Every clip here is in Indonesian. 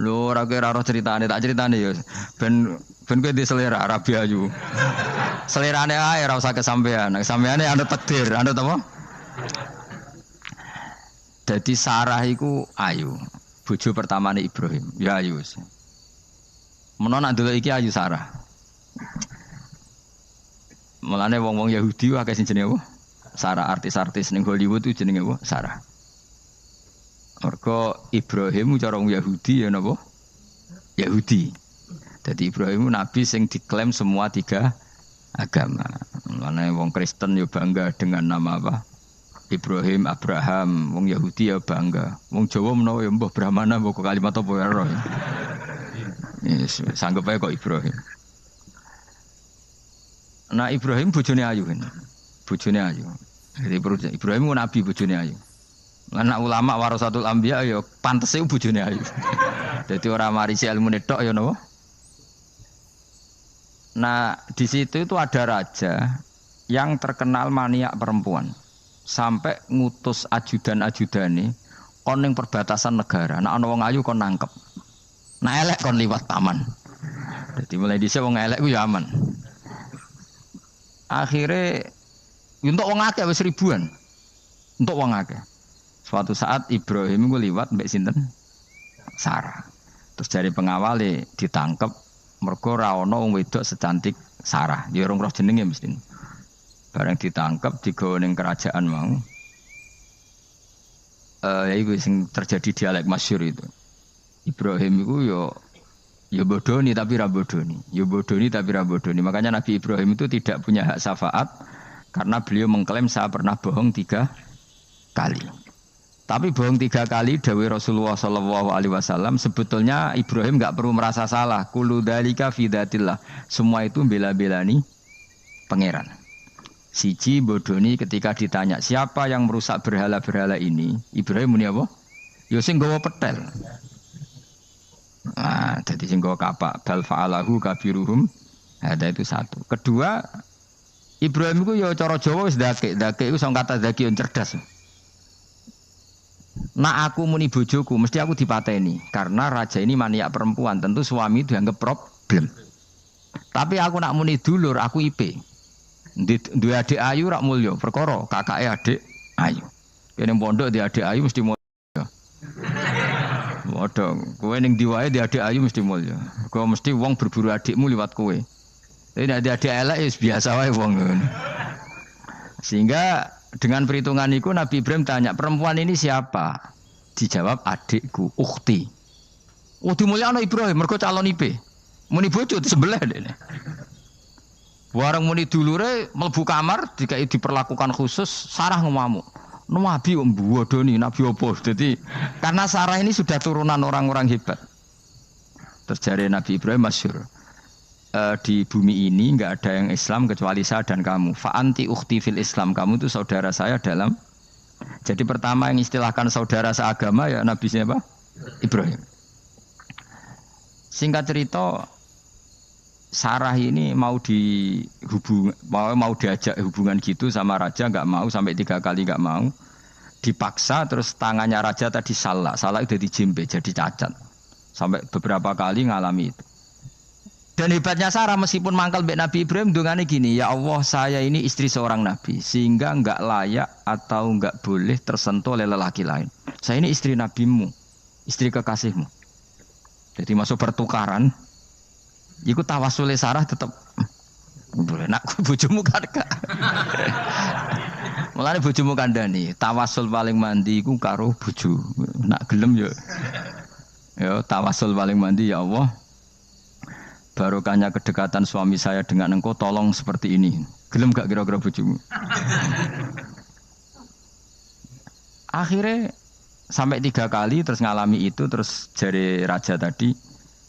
Lho ora kira ora ceritane, tak ceritane ya. Ben kowe di selera Rabi Ayu. Selerane ae ora usah kesampean. Kesampeane anu takdir, anu apa? Jadi Sarah iku ayu. Bojo pertamane Ibrahim, ya ayu. Menawa nak delok iki ayu Sarah. Mulane wong-wong Yahudi akeh sing jenenge apa? Sarah, artis-artis ning Hollywood itu jenenge apa? Sarah. Mergo Ibrahim cara wong Yahudi ya napa? Yahudi. Jadi Ibrahim nabi sing diklaim semua tiga agama. Mulane wong Kristen ya bangga dengan nama apa? Ibrahim, Abraham, wong Yahudi ya bangga. Wong Jawa menawa ya mbah Brahmana mbah kalimat apa ya roh. Yes, sanggup ae kok Ibrahim. Nah Ibrahim bojone ayu kan. Bojone ayu. Jadi Ibrahim ku nabi bojone ayu. Anak ulama warasatul anbiya ya pantese bojone ayu. Dadi ora marisi ilmune tok ya napa? Nah, di situ itu ada raja yang terkenal maniak perempuan. Sampai ngutus ajudan-ajudane kon ning perbatasan negara. Nek ana wong ayu kon nangkep. Nek elek kon liwat taman. Dadi mulai dhisik wong elek ku ya aman. Akhire untuk wong akeh wis ribuan. Untuk wong akeh. Suatu saat Ibrahim iku liwat mbek sinten? Sarah. Terus dari pengawale ditangkep mergo ora ana wong wedok secantik Sarah. Ya ora roh jenenge mesti. Bareng ditangkep digawa ning kerajaan mau. Ya iku sing terjadi dialek masyhur itu. Ibrahim iku ya bodoni tapi ra bodoni. Ya bodoni tapi ra bodoni. Makanya Nabi Ibrahim itu tidak punya hak syafaat karena beliau mengklaim saya pernah bohong 3 kali. Tapi bohong 3 kali dawuh Rasulullah sallallahu alaihi wasallam sebetulnya Ibrahim enggak perlu merasa salah. Kullu dzalika fi dzatillah. Semua itu bela-belani pangeran. Siji bodoni ketika ditanya siapa yang merusak berhala-berhala ini? Ibrahim muni apa? Ya sing nggawa petel. Nah, jadi sing nggawa kapak bal fa'alahu kabiruhum. Ada itu satu. Kedua, Ibrahim itu ya cara Jawa wis ndake. Ndake iku sing kata ndake cerdas. Nah aku muni bojoku mesti aku dipateni karena raja ini maniak perempuan tentu suami dianggap problem. Tapi aku nak muni dulur aku IP. Duwe adik ayu rak mulya perkara kakake adik ayu. Kene pondok di adik ayu mesti mulya. Waduh, kowe ning ndi wae di adik ayu mesti mulya. Kowe mesti wong berburu adikmu liwat kowe. Tapi nek adik elek ya biasa wae wong ngono. Sehingga dengan perhitungan itu Nabi Ibrahim tanya, perempuan ini siapa? Dijawab adikku, ukhti. Oh dimulyakno Ibrahim, mergo calon IP. Muni bojo sebelah dene. Warang muni dulure mlebu kamar dikai diperlakukan khusus, Sarah ngamuk. Nabi mbodoni, nabi apa? Jadi karena Sarah ini sudah turunan orang-orang hebat. Terus jare Nabi Ibrahim masyhur. Di bumi ini enggak ada yang Islam kecuali saya dan kamu. Fa anti ukhti fil Islam. Kamu itu saudara saya dalam. Jadi pertama yang istilahkan saudara seagama ya Nabi siapa? Ibrahim. Singkat cerita Sarah ini mau diajak hubungan gitu sama raja enggak mau sampai 3 kali enggak mau. Dipaksa terus tangannya raja tadi salah itu jadi jembe, jadi cacat. Sampai beberapa kali ngalami itu. Dan hebatnya Sarah meskipun mangkal mbek Nabi Ibrahim dongane gini, ya Allah saya ini istri seorang nabi sehingga enggak layak atau enggak boleh tersentuh oleh lelaki lain. Saya ini istri nabimu, istri kekasihmu. Jadi masuk pertukaran. Iku tawasule Sarah tetap boleh nak bojomu kan gak. Mulane bojomu kandhani, tawasul paling mandi iku karo bojo. Nak gelem yo. Ya tawasul paling mandi ya Allah. Barokahnya kedekatan suami saya dengan engkau tolong seperti ini. Gelem gak kira-kira bojomu? Akhirnya sampai 3 kali terus ngalami itu terus jari raja tadi,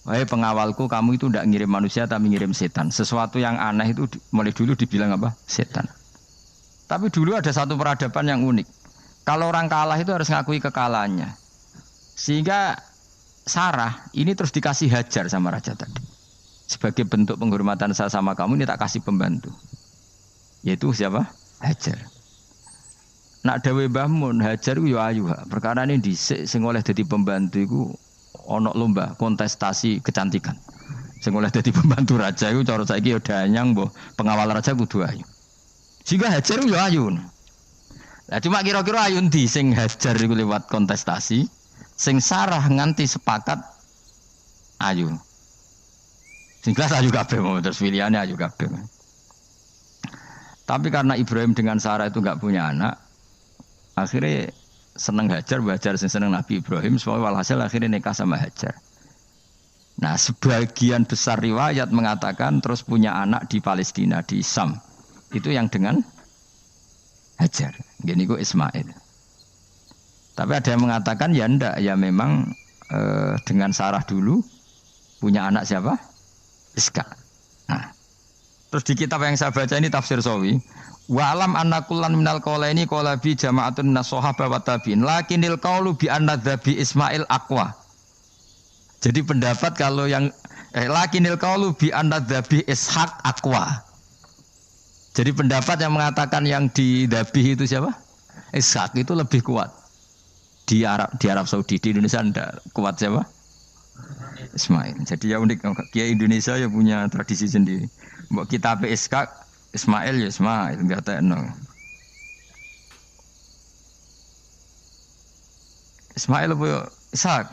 wahai pengawalku kamu itu tidak ngirim manusia tapi ngirim setan. Sesuatu yang aneh itu mulai dulu dibilang apa? Setan. Tapi dulu ada satu peradaban yang unik. Kalau orang kalah itu harus ngakui kekalahannya. Sehingga Sarah ini terus dikasih Hajar sama raja tadi. Sebagai bentuk penghormatan saya sama kamu ini tak kasih pembantu. Yaitu siapa? Hajar. Nak dawe Mbah Mun, Hajar ku yo ayu. Perkara ini dhisik sing oleh dadi pembantu iku ono lomba kontestasi kecantikan. Sing oleh dadi pembantu raja iku cara saiki ya danyang mbah pengawal raja kudu ayu. Sehingga Hajar yo ayu. Lah cuma kira-kira ayu ndi sing Hajar iku lewat kontestasi, sing Sarah nganti sepakat ayu. Sing kelas ayu kabeh terus pilihannya ayu kabeh. Tapi karena Ibrahim dengan Sarah itu enggak punya anak, akhirnya seneng Hajar sing seneng Nabi Ibrahim, soalnya walhasil akhirnya nikah sama Hajar. Nah, sebagian besar riwayat mengatakan terus punya anak di Palestina, di Sam. Itu yang dengan Hajar. Gini kok Ismail. Tapi ada yang mengatakan ya enggak, ya memang dengan Sarah dulu punya anak siapa? Iska. Nah, terus di kitab yang saya baca ini tafsir Sawi, wa alam anna kullan minal qaulaini qala bi jama'atun minas sahabah wa tabi'in lakinnil qaulu bi anna dzabi Ismail aqwa. Jadi pendapat kalau yang lakinnil qaulu bi anna dzabi Ishaq aqwa. Jadi pendapat yang mengatakan yang didabih itu siapa? Ishaq itu lebih kuat. Di Arab Saudi, di Indonesia enggak kuat siapa? Ismail. Jadi ya unik, Kiai Indonesia ya punya tradisi sendiri. Mbok kitab Ishaq, Ismail ya Ismail, enggak tekno. Ismail apa ya? Ishaq.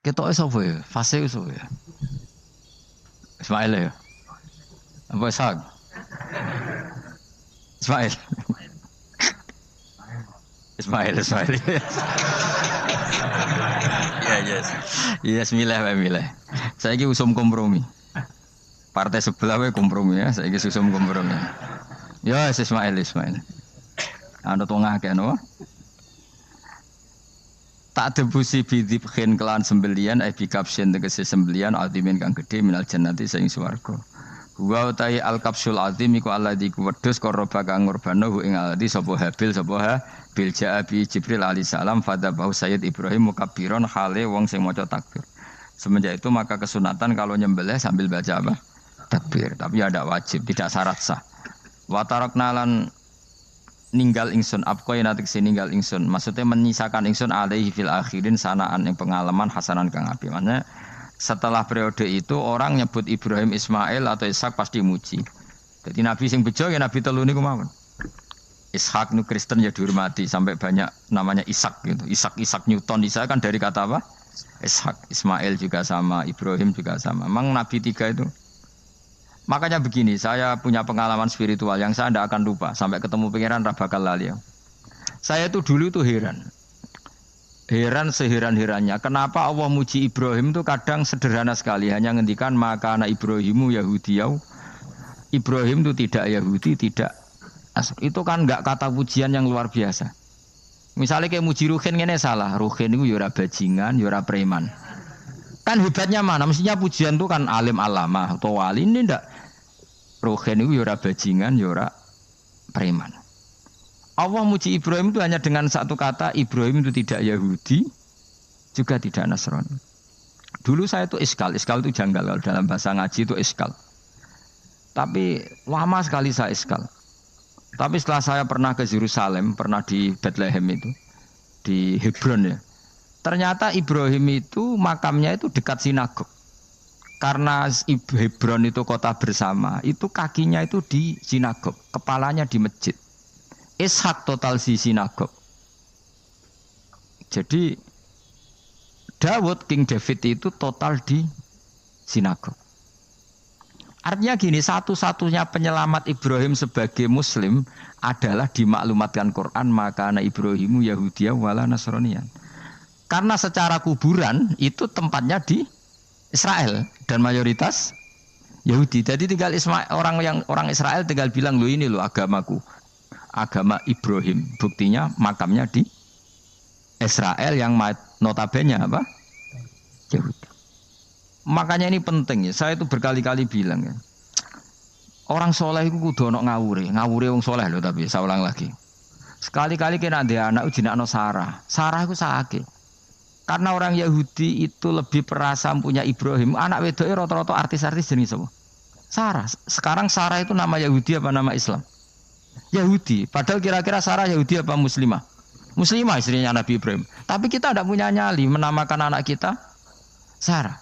Ketoke sapa ya? Fase sapa ya? Ismail ya. Apa Ishaq? Ismail. Ismail. Yes, milih. Saya ini usum kompromi. Partai sebelah we kompromi ya, saya ini usum kompromi. Ya, Ismail. Anu tengah kan, no? Tak debusi bidibkhin kelan sembelian, bikapsin tegesi sembelian, altimin kang gede minal jannati saing swarga. Wa utai al kapsul azim iku alladzi kuwedhus korba kang ngurbano ing alladzi sapa Habil bil ja'abi Jibril alaihi salam fadzabahu Sayyid Ibrahim mukabbiron hale wong sing maca takbir. Semenjak itu maka kesunatan kalau nyembelih sambil baca apa? Takbir, tapi ada wajib, tidak syarat sah. Wa tarakna lan ninggal ingsun apko yen atik ninggal ingsun, maksudnya menyisakan ingsun alaihi fil akhirin sanaan yang pengalaman hasanan kang apik. Maksudnya setelah periode itu orang nyebut Ibrahim Ismail atau Ishak pasti muji. Jadi Nabi sing bejo ya Nabi telu niku mawon. Ishak nu Kristen ya dihormati sampai banyak namanya Ishak gitu. Ishak Newton Ishak kan dari kata apa? Ishak. Ismail juga sama, Ibrahim juga sama. Memang Nabi tiga itu. Makanya begini, saya punya pengalaman spiritual yang saya tidak akan lupa sampai ketemu pangeran ra bakal lali. Saya itu dulu tuh Heran seheran-herannya, kenapa Allah muji Ibrahim itu kadang sederhana sekali, hanya ngendikan maka anak Ibrahimu Yahudiyau. Ibrahim itu tidak Yahudi, tidak itu kan enggak kata pujian yang luar biasa. Misalnya kayak muji Ruhin ini salah, Ruhin itu yura bajingan, yura preman. Kan hebatnya mana? Mestinya pujian itu kan alim alama atau wali, ini enggak. Ruhin itu yura bajingan, yura preman. Allah muji Ibrahim itu hanya dengan satu kata, Ibrahim itu tidak Yahudi, juga tidak Nasrani. Dulu saya itu iskal itu janggal, kalau dalam bahasa ngaji itu iskal. Tapi lama sekali saya iskal. Tapi setelah saya pernah ke Yerusalem, pernah di Bethlehem itu, di Hebron ya. Ternyata Ibrahim itu makamnya itu dekat sinagog. Karena Hebron itu kota bersama, itu kakinya itu di sinagog, kepalanya di masjid. Ishak total di sinagog. Jadi King David itu total di sinagog. Artinya gini, satu-satunya penyelamat Ibrahim sebagai Muslim adalah dimaklumatkan Quran maka anak Ibrahimu Yahudiyah wala Nasraniyan. Karena secara kuburan itu tempatnya di Israel dan mayoritas Yahudi. Jadi tinggal orang Israel tinggal bilang lo ini lo agamaku. Agama Ibrahim, buktinya makamnya di Israel yang notabene apa? Yahudi. Makanya ini penting ya. Saya itu berkali-kali bilang ya. Orang soleh itu kudu ono ngawure wong soleh loh, tapi saya ulang lagi. Sekali-kali kena dia anak jinakno Sarah itu sakit. Karena orang Yahudi itu lebih perasa punya Ibrahim. Anak wedoke rata-rata artis-artis jenis apa? Sarah. Sekarang Sarah itu nama Yahudi apa nama Islam? Yahudi. Padahal kira-kira Sarah Yahudi apa Muslimah? Muslimah istrinya Nabi Ibrahim. Tapi kita tidak punya nyali menamakan anak kita Sarah.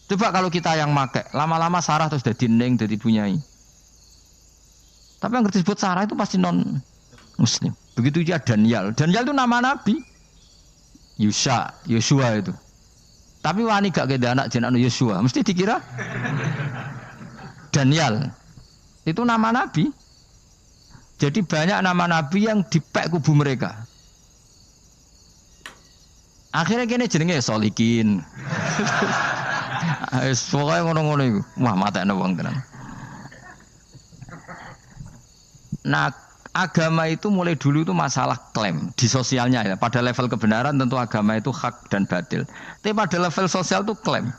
Coba kalau kita yang make, lama-lama Sarah terus jadi neng, jadi punyai. Tapi yang disebut Sarah itu pasti non Muslim. Begitu juga Daniel. Daniel itu nama Nabi. Yosua itu. Tapi wani gak keda anak jeneng Yosua, mesti dikira Daniel. Itu nama Nabi. Jadi banyak nama Nabi yang dipek kubu mereka. Akhirnya kene jenenge Solikin. Pokoknya ngono-ngono iku. Wah, matekno wong tenan. Nah, agama itu mulai dulu itu masalah klaim di sosialnya ya. Pada level kebenaran tentu agama itu hak dan batil. Tapi pada level sosial itu klaim.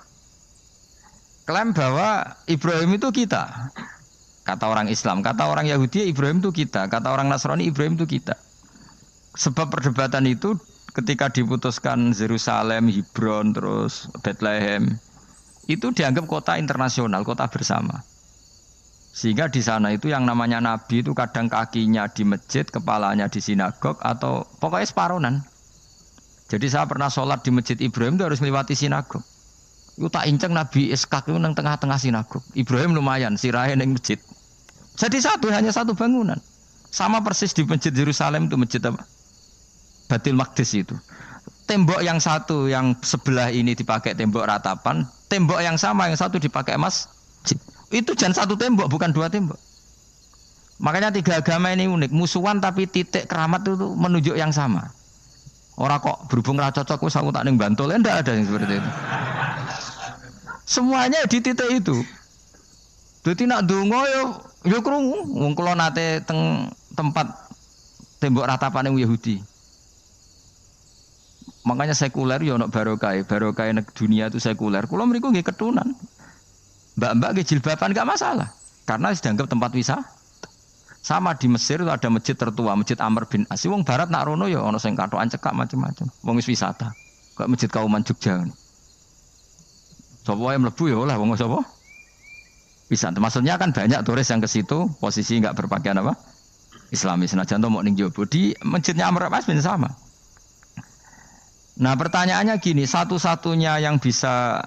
Klaim bahwa Ibrahim itu kita. Kata orang Islam, kata orang Yahudi Ibrahim itu kita, kata orang Nasrani Ibrahim itu kita. Sebab perdebatan itu ketika diputuskan Yerusalem, Hebron, terus Bethlehem, itu dianggap kota internasional, kota bersama. Sehingga di sana itu yang namanya Nabi itu kadang kakinya di masjid, kepalanya di sinagog, atau pokoknya separonan. Jadi saya pernah sholat di masjid Ibrahim itu harus melewati sinagog. Itu tak inceng Nabi Iskak itu nang tengah-tengah sinagog. Ibrahim lumayan, sirahe nang masjid. Jadi hanya satu bangunan. Sama persis di masjid Yerusalem itu masjid apa? Baitul Maqdis itu. Tembok yang satu yang sebelah ini dipakai tembok ratapan, tembok yang sama yang satu dipakai masjid. Itu jangan satu tembok, bukan dua tembok. Makanya tiga agama ini unik, musuhan tapi titik keramat itu menunjuk yang sama. Orang kok berhubung ra cocok wis aku tak ning Bantul, enggak ada yang seperti itu. Semuanya di titik itu. Dadi nak ndonga yo krungu, wong kula nate teng tempat tembok ratapane Yahudi. Makanya sekuler yo ono barokah dunia itu sekuler. Kula mriku nggih ketunan. Mbak-mbak nggih jilbaban enggak masalah karena dianggap tempat wisata. Sama di Mesir itu ada masjid tertua, Masjid Amr bin As. Wong barat nak rono ya ana sing katokan cekak macam-macam. Wong wis wisata. Kok Masjid Kauman Jogja. Sapa wae mlebu ya oleh wong sapa? Wisata. Maksudnya kan banyak turis yang ke situ posisi enggak berpakaian apa? Islami. Senajan to mok ning Jowo di Masjidnya Amr bin As bin sama. Nah, pertanyaannya gini, satu-satunya yang bisa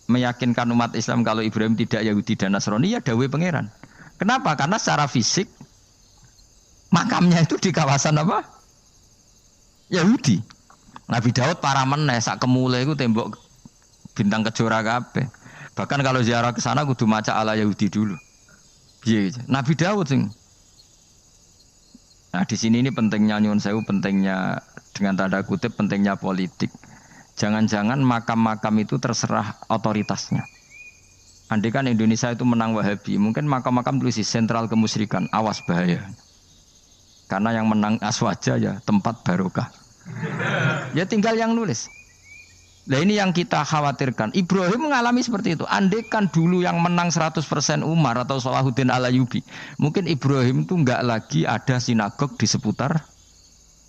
meyakinkan umat Islam kalau Ibrahim tidak Yahudi dan Nasrani ya dawuh pangeran. Kenapa? Karena secara fisik makamnya itu di kawasan apa? Yahudi. Nabi Daud para meneh sak kemule iku tembok bintang kejora kabeh. Bahkan kalau ziarah ke sana kudu maca ala Yahudi dulu. Piye gitu. Nabi Daud sing. Nah, di sini ini pentingnya nyuwun sewu, pentingnya dengan tanda kutip pentingnya politik. Jangan-jangan makam-makam itu terserah otoritasnya. Andai kan Indonesia itu menang Wahabi, mungkin makam-makam tulis sentral kemusyrikan, awas bahaya. Karena yang menang Aswaja ya tempat barokah. Ya tinggal yang nulis. Nah ini yang kita khawatirkan. Ibrahim mengalami seperti itu. Andai kan dulu yang menang 100% Umar atau Salahuddin Al-Ayyubi, mungkin Ibrahim itu enggak lagi ada sinagog di seputar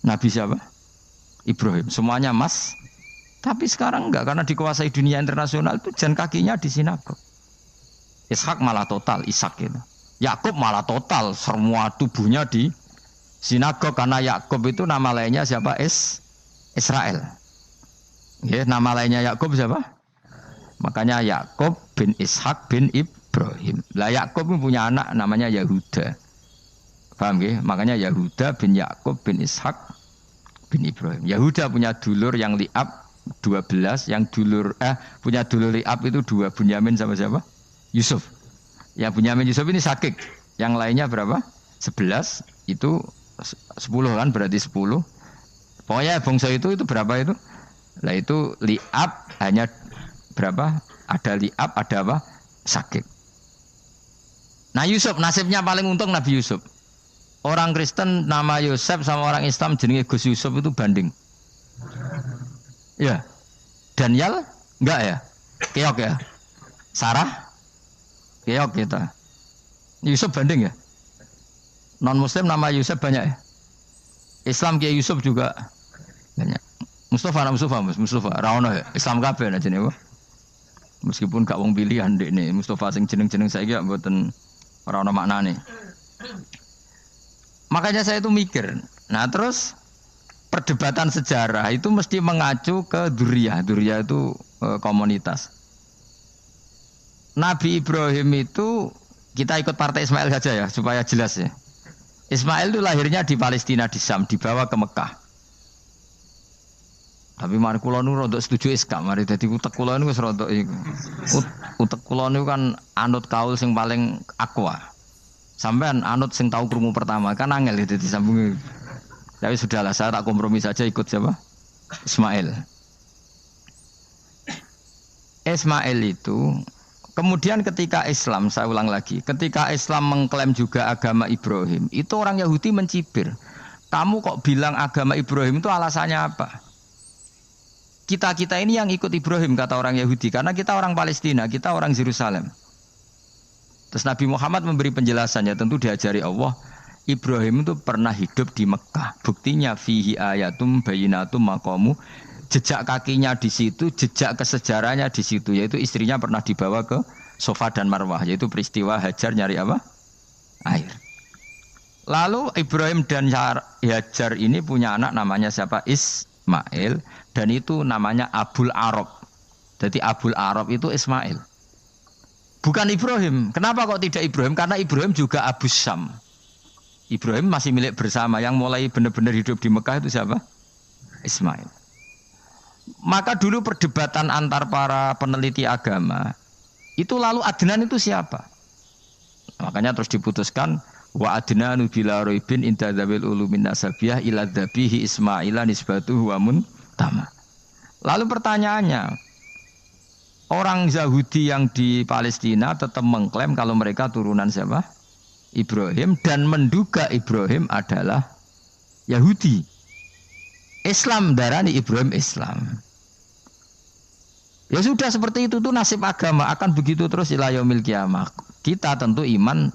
Nabi siapa? Ibrahim. Semuanya mas. Tapi sekarang enggak, karena dikuasai dunia internasional itu jan kakinya di sinagog. Ishak malah total, Ishak itu. Yakub malah total, semua tubuhnya di sinagog karena Yakub itu nama lainnya siapa? Israel. Ya, nama lainnya Yakub siapa? Makanya Yakub bin Ishak bin Ibrahim. Lah Yakub punya anak namanya Yahuda. Paham ya? Makanya Yahuda bin Yakub bin Ishak bin Ibrahim. Yahuda punya dulur yang li'ab 12, yang punya dulur li'ab itu 2, Bunyamin sama siapa? Yusuf. Ya Bunyamin Yusuf ini sakik. Yang lainnya berapa? 11, itu 10 kan berarti 10. Pokoknya bangsa itu berapa itu? Lah itu li'ab hanya berapa? Ada li'ab, ada apa? Sakik. Nah Yusuf nasibnya paling untung Nabi Yusuf. Orang Kristen nama Yosef sama orang Islam jenenge Gus Yusuf itu banding. Ya. Daniel enggak ya? Keok ya. Sarah keok kita. Yusuf banding ya? Non muslim nama Yusuf banyak ya? Islam Kiai Yusuf juga banyak. Mustafa Raono ya? Islam kabeh aja nih, meskipun gak wong pilihan dek nih Mustafa sing jeneng-jeneng saiki ya mboten ora ana maknane. Makanya saya itu mikir. Nah terus perdebatan sejarah itu mesti mengacu ke Duriyah. Duriyah itu komunitas. Nabi Ibrahim itu, kita ikut partai Ismail saja ya, supaya jelas ya. Ismail itu lahirnya di Palestina, di Syam, dibawa ke Mekah. Tapi mari kula nu rodok setuju Islam, mari dadi utek kula niku wis rodok iku. Utek kula niku kan anut kaul sing paling akwa. Sampean anut sing tahu krungu pertama, kan angel ya dadi sambungi. Tapi sudahlah, saya tak kompromi saja ikut siapa? Ismail. Ismail itu kemudian ketika Islam, saya ulang lagi, ketika Islam mengklaim juga agama Ibrahim, itu orang Yahudi mencibir. Kamu kok bilang agama Ibrahim itu alasannya apa? Kita ini yang ikut Ibrahim, kata orang Yahudi, karena kita orang Palestina, kita orang Yerusalem. Terus Nabi Muhammad memberi penjelasannya, tentu diajari Allah, Ibrahim itu pernah hidup di Mekah. Buktinya fihi ayatum bayinatum maqamu, jejak kakinya di situ, jejak kesejarahnya di situ, yaitu istrinya pernah dibawa ke Safa dan Marwah, yaitu peristiwa Hajar nyari apa? Air. Lalu Ibrahim dan Hajar ini punya anak namanya siapa? Ismail, dan itu namanya Abul Arab. Jadi Abul Arab itu Ismail. Bukan Ibrahim. Kenapa kok tidak Ibrahim? Karena Ibrahim juga Abu Syam. Ibrahim masih milik bersama. Yang mulai benar-benar hidup di Mekah itu siapa? Ismail. Maka dulu perdebatan antar para peneliti agama itu lalu Adnan itu siapa? Makanya terus diputuskan wa adnanu bila roibin inda dzawil ulumin nasabiyah ila dzabihi Ismaila nisbatuhu wa muntama. Lalu pertanyaannya, orang Yahudi yang di Palestina tetap mengklaim kalau mereka turunan siapa? Ibrahim, dan menduga Ibrahim adalah Yahudi. Islam darani Ibrahim Islam. Ya sudah seperti itu tuh nasib agama, akan begitu terus ila yaumil qiyamah. Kita tentu iman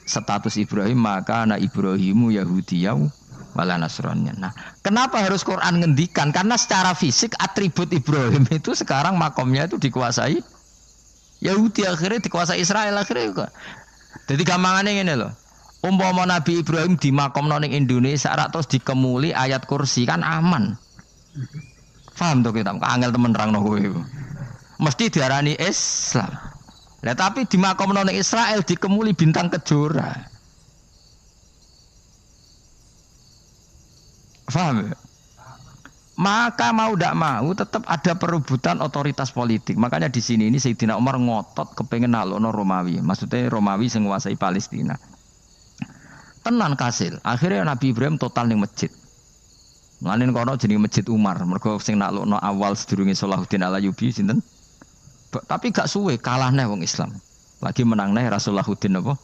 status Ibrahim, maka anak Ibrahimu Yahudiyau wala Nasraniyan. Nah, kenapa harus Quran ngendikan? Karena secara fisik atribut Ibrahim itu sekarang makomnya itu dikuasai Yahudi, akhirnya dikuasai Israel akhirnya. Jadi gampangannya ngene loh. Umpama Nabi Ibrahim di makom ning Indonesia terus dikemuli ayat kursi kan aman. Paham tuh kita? Angel temen nerangno kowe iku. Mesti diarani Islam. Lah tapi di makom ning Israel dikemuli bintang kejora. Paham? Maka mau tidak mau tetap ada perebutan otoritas politik. Makanya di sini ini Sayyidina Umar ngotot kepengen nalono Romawi. Maksudnya Romawi sing nguasai Palestina. Tenan kasil. Akhirnya Nabi Ibrahim total ning masjid. Mlanen kono jenenge Masjid Umar. Mergo sing nalono awal sedurunge Salahuddin Al-Ayyubi sinten? Tapi gak suwe kalah neh wong Islam. Lagi menang neh Rasulullahuddin apa?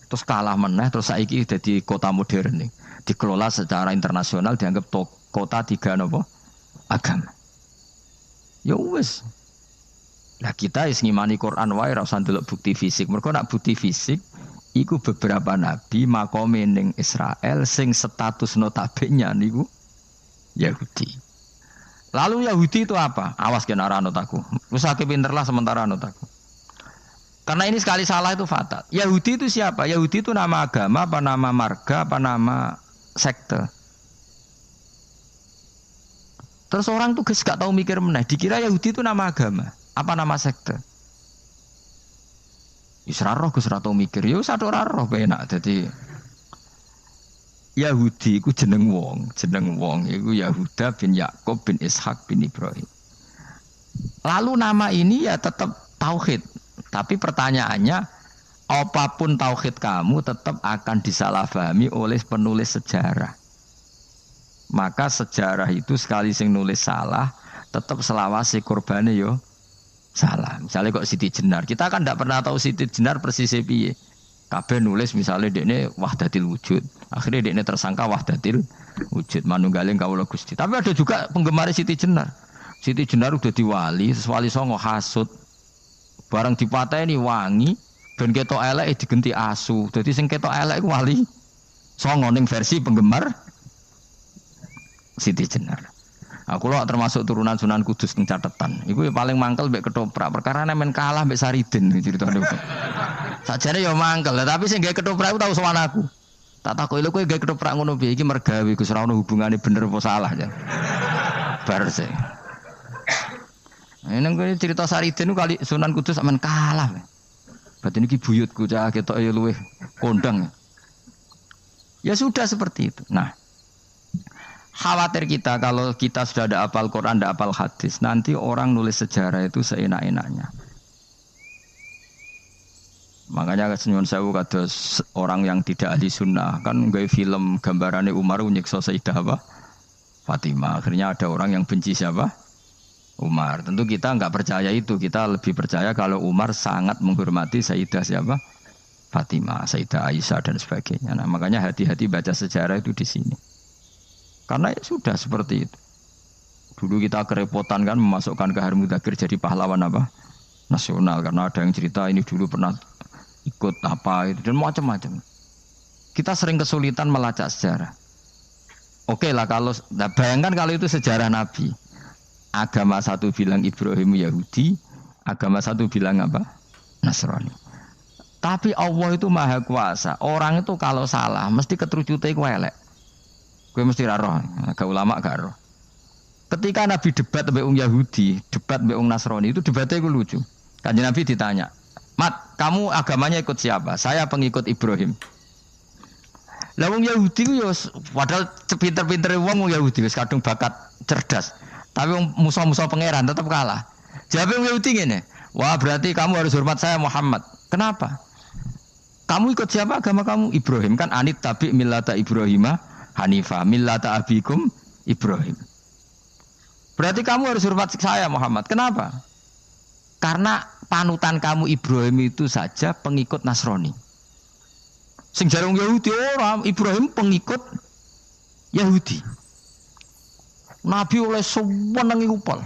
Terus kalah meneh terus saiki dadi kota modern nih. Dikelola secara internasional dianggap kota tiga nopo agama. Ya wis. Lah kita is ngimani Quran wae ora usah ndelok bukti fisik. Mergo nak bukti fisik iku beberapa nabi makome ning Israel sing status notabene niku Yahudi. Lalu Yahudi itu apa? Awas kena ora anut aku. Wis akeh pinterlah sementara anut aku. Karena ini sekali salah itu fatal. Yahudi itu siapa? Yahudi itu nama agama, apa nama marga, apa nama sekte. Terus orang tuh gak tahu mikir meneh, dikira Yahudi itu nama agama, apa nama sekte. Isra roh Gus ra tau mikir, yo satu roh penak. Dadi Yahudi iku jeneng wong iku Yahuda bin Yakub bin Ishak bin Ibrahim. Lalu nama ini ya tetap tauhid, tapi pertanyaannya apapun tauhid kamu tetap akan disalahpahami oleh penulis sejarah. Maka sejarah itu sekali sing nulis salah, tetap selawase korbane yo salah. Misalnya kok Siti Jenar, kita kan tidak pernah tahu Siti Jenar persis piye. Kabeh nulis misalnya dekne wahdatil wujud, akhirnya dekne tersangka wahdatil wujud manunggaling kawula Gusti. Tapi ada juga penggemar Siti Jenar. Siti Jenar udah diwali, wali songo hasud. Barang dipateni wangi, ben ketok elek digenti asu. Dadi sing ketok elek iku wali songo ning versi penggemar Siti Jenar. Aku lho termasuk turunan Sunan Kudus ning catetan. Iku paling mangkel mbek ketoprak. Perkara men kalah mbek Saridin ceritane. Sakjane ya mangkel, tapi sing gawe ketoprak iku tau sowan aku. Tak takoki lho kowe gawe ketoprak ngono piye iki mergawe Gus ora ono hubungane bener apa salah ya. Bar sih. Nang kowe cerita Saridin kali Sunan Kudus sampean kalah. Berarti niki buyutku cah ketok ya luwih kondang. Ya sudah seperti itu. Nah, khawatir kita kalau kita sudah ada hafal Quran, ada hafal hadis, nanti orang nulis sejarah itu seenak-enaknya. Makanya senyum sewu kados orang yang tidak ahli sunnah kan nggawe film gambarannya Umar nyiksa Sayyidah apa? Fatimah. Akhirnya ada orang yang benci siapa? Umar. Tentu kita enggak percaya itu. Kita lebih percaya kalau Umar sangat menghormati Sayyidah siapa? Fatimah, Sayyidah Aisyah dan sebagainya. Nah, makanya hati-hati baca sejarah itu di sini. Karena ya sudah seperti itu. Dulu kita kerepotan kan memasukkan Kahar Mudzakkir jadi pahlawan apa? Nasional karena ada yang cerita ini dulu pernah ikut apa itu dan macam-macam. Kita sering kesulitan melacak sejarah. Oke lah kalau bayangkan kalau itu sejarah Nabi. Agama satu bilang Ibrahim Yahudi, agama satu bilang apa? Nasrani. Tapi Allah itu maha kuasa. Orang itu kalau salah mesti keterucute iku elek. Kowe mesti ra roh, agak ulama gak roh. Ketika Nabi debat mbek wong Yahudi, debat mbek wong Nasrani itu debatnya iku lucu. Kanjeng Nabi ditanya, "Mat, kamu agamanya ikut siapa?" "Saya pengikut Ibrahim." Lah wong Yahudi ku yo padahal pinter-pintere wong Yahudi wis kadung bakat cerdas. Tapi wong musuh-musuh pangeran tetap kalah. Jawab wong Yahudi ngene, "Wah, berarti kamu harus hormat saya Muhammad." "Kenapa?" "Kamu ikut siapa agama kamu?" "Ibrahim." "Kan anit tabi millata Ibrahima Hanifah millata abikum Ibrahim." "Berarti kamu harus hormat saya Muhammad." "Kenapa?" "Karena panutan kamu Ibrahim itu saja pengikut Nasrani." Sing jarang Yahudi orang Ibrahim pengikut Yahudi. Nabi oleh sewenengi upal.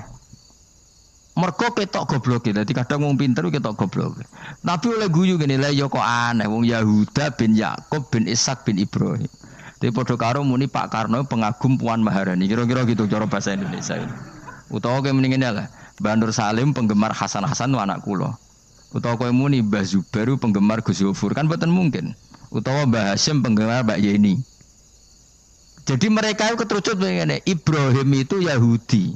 Mergo ketok goblok. Dadi kadang wong pinter ketok goblok. Nabi oleh guyu ngene, "Lah ya kok aneh wong Yahuda bin Yakub bin Ishak bin Ibrahim." Dadi padha karo muni Pak Karno pengagum Puan Maharani. Kira-kira gitu cara bahasa Indonesia. Utawa kowe mending ngene lah. Mbah Nur Salim penggemar Hasan Hasan itu anak kula. Utawa kowe muni Mbah Zubair penggemar Gus Yofur kan mboten mungkin. Utawa Mbah Hasyim penggemar Mbak Yeni. Jadi mereka itu keterucut ngene, Ibrahim itu Yahudi.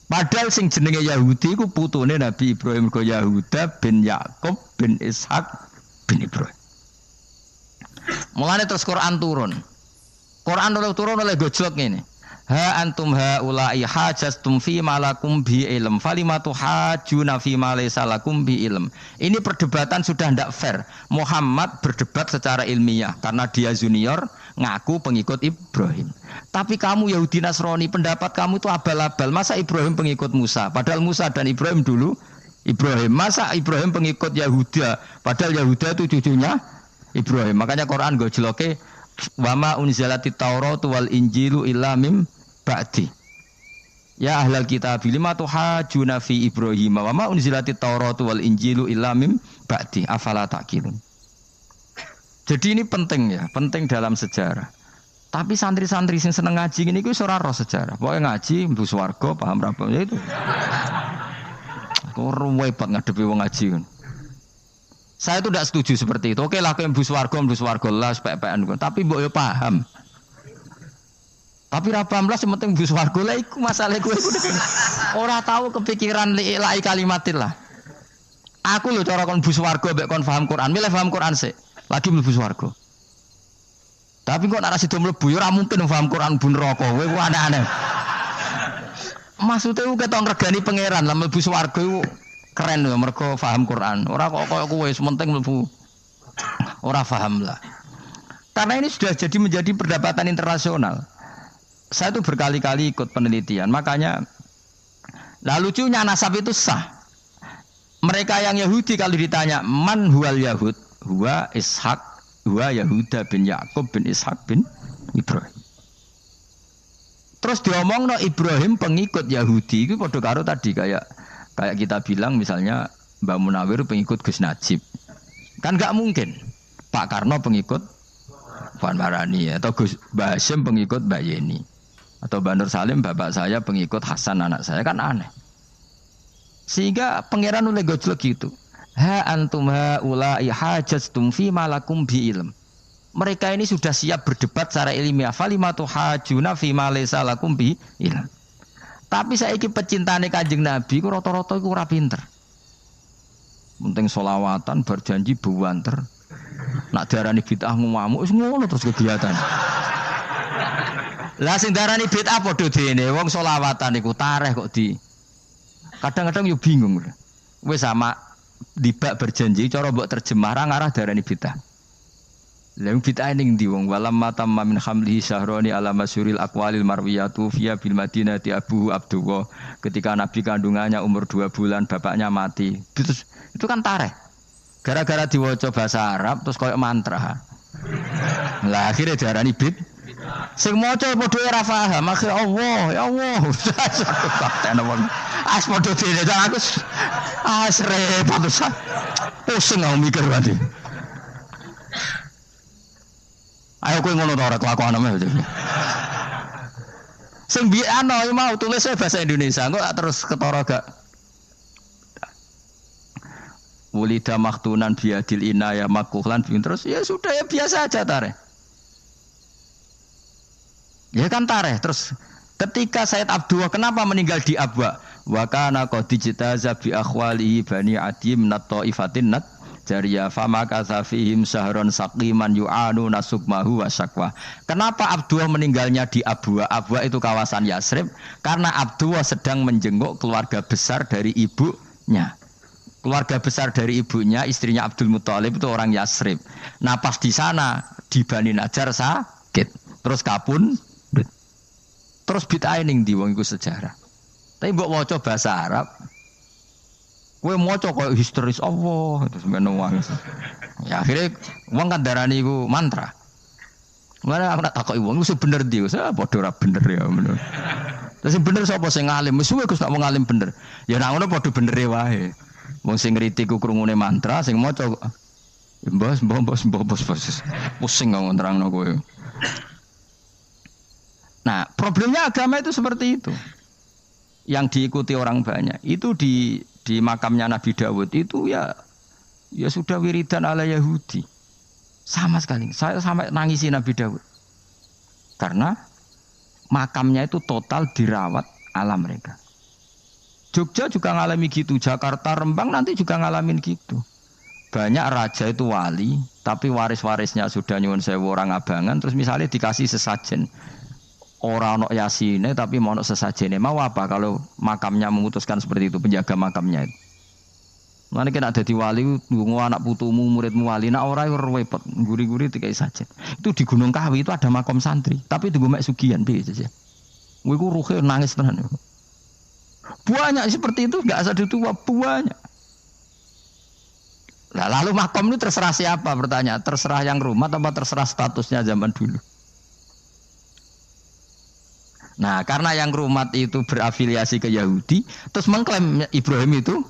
Padahal sing jenenge Yahudi iku putune Nabi Ibrahim go Yahuda bin Yakub bin Ishak bin Ibrahim. Mulane terus Quran turun. Quran turun oleh gojlok ngene. Ha antum haula'i hajastum fi malakum bi ilm falimatu hajuna fi ma laysa lakum bi ilm. Ini perdebatan sudah tidak fair. Muhammad berdebat secara ilmiah karena dia junior ngaku pengikut Ibrahim. Tapi kamu Yahudi Nasrani pendapat kamu itu abal-abal. Masa Ibrahim pengikut Musa? Padahal Musa dan Ibrahim dulu Ibrahim. Masa Ibrahim pengikut Yahuda? Padahal Yahuda itu cucunya Ibrahim. Makanya Quran gojloke wama unzilatit Tauratu wal Injilu illa mim ba'di. Ya ahlal kitab lima tuhajuna fi Ibrahim wa ma unzilatit Tauratu wal Injilu illa mim ba'di afala taqilun. Jadi ini penting ya, penting dalam sejarah. Tapi santri-santri sing seneng ngaji ngene iku ora roh sejarah. Pokoke ngaji mlebu swarga paham ra ya itu. Kok repot ngadepi wong ngaji. Saya itu tidak setuju seperti itu. Oke lah kowe mlebu swarga lah sepek-pekan. Tapi mbok yo paham. Tapi ra paham lah sing penting mlebu swarga lah iku masalah kowe iku. Ora tahu kepikiran li'ilai kalimatillah. Aku lho cara kon mlebu swarga mbek kon paham Quran, milih paham Quran sik. Lagi mlebu swarga. Tapi kok nek ora sida mlebu ya ora mungkin paham Quran bu neraka. Kowe ku aneh-aneh. Maksude ku ketok ngregani pangeran lah mlebu swarga iku keren lho mergo paham Quran. Ora kok koyo kowe sementing mlebu. Ora paham lah. Karena ini sudah jadi menjadi perdebatan internasional. Saya itu berkali-kali ikut penelitian. Makanya lah lucunya nasab itu sah. Mereka yang Yahudi kalau ditanya man huwal Yahud, huwa Ishak, huwa Yahuda bin Yakub bin Ishak bin Ibrahim. Terus diomongno Ibrahim pengikut Yahudi itu padha karo tadi kayak kita bilang misalnya Mbak Munawir pengikut Gus Najib. Kan enggak mungkin. Pak Karno pengikut Puan Maharani atau Gus Mbah Hasyim pengikut Mbak Yeni. Atau Mbak Nur Salim bapak saya pengikut Hasan anak saya kan aneh. Sehingga pangeran oleh gojlok gitu. Ha antum haula'i hajastum fi malakum bi ilm. mereka ini sudah siap berdebat secara ilmiah. Falimatu hajuna fima laysa lakum bi ilm. Tapi saiki pecintane Kanjeng Nabi ku rata-rata iku ora pinter. Penting solawatan berjanji buanter. Nak darani bid'ah ngamuk wis ngono terus kegiatan. Lah sing darani bid'ah padha dene wong solawatan iku tareh kok di. Kadang-kadang yo bingung. Wis sama dibak berjanji cara mbok terjemah ra ngarah darani bid'ah. Lah bid'ah ning ndi wong walam matamma min hamlihi syahrani ala masyuril aqwalil marwiyatu fiya bil madinati Abu Abdullah ketika nabi kandungannya umur 2 bulan bapaknya mati. Itu kan tareh. Gara-gara diwaca bahasa Arab terus koyo mantra. Lah akhirnya diarani bid. Sing maca padha ora paham, akhir Allah, ya Allah. Kapten wong. As padha dene aku. Repot usah. Pusing aku mikir wae. Ayo kowe ngono ta ora kelakuanmu. Sing biano mau tulis bahasa Indonesia, kok terus ketara gak. Wulida maktunan biadil inaya makuhlan terus ya sudah ya biasa aja tareh. Ya kan tareh terus ketika Said Abdullah kenapa meninggal di Abwa? Wa kana qad dijtaza bi akhwalihi bani Adim nat taifatin nat Jariya fama kasafihim sahron saqiman yu'anu nasukmahu wa syakwa. Kenapa Abdullah meninggalnya di Abwa? Abwa itu kawasan Yasrib karena Abdullah sedang menjenguk keluarga besar dari ibunya. Keluarga besar dari ibunya, istrinya Abdul Muthalib itu orang Yasrib. Nah pas di sana di Bani Najjar sakit, terus kapun, terus bid'ah ning ndi wong iku sejarah. Tapi mbok waca bahasa Arab. Kowe maca koyo histeris Allah terus meno wong. Ya akhirnya wong kan darani iku mantra. Mana aku nak takoki wong iku bener ndi? Saya padha ora bener ya ngono. Terus sing bener sapa sing ngalim? Wis suwe Gus tak mau ngalim bener. Ya nang ngono padha bener wae. Wong sing ngritik ku krungune mantra, sing maca mbos. Pusing kok nerangno kowe. Nah, problemnya agama itu seperti itu. Yang diikuti orang banyak. Itu di makamnya Nabi Dawud itu ya sudah wiridan ala Yahudi. Sama sekali. Saya sampai nangisi Nabi Dawud. Karena makamnya itu total dirawat ala mereka. Jogja juga ngalami gitu, Jakarta, Rembang nanti juga ngalamin gitu. Banyak raja itu wali, tapi waris-warisnya sudah nyuwun sewu orang abangan, terus misalnya dikasih sesajen. Orang ono yasine tapi mau ono sesajene. Mau apa kalau makamnya memutuskan seperti itu, penjaga makamnya itu. Mana kena ada di wali, nunggu anak putumu, muridmu wali, nak orang repot, guri-guri tiga sajen. Itu di Gunung Kawi itu ada makam santri, tapi itu gue mek sugihan biasa saja. Gue ruhe nangis tenan. Banyak seperti itu, nggak asal ditua banyak. Nah, lalu makam itu terserah siapa bertanya? Terserah yang rumah atau terserah statusnya zaman dulu? Nah, karena yang rumat itu berafiliasi ke Yahudi, terus mengklaim Ibrahim itu,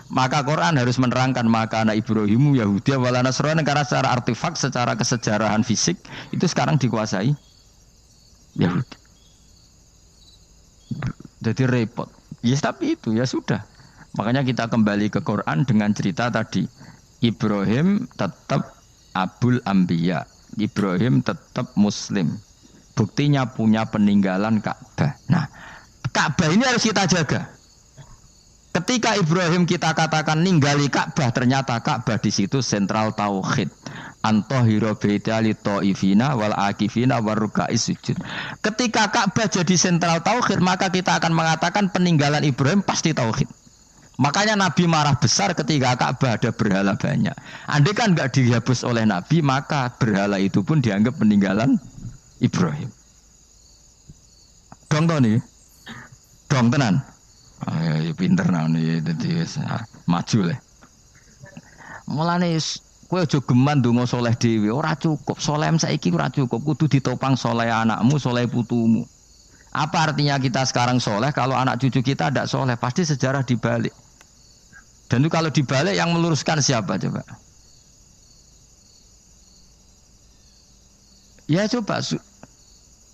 maka Quran harus menerangkan maka anak Ibrahimu Yahudi wala Nasrani karena secara artefak, secara kesejarahan fisik itu sekarang dikuasai Yahudi. Jadi repot. Yes, tapi itu ya sudah. Makanya kita kembali ke Quran dengan cerita tadi. Ibrahim tetap Abul Anbiya. Ibrahim tetap Muslim. Buktinya punya peninggalan Ka'bah. Nah, Ka'bah ini harus kita jaga. Ketika Ibrahim kita katakan ninggali Ka'bah, ternyata Ka'bah di situ sentral tauhid. Antahira baita li taifina wal akifina waruka'is sujud. Ketika Ka'bah jadi sentral tauhid, maka kita akan mengatakan peninggalan Ibrahim pasti tauhid. Makanya Nabi marah besar ketika Ka'bah ada berhala banyak. Andai kan enggak dihapus oleh Nabi, maka berhala itu pun dianggap peninggalan Ibrahim. Dong nih. Dong tenan. Ya pinter nih dadi maju le. Mulane kowe aja geman ndonga saleh dhewe, ora cukup. Saleh saiki ora cukup, kudu ditopang saleh anakmu, saleh putumu. Apa artinya kita sekarang saleh kalau anak cucu kita tidak saleh? Pasti sejarah dibalik. Dan itu kalau dibalik yang meluruskan siapa coba? Ya coba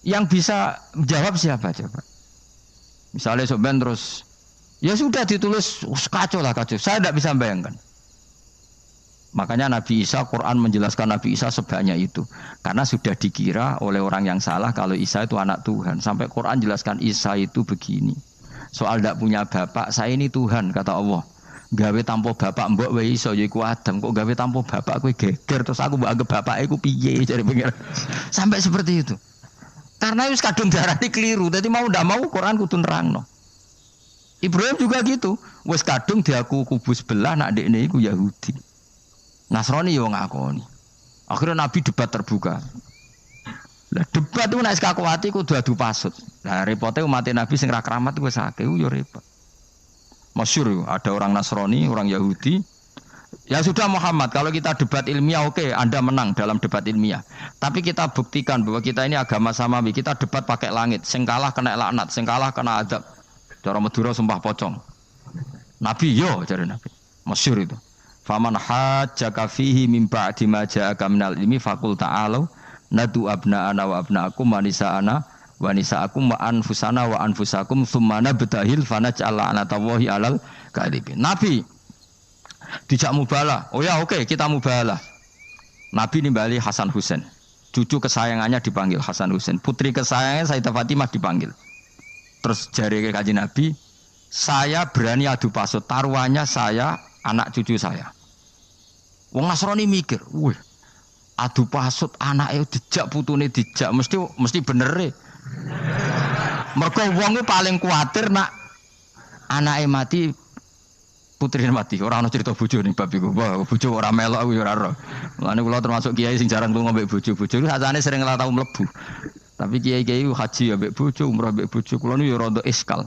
yang bisa jawab siapa coba? Misalnya soben terus ya sudah ditulis kacau lah kacau. Saya tidak bisa bayangkan. Makanya Nabi Isa, Quran menjelaskan Nabi Isa sebanyak itu. Karena sudah dikira oleh orang yang salah kalau Isa itu anak Tuhan. Sampai Quran jelaskan Isa itu begini. Soal tidak punya bapak, saya ini Tuhan, kata Allah. Gawe tanpa bapak mbok wae iso ya iku Adam. Kok gawe tanpa bapak kowe geger terus aku mbok anggap bapak iku piye jare pengen. Sampai seperti itu. Karena wis kadung darani keliru. Dadi mau ndak mau Quran kudu nerangno. Ibrahim juga gitu. Wis kadung diaku kubu sebelah nak ndekne iku Yahudi. Nasrani yo ngakoni. Akhirnya Nabi debat terbuka. Lah debat itu nek kakuati kudu adu pasut. Lah repote umat Nabi sing ra keramat wis akeh yo repot. Masyhur ada orang Nasrani, orang Yahudi. Ya sudah Muhammad, kalau kita debat ilmiah oke, Anda menang dalam debat ilmiah. Tapi kita buktikan bahwa kita ini agama samawi. Kita debat pakai langit, sing kalah kena laknat, sing kalah kena adab. Cara Madura sumpah pocong. Nabi yo jare Nabi. Masyhur itu. Faman hajjaka fihi min ba'di ma ja'aka minal ilmi faqul ta'alu nadu abna'ana wa abna'akum wa nisa'ana wa nisa'akum wa anfusana wa anfusakum tsumma nabtahil fanaj'al la'natallahi 'alal kadhibin. Nabi dijak mubalah. Oh ya oke, kita mubalah. Nabi nimbali Hasan Husain. Cucu kesayangannya dipanggil Hasan Husain. Putri kesayangannya Sayyidah Fatimah dipanggil. Terus jari ke Kanjeng Nabi, saya berani adu pasut, taruhannya saya, anak cucu saya. Wong Nasrani mikir, wih, adu pasut anake dijak putune dijak mesti bener e. Mergo wong paling kuwatir nak anake mati putrine mati. Ora ana cerita bojo ning bab iku. Wah, bojo ora melok aku ora ora. Mulane kula termasuk kiai sing jarang lunga mbek bojo. Bojo iki sakjane sering ora tau mlebu. Tapi kiai-kiai haji ya mbek bojo, umrah mbek bojo. Kula niku ya rada iskal.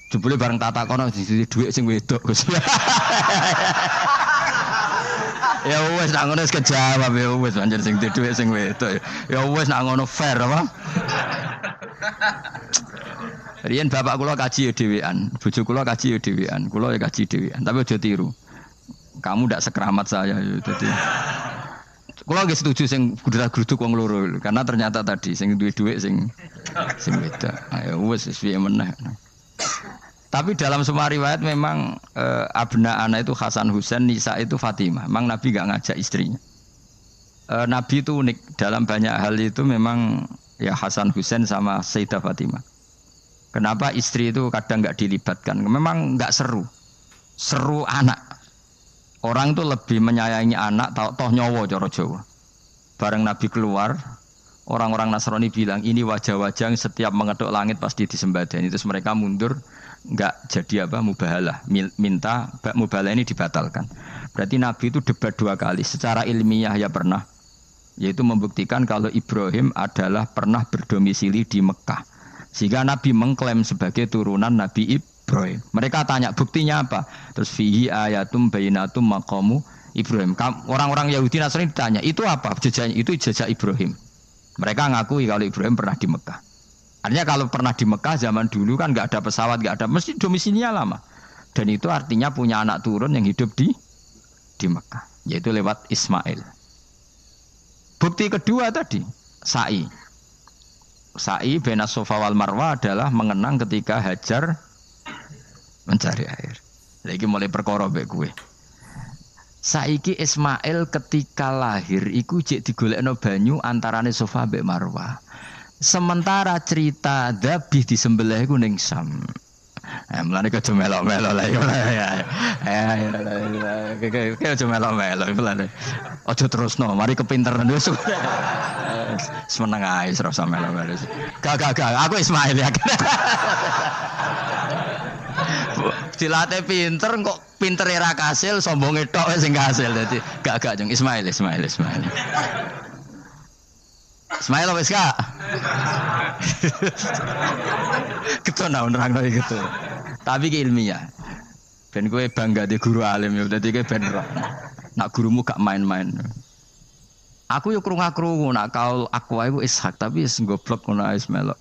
Jebule bareng tak takono dhuwit sing wedok Gus. Ya wis nak ngono wis kejawab ya wis pancen sing dhuwit sing wedok. Ya wis nak ngono fair apa? Riyen bapak kula kaji ya dhewean, bojo kula kaji ya dhewean, kula ya kaji dhewean, tapi aja tiru. Kamu ndak sekeramat saya ya dadi. Kula nggih setuju sing grudak-gruduk wong loro karena ternyata tadi sing duwe dhuwit sing wedok. Ayo wis piye meneh. Tapi dalam semua riwayat memang abna anak itu Hasan Husain, Nisa itu Fatimah. Memang Nabi enggak ngajak istrinya. Nabi itu unik dalam banyak hal itu memang ya Hasan Husain sama Sayyidah Fatimah. Kenapa istri itu kadang enggak dilibatkan? Memang enggak seru. Seru anak. Orang itu lebih menyayangi anak toh nyawa cara Jawa. Bareng Nabi keluar, orang-orang Nasrani bilang ini wajah-wajah yang setiap mengetuk langit pasti disembadani. Terus mereka mundur. Enggak jadi apa mubahalah, minta mubahalah ini dibatalkan. Berarti Nabi itu debat 2 kali secara ilmiah ya pernah, yaitu membuktikan kalau Ibrahim adalah pernah berdomisili di Mekah, sehingga Nabi mengklaim sebagai turunan Nabi Ibrahim. Mereka tanya buktinya apa, terus fihi ayatum bainatum maqamu Ibrahim. Orang-orang Yahudi Nasrani ditanya itu apa jejaknya, itu jejak Ibrahim. Mereka ngakui kalau Ibrahim pernah di Mekah. Artinya kalau pernah di Mekah zaman dulu kan nggak ada pesawat, nggak ada, mesti domisilinya lama. Dan itu artinya punya anak turun yang hidup di Mekah, yaitu lewat Ismail. Bukti kedua tadi, sa'i. Sa'i baina Safa wal Marwah adalah mengenang ketika Hajar mencari air. Lagi mulai perkara mbek kowe. Saiki Ismail ketika lahir iku jek digolekno banyu antarane Safa mbek Marwah. Sementara cerita Dzabih disembelih iku ning Sam. Mulane aja melok-melok lah ya. Aja melok-melok mulane. Aja terusno, mari kepinteran wis. Semeneng ae ora usah melok-melok. Gak, aku Ismail ya. Dilate pinter kok pintere ra kasil, sombonge tok sing kasil dadi gak jeng Ismail. Ismail wis gak? Ketona nerangno gitu. Tapi ki ilmiah. Ben kowe bangga di guru alim ya dadi kowe ben nak gurumu gak main-main. Aku yo krungu-krungu nak kaul aku wae Ishak tapi wis goblok ngono Ismail.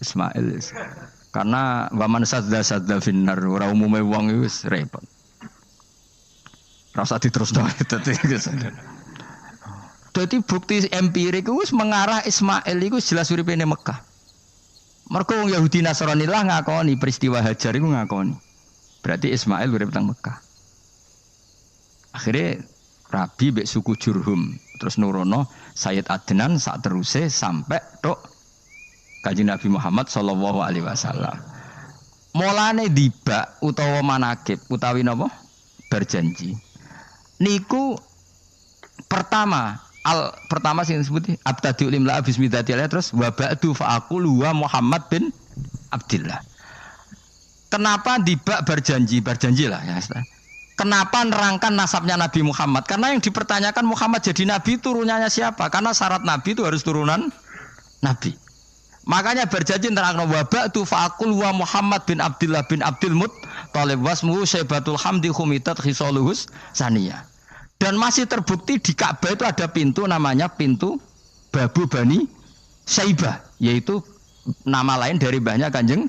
Karena waman sadda finnar ora umume wong wis repot. Ora usah diterusno dadi. Jadi bukti empirik itu mengarah Ismail itu jelas uripe ning Mekah. Mergo wong Yahudi Nasrani lah ngakoni peristiwa Hajar itu ngakoni. Berarti Ismail urip teng Mekah. Akhirnya rabi mbek suku Jurhum. Terus nurono Sayyid Adnan sak teruse sampai tok Kanjeng Nabi Muhammad sallallahu alaihi wasallam. Mulane dibak utawa manakib utawi napa? Berjanji. Niku pertama sing disebut abtadiul imla bismillah terus wa ba'du fa aqulu wa Muhammad bin Abdillah. Kenapa dibak berjanji lah ya. Kenapa nerangkan nasabnya Nabi Muhammad? Karena yang dipertanyakan Muhammad jadi Nabi turunannya siapa? Karena syarat Nabi itu harus turunan Nabi. Makanya berjanji nerangkan wa ba'du fa aqulu wa Muhammad bin Abdillah bin Abdul Muttalib wasmuhu Syaibatul Hamdi khumitat khisaluhus saniyah. Dan masih terbukti di Ka'bah itu ada pintu namanya pintu Babu Bani Syaibah, yaitu nama lain dari mbahnya Kanjeng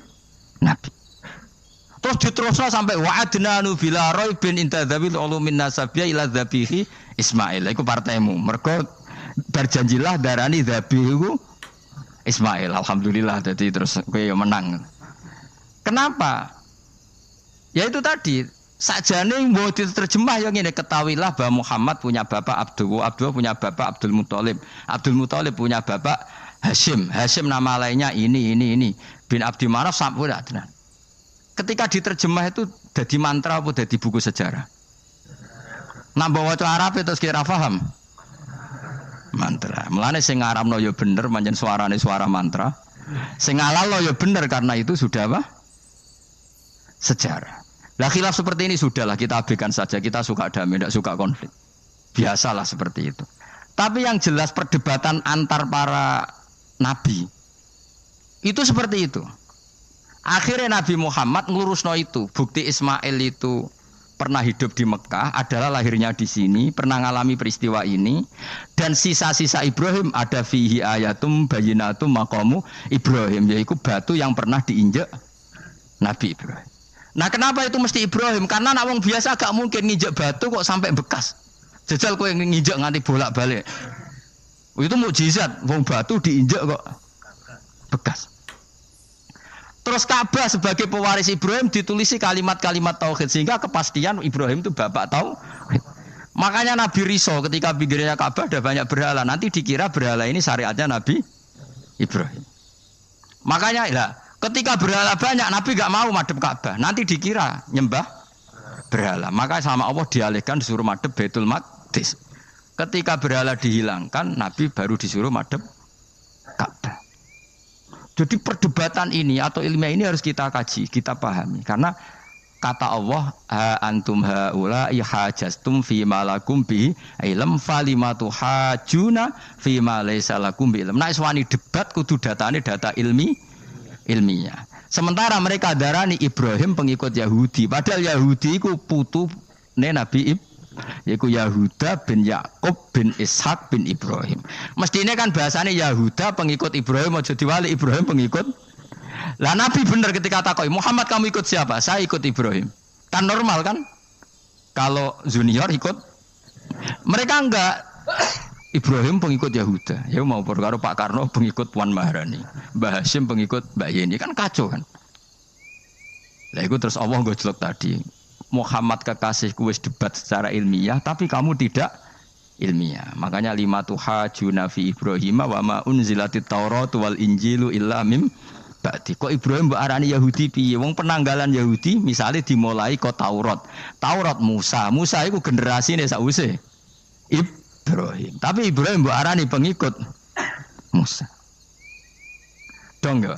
Nabi. Terus diterusno sampai wa'adnanu bila raibin intadzabil ulumin nasabiyya ila dzabihi Ismail. Iku partaimu. Mergo berjanjilah darani dzabihu Ismail. Alhamdulillah jadi terus kowe menang. Kenapa? Ya itu tadi sakjane mbok diterjemah yang ini ketahuilah bahwa Muhammad punya bapak Abdullah punya bapak Abdul Muthalib punya bapak Hashim nama lainnya ini bin Abdi Manaf sampai Adnan. Ketika diterjemah itu jadi mantra apa jadi buku sejarah? Nambah waca Arab terus kira paham? Mantra. Mulane sing ngaramno ya bener pancen suarane suara mantra. Sing ngalalno ya bener karena itu sudah apa? Sejarah. Lah khilaf seperti ini sudahlah kita abaikan saja, kita suka damai, tidak suka konflik. Biasalah seperti itu. Tapi yang jelas perdebatan antar para nabi itu seperti itu. Akhirnya Nabi Muhammad ngurusno itu. Bukti Ismail itu pernah hidup di Mekah, adalah lahirnya di sini, pernah ngalami peristiwa ini. Dan sisa-sisa Ibrahim ada fihi ayatum bayyinatum maqamu Ibrahim, yaitu batu yang pernah diinjak Nabi Ibrahim. Nah kenapa itu mesti Ibrahim? Karena nak wong biasa gak mungkin nginjek batu kok sampai bekas. Jajal kowe nginjek nganti bolak-balik. Itu mukjizat, wong batu diinjek kok bekas. Terus Ka'bah sebagai pewaris Ibrahim ditulisi kalimat-kalimat tauhid sehingga kepastian Ibrahim itu bapak tauhid. Makanya Nabi Riso ketika pinggirnya Ka'bah ada banyak berhala, nanti dikira berhala ini syariatnya Nabi Ibrahim. Makanya lah ketika berhala banyak, Nabi gak mau madhep Ka'bah. Nanti dikira nyembah berhala. Maka sama Allah dialihkan disuruh madhep Baitul Maqdis. Ketika berhala dihilangkan, Nabi baru disuruh madhep Ka'bah. Jadi perdebatan ini atau ilmiah ini harus kita kaji, kita pahami. Karena kata Allah, ha antum haula ihajastum fi ma lakum bi ilm falimatu hajuna fi ma laysa lakum bi ilm. Nah, iswani debat kudu datane data ilmiah. Sementara mereka darani Ibrahim pengikut Yahudi, padahal Yahudi iku putune Nabi yaitu Yahuda bin Yakub bin Ishak bin Ibrahim. Mestinya kan bahasanya Yahuda pengikut Ibrahim, aja diwali Ibrahim pengikut. Lah Nabi benar ketika takoi Muhammad kamu ikut siapa? Saya ikut Ibrahim. Kan normal kan? Kalau junior ikut, mereka enggak. Ibrahim pengikut Yahuda. Ya mau perkara Pak Karno pengikut Puan Maharani, Mbah Hashim pengikut Mbak Yeni, kan kacau kan? Lah itu terus Allah gojlok tadi. Muhammad kekasihku wis debat secara ilmiah, tapi kamu tidak ilmiah. Makanya lima tuhajuna fi Ibrahim wa ma unzilatit Taurat wal Injilu illa mim ba'di. Kok Ibrahim mbok arani Yahudi piye? Wong penanggalan Yahudi misalnya dimulai kok Taurat. Taurat Musa iku generasine sakwise Ibrahim. Tapi Ibrahim mbok arani pengikut Musa. Dong ya.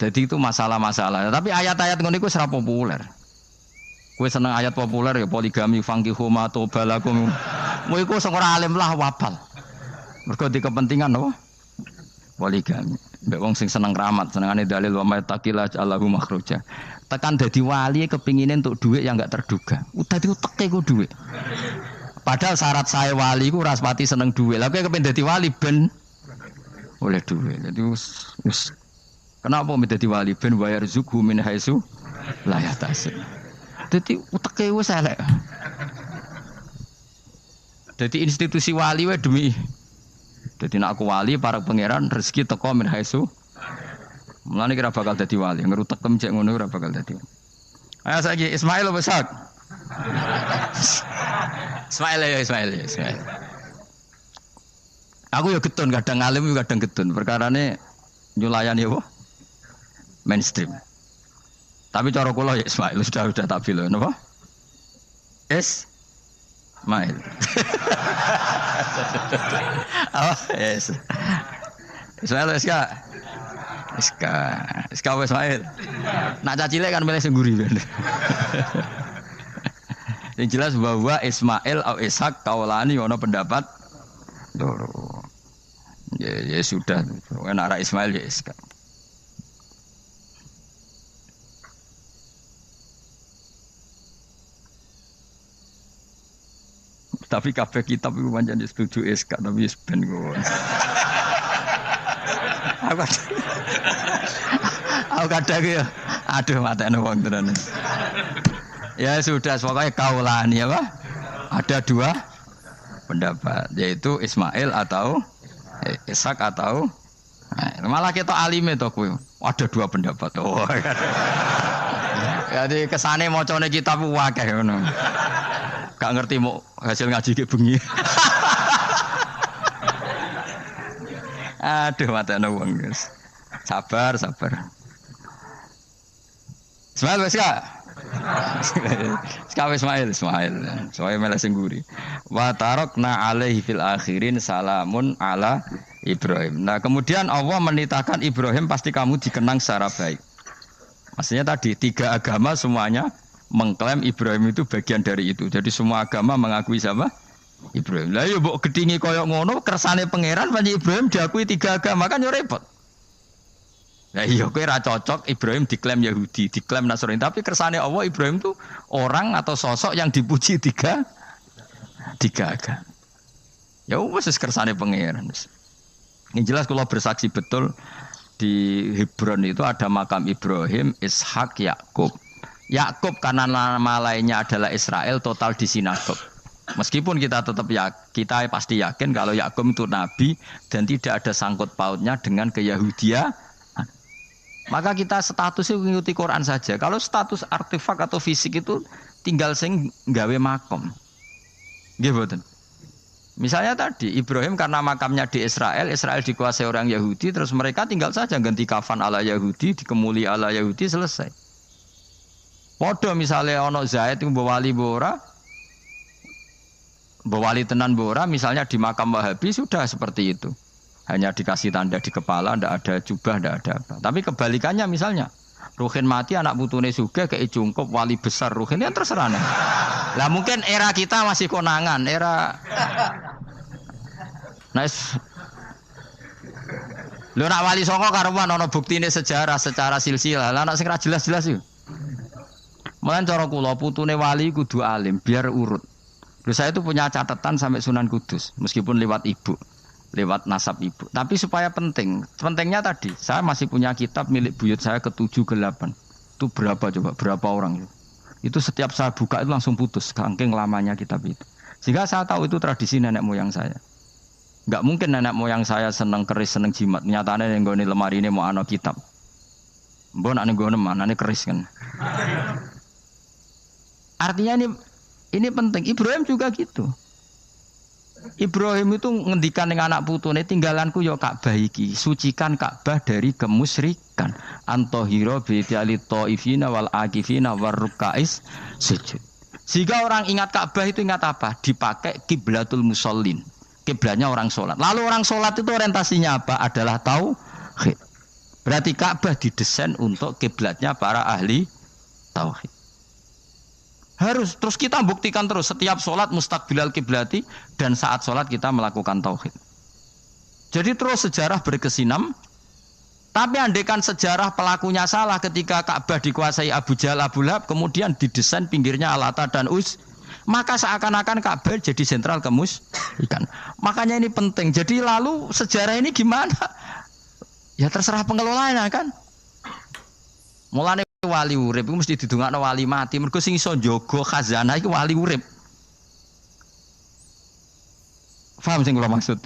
Jadi itu masalah-masalah. Tapi ayat-ayat ngono iku ora populer. Kowe seneng ayat populer ya poligami fankihu ma tobalakum. Kowe iku sing ora alim lah wapal. Mergo di kepentingan apa? Poligami. Mbek wong sing seneng keramat, senengane dalil wa mattaqilla Allahu makhruja. Tekan dadi wali kepingine entuk dhuwit yang enggak terduga. Dadi uteke ku dhuwit. Padahal syarat saya wali ku ora pati seneng dhuwit. Lah kowe kepen dadi wali ben oleh dhuwit. Dadi wis kenapa mesti dadi wali ben bayar zuku min haitsu la yahtasib. Jadi uteke wis elek. Jadi institusi wali wae demi. Jadi nek aku wali para pangeran rezeki teko min haitsu. Mulane kira bakal dadi wali, ngerutekem cek ngono ora bakal dadi. Ayo saiki Ismail wis Ismail ya Ismail. Aku ya getun kadang alim kadang getun. Perkarane nyulayani apa? Mainstream. Tapi cara kula ya Ismail sudah tak bilo napa? Ismail. Oh, yes. Ismail Iska Ismail. Nak cacile kan milih sing guri. Yang jelas bahwa Ismail atau Ishak kaulani ono pendapat loro. Ya sudah, arah Ismail ya Ishak. Tapi kabeh kitab itu pancen setuju Ishak tapi ben kok. Aku kadang ya, aduh matane wong tenan. Ya sudah, pokoknya kaulani apa? Ada dua pendapat, yaitu Ismail atau Ishak atau malah kita alime to kowe. Ada dua pendapat. Oh. Jadi kesane macane kitab akeh ngono. Gak ngerti mau hasil ngaji ke bengi. Aduh matane wong guys. Sabar. Ismail wis gak? Sekawe Ismail. Soale malah sing guri. Wa tarakna alaihi fil akhirin salamun ala Ibrahim. Nah, kemudian Allah menitahkan Ibrahim pasti kamu dikenang secara baik. Maksudnya tadi tiga agama semuanya mengklaim Ibrahim itu bagian dari itu. Jadi semua agama mengakui siapa? Ibrahim. Lah yo mbok gedhingi koyo ngono kersane pangeran panci Ibrahim diakui tiga agama kan yo repot. Lah iya kowe ra cocok Ibrahim diklaim Yahudi, diklaim Nasrani, tapi kersane Allah Ibrahim itu orang atau sosok yang dipuji tiga agama. Ya wis kersane pangeran. Ini jelas kalau bersaksi betul di Hebron itu ada makam Ibrahim, Ishak, Yakub. Yakub karena nama lainnya adalah Israel total di sinagog. Meskipun kita tetap kita pasti yakin kalau Yakub itu nabi dan tidak ada sangkut pautnya dengan keyahudian. Maka kita statusnya mengikuti Quran saja. Kalau status artefak atau fisik itu tinggal sing gawe makom. Nggih mboten. Misalnya tadi Ibrahim karena makamnya di Israel dikuasai orang Yahudi, terus mereka tinggal saja ganti kafan ala Yahudi, dikemuli ala Yahudi, selesai. Podo misalnya ono Zaid yang bawali bora, bawali tenan bora, misalnya di makam Wahabi sudah seperti itu. Hanya dikasih tanda di kepala, tidak ada jubah, tidak ada apa. Tapi kebalikannya misalnya, Ruhin mati anak putune sugih kei jungkup wali besar Ruhin yang terserah. Lah mungkin era kita masih konangan, era nice. Lho nak wali songo karuan ana buktine sejarah secara silsilah. Lah nak sing ra jelas-jelas yo. Mulane cara kula putune wali kudu alim biar urut. Lho saya itu punya catatan sampai Sunan Kudus meskipun lewat ibu, lewat nasab ibu. Tapi supaya penting. Pentingnya tadi, saya masih punya kitab milik buyut saya ke-7 ke-8. Itu berapa coba? Berapa orang itu? Itu setiap saya buka itu langsung putus saking lamanya kitab itu. Sehingga saya tahu itu tradisi nenek moyang saya. Enggak mungkin nenek moyang saya seneng keris, seneng jimat. Nyatane ning gone lemari ini mau ana kitab. Mbok nek ning gone manane keris kan. Artinya ini penting. Ibrahim juga gitu. Ibrahim itu ngendikan dengan anak putune tinggalanku ya Ka'bah iki, sucikan Ka'bah dari kemusyrikan. Antahira bi ta'ifina wal akifina warrukais sujud. Sehingga orang ingat Ka'bah itu ingat apa? Dipakai kiblatul musallin. Kiblatnya orang sholat. Lalu orang sholat itu orientasinya apa? Adalah tauhid. Berarti Ka'bah didesain untuk kiblatnya para ahli tauhid. Harus terus kita buktikan terus setiap sholat mustaqbilal kiblati dan saat sholat kita melakukan tauhid. Jadi terus sejarah berkesinam. Tapi andaikan sejarah pelakunya salah ketika Ka'bah dikuasai Abu Jahal Abu Lahab kemudian didesain pinggirnya Al-Ata dan Uz, maka seakan-akan Ka'bah jadi sentral kemusyrikan. Makanya ini penting. Jadi lalu sejarah ini gimana? Ya terserah pengelolanya kan. Mulane wali urip iku mesti didongakno wali mati. Mergo sing iso njaga khazanah iku wali urip. Paham sing kula maksud?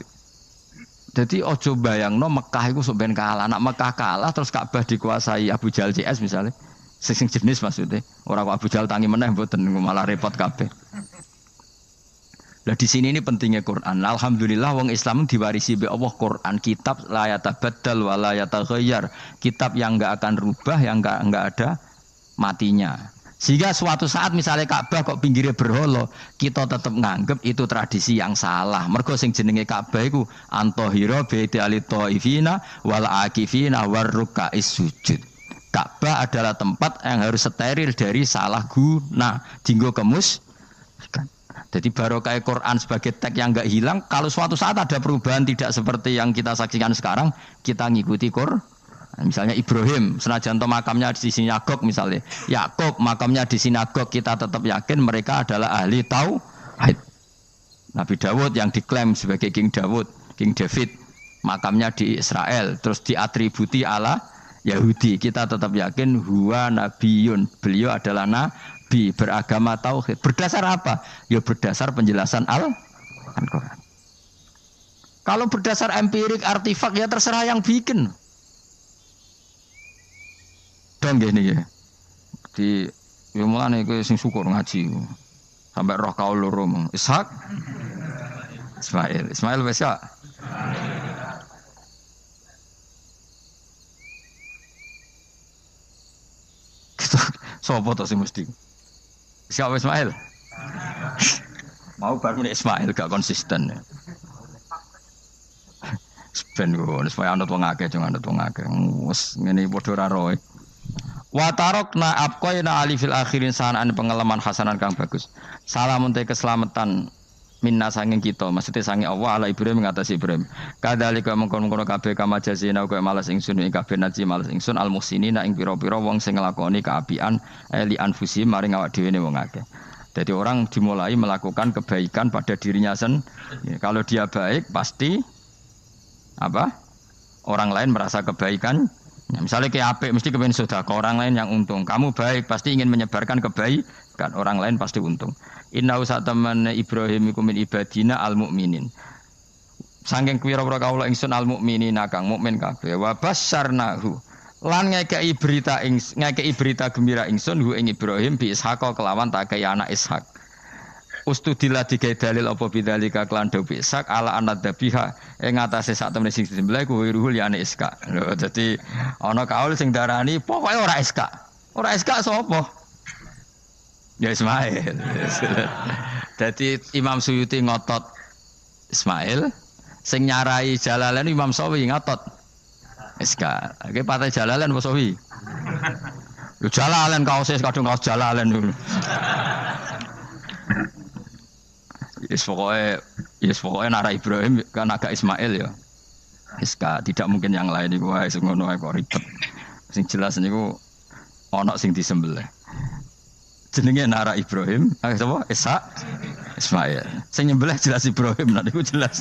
Jadi ojo bayangno Mekah iku sok ben kalah. Nek Mekah kalah terus Ka'bah dikuasai Abu Jahal CS misalnya. Sing jenis maksudnya. Ora kok Abu Jahal tangi meneh mboten malah repot kabeh. Lah di sini ini pentingnya Quran. Alhamdulillah wong Islam diwarisi be Allah Quran, kitab la yatabaddal wa la yataghayyar. Kitab yang enggak akan rubah, yang enggak ada matinya. Sehingga suatu saat misalnya Ka'bah kok pinggirnya berhala, kita tetap nganggep itu tradisi yang salah. Mergo sing jenenge Ka'bah iku antahira bi'idali thaifina wal akifina warruka'is sujud. Ka'bah adalah tempat yang harus steril dari salah guna, dinggo kemus. Jadi barokah Quran sebagai teks yang enggak hilang, kalau suatu saat ada perubahan tidak seperti yang kita saksikan sekarang, kita ngikuti Quran. Misalnya Ibrahim, senajan to makamnya di sinagog misalnya, Yakub makamnya di sinagog, kita tetap yakin mereka adalah ahli tauhid. Nabi Dawud yang diklaim sebagai King Dawud, King David, makamnya di Israel, terus diatributi ala Yahudi, kita tetap yakin huwa nabiyun, beliau adalah nabi beragama tauhid. Berdasar apa? Ya berdasar penjelasan Al-Quran. Kalau berdasar empirik artifak ya terserah yang bikin. Dong gini ya. Di mulane kowe sing syukur ngaji. Sampai roh kaul loro mong. Ishak Ismail wis ya. Sopo to sing mesti? Siapa Ismail? Mau baru Ismail gak konsisten. Ben kok supaya anut wong akeh jangan anut wong akeh. Wes ngene padha ra roe. Wa tarakna abqaina ali fil akhirin sanaan pengalaman hasanan kang bagus. Salamun te keselamatan minna sanging kita, maksudnya sanging Allah ala Ibrahim ngatasi Ibrahim. Kadalika mengkon-mengkon kabeh kama jazina kaya malas ingsun ing kabeh naji malas ingsun al muhsinina ing pira-pira wong sing nglakoni kaapian li anfusi maring awak dhewe ne wong akeh. Jadi orang dimulai melakukan kebaikan pada dirinya sendiri. Kalau dia baik pasti apa? Orang lain merasa kebaikan. Ya, misalnya kayak apik mesti kepen sedekah, orang lain yang untung. Kamu baik pasti ingin menyebarkan kebaikan, orang lain pasti untung. Inna usataman Ibrahim iku min ibadina al mukminin. Saking pira-pira kawula ingsun al mukminina kang mukmin kabeh. Wa basyarnahu. Lan ngekei berita gembira ingsun hu ing Ibrahim bi Ishaq kelawan tak kaya anak Ishak. Ustudila digawe dalil apa bidzalika klan dawu Ishak ala anad dabiha ing atase sak temene sing disembelih kuwi ruhul yane Ishak. Lho dadi ana kaul sing darani pokoke ora Ishak. Ora Ishak sapa? Ya Ismail. Dadi Imam Suyuti ngotot Ismail, sing nyarai Jalalain Imam Sawi ngotot Ishak. Iki patah Jalalain apa Sawi? Yo Jalalain kaose kadung kaos Jalalain dulu. Yes pokoknya Nara Ibrahim kan agak Ismail ya. Iska tidak mungkin yang lain iku wae sing ngono wae kok ribet. Sing jelas niku ana sing disembelih. Jenenge Nara Ibrahim, sapa? Ishak Ismail. Sing nyembelih jelas Ibrahim, niku jelas.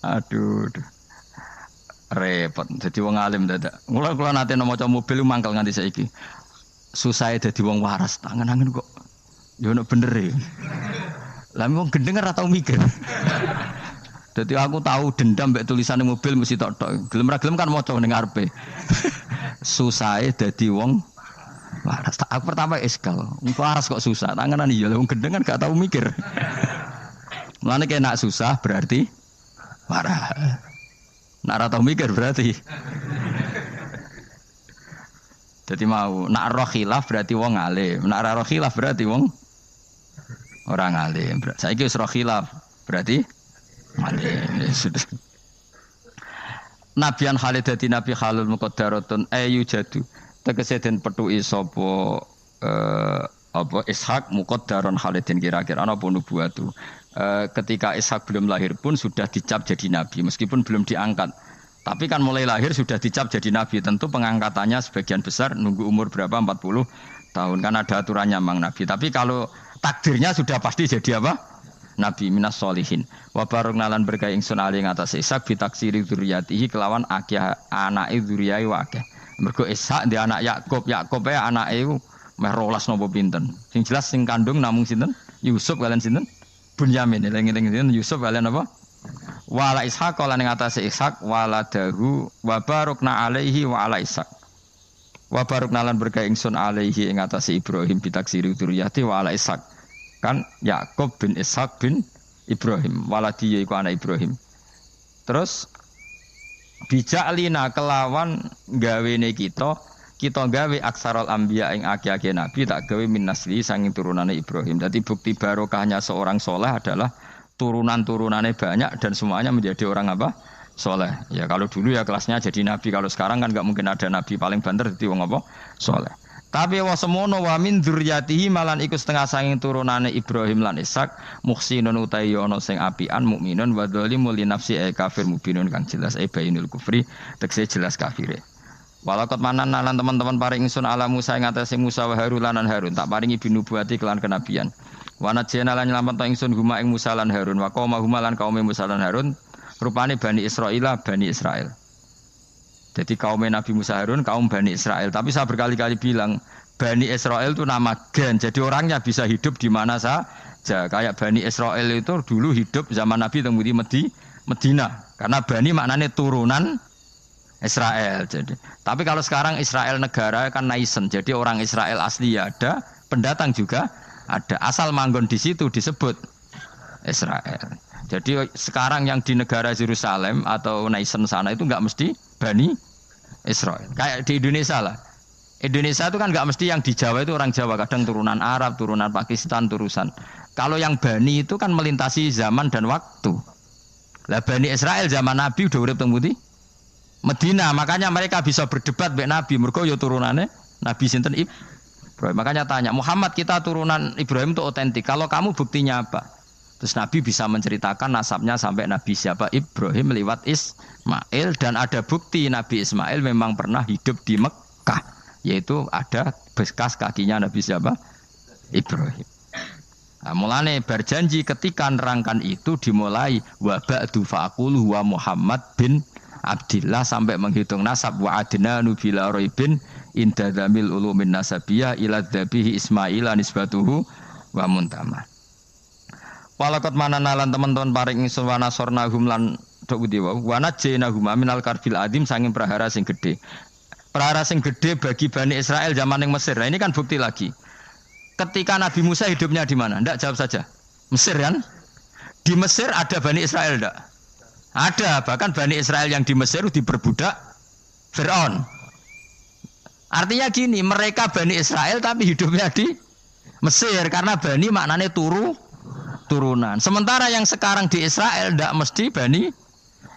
Aduh. Repot. Dadi wong alim dadak. Kula nate maca mobil mangkel nganti saiki. Susah dadi wong waras, tangan-tangan kok ya ono bener e. Lah wong gendeng ora tau mikir. Dadi aku tahu dendam mbek tulisane mobil mesti tok-tok. Gelem ra gelem kan maca ning ngarepe. Susahe dadi wong waras. Aku pertama eskal. Waras kok susah. Tanganan iya wong gendeng kan gak tau mikir. Mulane kena susah berarti waras. Nek ora tau mikir berarti. Jadi mau nak roh khilaf berarti wong alim, nak roh khilaf berarti wong orang alim. Saiki wis roh khilaf berarti alim. Sudah. Nabian Khalid dadi nabi halul muqaddaratun ayu jadu. Tegese den petuki sapa apa Ishak muqaddaran Khalidin kira-kira ana apa nubuwatu. Ketika Ishak belum lahir pun sudah dicap jadi nabi meskipun belum diangkat. Tapi kan mulai lahir sudah dicap jadi nabi. Tentu pengangkatannya sebagian besar nunggu umur berapa 40 tahun kan ada aturannya mang nabi. Tapi kalau takdirnya sudah pasti jadi apa? Nabi minas solihin. Wa baroknalan berkah ingsun ali ngatas Ishak bitaksiri dzurriyyatihi kelawan akeh anake dzurriyyai wa akeh. Mergo Ishak dia anak Yakub. Yakub ya anake iku meh 12 napa pinten. Sing jelas sing kandung namung sinten? Yusuf kalian sinten? Bunyamin. Eling-eling Yusuf kalian apa? Wala Ishaq lan ing atase Ishaq waladahu wa barokna alaihi wa ala Ishaq. Wa barokna lan berkah ingsun alaihi ing atase Ibrahim bitaksiri dzurriyyati wa ala Ishaq. kan Yakub bin Ishak bin Ibrahim waladi iku anak Ibrahim. Terus bijalina kelawan gawene kita gawe aksarul anbiya ing aki-aki nabi tak gawe min nasli sanging turunane Ibrahim. Jadi bukti barokahnya seorang soleh adalah turunan-turunannya banyak dan semuanya menjadi orang apa? Soleh. Ya kalau dulu ya kelasnya jadi nabi, kalau sekarang kan nggak mungkin ada nabi, paling banter jadi wong apa? Soleh. Tapi wa semono wa min dzurriyyatihi malan iku setengah sanging turunane Ibrahim lan Ishak muhsinun utawi ana sing apian mukminun wa dzalimul li nafsi kafir mubinun kang jelas bainul kufri tekse jelas kafire. Walakot manan lan teman-teman paring ingsun ala Musa ing atase Musa wa Harun lan Harun tak paringi binubuwati kelan kenabian. Wa najena lan nyelametno ingsun huma ing Musa lan Harun wa qauma huma lan kaum Musa lan Harun rupane Bani Israil. Jadi kaum Nabi Musa Harun kaum Bani Israel. Tapi saya berkali-kali bilang Bani Israel itu nama gen. Jadi orangnya bisa hidup di mana saja. Kayak Bani Israel itu dulu hidup zaman Nabi teng Medina. Karena Bani maknanya turunan Israel. Jadi, tapi kalau sekarang Israel negara kan naisen. Jadi orang Israel asli ya ada, pendatang juga ada. Asal manggon di situ disebut Israel. Jadi sekarang yang di negara Yerusalem atau naisen sana itu enggak mesti Bani Israel. Kayak di Indonesia lah. Indonesia itu kan enggak mesti yang di Jawa itu orang Jawa, kadang turunan Arab, turunan Pakistan, turunan. Kalau yang Bani itu kan melintasi zaman dan waktu. Lah Bani Israel zaman Nabi udah urip teng pundi? Medina, makanya mereka bisa berdebat mbek Nabi, mergo ya turunannya Nabi sinten Ibrahim. Makanya tanya, Muhammad kita turunan Ibrahim itu otentik. Kalau kamu buktinya apa? Terus Nabi bisa menceritakan nasabnya sampai Nabi siapa Ibrahim lewat Ismail dan ada bukti Nabi Ismail memang pernah hidup di Mekah, yaitu ada bekas kakinya Nabi siapa Ibrahim. Nah, mulane berjanji ketika nerangkan itu dimulai wa ba'du faqulu wa Muhammad bin Abdillah sampai menghitung nasab wa adna nubila raibin inda dzamil ulumin nasabiyah ila dzabihi Ismail nisbatuhu wa muntama. Walakot mananalan teman-teman paring ingsun wa nasornahum lan dok dewa wa najjainahum minal karbil adim sanging prahara sing gedhe. Prahara sing gedhe bagi Bani Israel zaman ning Mesir. Nah, ini kan bukti lagi. Ketika Nabi Musa hidupnya di mana? Ndak jawab saja. Mesir kan? Di Mesir ada Bani Israel ndak? Ada, bahkan Bani Israel yang di Mesir diperbudak Fir'aun. Artinya gini, mereka Bani Israel tapi hidupnya di Mesir karena Bani maknanya turunan. Sementara yang sekarang di Israel tidak mesti Bani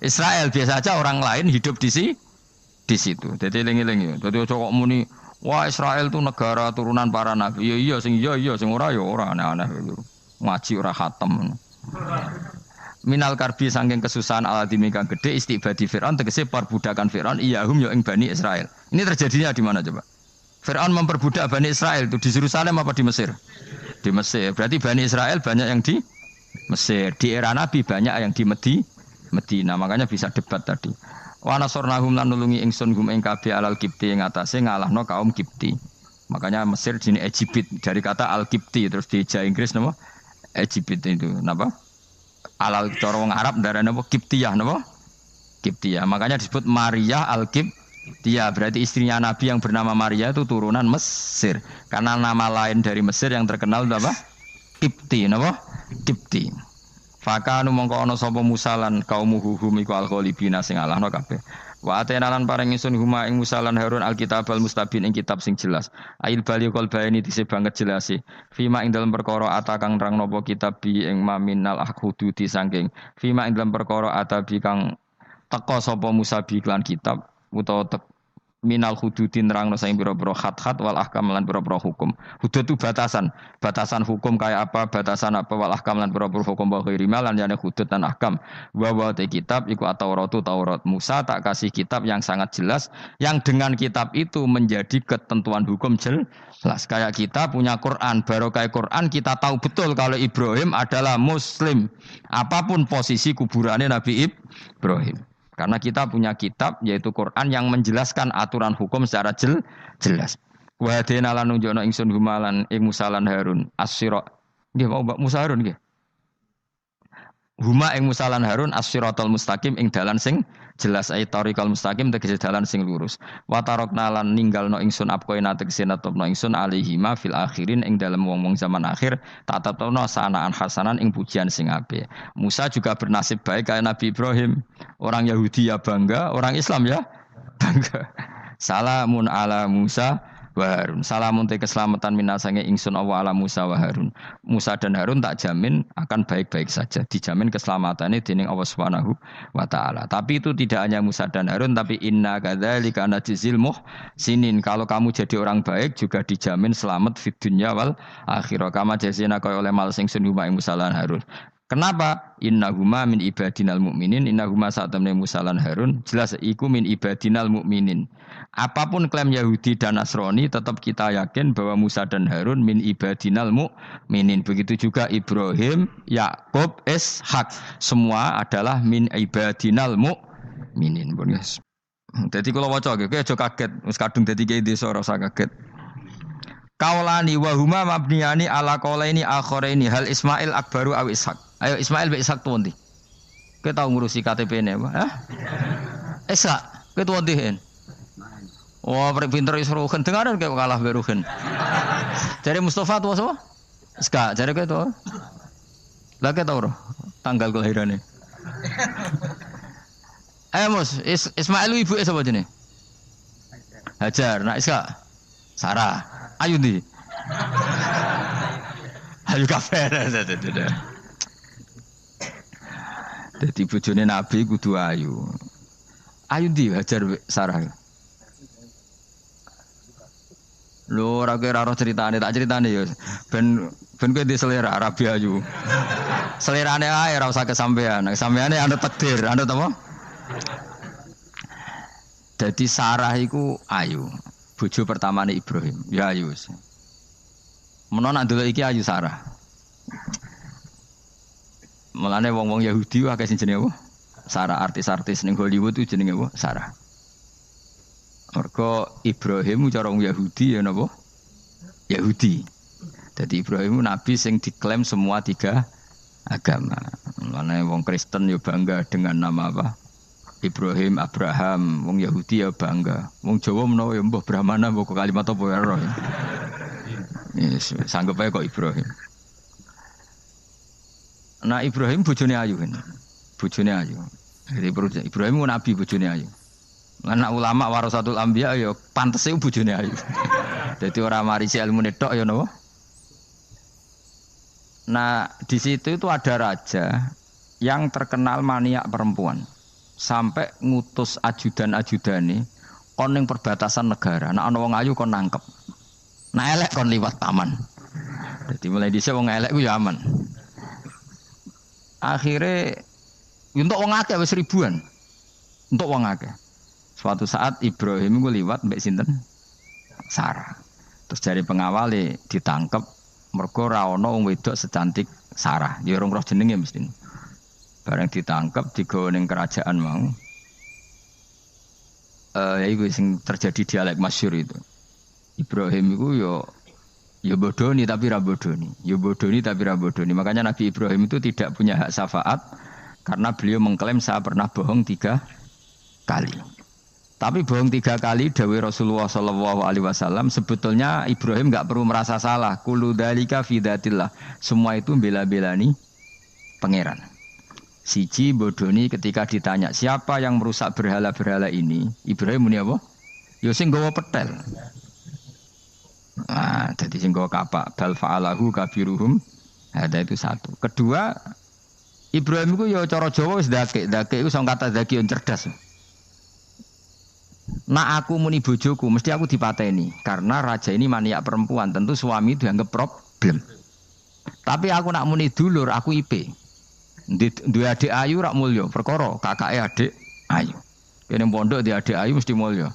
Israel, biasa aja orang lain hidup di situ. Jadi lengi-lengi. Jadi kok muni, wah Israel itu negara turunan para nabi. Iya sing ora ya ora aneh-aneh gitu. Ngaji ora khatam. Minal karbi saking kesusahan aladimi kang gede istibadi Fir'aun tegese perbudakan Fir'aun iyahum ya ing Bani Israel. Ini terjadinya di mana coba? Fir'aun memperbudak Bani Israel itu di Yerusalem apa di Mesir? Di Mesir. Berarti Bani Israel banyak yang di Mesir. Di era Nabi banyak yang di Medina. Makanya bisa debat tadi. Wa nasornahum lan nulungi ingsun hum ing kabeh alal kipti ing atase ngalahno kaum Kipti. Makanya Mesir jenis Egypt dari kata al-Kipti terus di Inggris napa? Egypt itu napa? Alal cara wong Arab darane napa? Kiptiyah napa? Kiptiyah. Makanya disebut Maria al-Kiptiyah. Berarti istrinya Nabi yang bernama Maria itu turunan Mesir. Karena nama lain dari Mesir yang terkenal apa? Kipti napa? Kipti. Fakanu mongko ana sapa Musa lan kaumuhu hum iku al-ghalibina sing alahno kabeh. Wa atena lan paring ingsun huma ing Musa lan Harun al-kitab al-mustabin ing kitab sing jelas. Ail bali qol baini dise banget jelase. Fima ing dalem perkara atakang nerang napa kitab bi ing maminal hududi saking. Fima ing dalem perkara atabi kang teka sapa Musa bi iklan kitab utawa minal hududin nerangno saing pira-pira khat-khat wal ahkam lan pira-pira hukum. Hudud itu batasan hukum kayak apa, batasan apa wal ahkam lan pira-pira hukum wa ghairi lan yana hudud dan ahkam. Wa te kitab iku Taurat Musa tak kasih kitab yang sangat jelas yang dengan kitab itu menjadi ketentuan hukum jelas. Kayak kita punya Quran, baru kayak Quran kita tahu betul kalau Ibrahim adalah muslim. Apapun posisi kuburannya Nabi Ibrahim. Karena kita punya kitab yaitu Quran yang menjelaskan aturan hukum secara jelas. Wa hadena lan nunjukna ingsun humalan ing Musa lan Harun as-sira. Nggih mau Musa Harun nggih. Huma ing Musa lan Harun as-siratal mustaqim ing dalan sing Jelas ai tariqal mustaqim tegese dalan sing lurus. Wa tarokna lan ninggalno ingsun apkoina tegese natopno ingsun alihima fil akhirin ing dalem wong-wong zaman akhir tak tetepno sanaan hasanan ing pujian sing apik. Musa juga bernasib baik kayak Nabi Ibrahim. Orang Yahudi ya bangga, orang Islam ya bangga. Salamun ala Musa wa Harun. Salamun te keselamatan minasange ingsun Allah ala Musa wa Harun. Musa dan Harun tak jamin akan baik-baik saja. Dijamin keselamatannya dening Allah Subhanahu wa taala. Tapi itu tidak hanya Musa dan Harun tapi inna kadzalika najzil muhsinin. Kalau kamu jadi orang baik juga dijamin selamat fid dunya wal akhirah. Kama jazina kaya oleh mal sing sunuma Musa lan Harun. Kenapa? Innahuma min ibadinal mu'minin. Innahuma saat temen Musa lan Harun jelas iku min ibadinal mu'minin. Apapun klaim Yahudi dan Nasrani tetap kita yakin bahwa Musa dan Harun min ibadinal mu'minin. Begitu juga Ibrahim, Yakub, Ishak semua adalah min ibadinal mu'minin. Jadi kalau waca oke aja kaget wis kadung dadi kiai desa ora usah kaget. Kaulani wa huma mabniyani ala qaulaini akharaini hal Ismail akbaru aw Ishak. Ayo Ismail be Ishak tuh ndi? Kowe tau ngurusi KTP-ne apa? Hah? Ishak, kowe tuh ndi hen? Oh, pinter iso ruhen dengaran kowe kalah be ruhen. Jare Mustafa tuh sapa? Iska, jare kowe tuh. Lah kowe tau ora tanggal kelahirane? Ayo Mus, Ismail ibuke sapa jenenge? Hajar, nak Iska? Sarah. Ayu ndi? Ayu kafe. Dadi bojone Nabi kudu ayu. Ayu ndi Hajar Sarah? Lho ora kira ceritane tak ceritane ya. Ben kowe di selera Arabi ayu. Selerane ae ora usah kesampean. Sampeane anu takdir, anu apa? Dadi Sarah iku ayu. Bojo pertamane Ibrahim, ya ayu. Menawa nak delok iki ayu Sarah. Mulane wong-wong Yahudi akeh sing jenenge apa? Sarah, artis-artis ning Hollywood itu jenenge apa? Sarah. Mergo Ibrahim cara wong Yahudi ya napa? Yahudi. Jadi Ibrahim nabi sing diklaim semua tiga agama. Mulane wong Kristen ya bangga dengan nama apa? Ibrahim, Abraham, wong Yahudi ya bangga. Wong Jawa menawa ya mbah Brahmana mbah kalimat apa ya ora. Yes, sanggup ae kok Ibrahim. Nah Ibrahim bojone ayu kan. Bojone ayu. Jadi Ibrahim ku nabi bojone ayu. Anak ulama warasatul anbiya ya pantese bojone ayu. Dadi ora marisi ilmune tok ya napa. Nah, di situ itu ada raja yang terkenal maniak perempuan. Sampai ngutus ajudan-ajudane kon ning perbatasan negara. Nek ana wong ayu kon nangkep. Nek elek kon liwat taman. Dadi mulai dhisik wong elek ku ya aman. Akhire untuk wong akeh wis ribuan. Untuk wong akeh. Suatu saat Ibrahim ku liwat mbek sinten? Sarah. Terus dari pengawale ditangkep mergo ora ana wong wedok secantik Sarah. Ya ora roh jenenge mesti. Bareng ditangkep digawa ning kerajaan mau. Iku sing terjadi dialek masyhur itu. Ibrahim iku ya bodoni tapi ra bodoni. Ya bodoni tapi ra bodoni. Makanya Nabi Ibrahim itu tidak punya hak syafaat karena beliau mengklaim saya pernah bohong 3 kali. Tapi bohong 3 kali dawuh Rasulullah sallallahu alaihi wasallam sebetulnya Ibrahim enggak perlu merasa salah. Kullu dzalika fi dzatillah. Semua itu bela-belani pangeran. Siji bodoni ketika ditanya siapa yang merusak berhala-berhala ini, Ibrahim muni apa? Ya sing nggawa petel. Ah, dadi sing nggawa kapak bal fa'alahu kabiruhum. Ada itu satu. Kedua, Ibrahim iku ya cara Jawa wis dakek iku sing kata daki cerdas. Nah aku muni bojoku mesti aku dipateni karena raja ini maniak perempuan, tentu suami dianggap problem. Tapi aku nak muni dulur aku IP. Duwe adik ayu rak mulya, perkara kakake adik ayu. Kene pondok di adik ayu mesti mulya.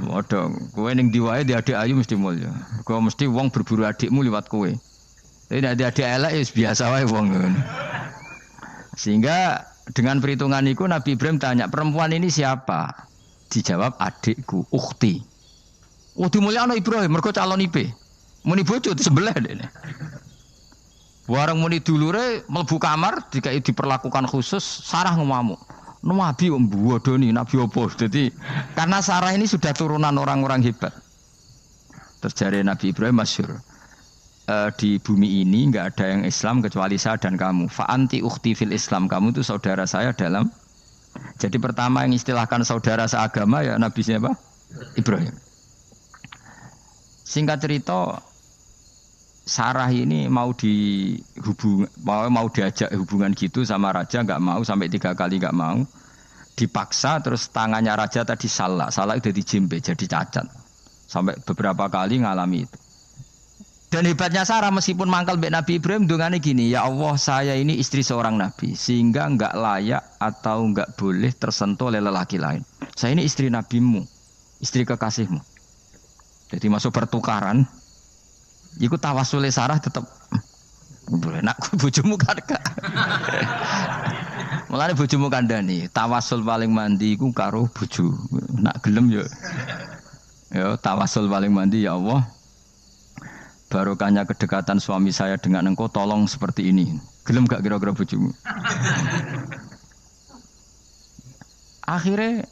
Modho, kowe ning ndi wae di adik ayu mesti mulya. Kowe mesti wong berburu adikmu liwat kowe. Tapi nek adik elek wis biasa wae wong ngono. Sehingga dengan perhitungan itu Nabi Ibrahim tanya, perempuan ini siapa? Dijawab adikku, ukhti. Oh dimulyakno Ibrahim mergo calon IP. Muni bojo sebelah dene. Warang muni dulure mlebu kamar dikai diperlakukan khusus, Sarah ngamuk. Nabi mbodoni, nabi opo. Jadi karena Sarah ini sudah turunan orang-orang hebat. Terjadi Nabi Ibrahim masyhur. Di bumi ini enggak ada yang Islam kecuali saya dan kamu. Fa anti ukhti fil Islam. Kamu itu saudara saya dalam. Jadi pertama yang istilahkan saudara seagama ya Nabi siapa? Ibrahim. Singkat cerita Sarah ini mau diajak hubungan gitu sama raja nggak mau sampai 3 kali nggak mau dipaksa terus tangannya raja tadi salah itu dijimbe jadi cacat sampai beberapa kali ngalami itu dan hebatnya Sarah meskipun mangkal mbek Nabi Ibrahim dungane gini ya Allah saya ini istri seorang nabi sehingga nggak layak atau nggak boleh tersentuh oleh lelaki lain saya ini istri nabimu istri kekasihmu jadi masuk pertukaran iku tawasule Sarah tetep boleh nak bojomu kan gak. Mulane bojomu kandhani, tawasul paling mandi iku karo bojo. Nak gelem yo. Ya tawasul paling mandi ya Allah. Barokahnya kedekatan suami saya dengan engkau tolong seperti ini. Gelem gak kira-kira bojomu? Akhirnya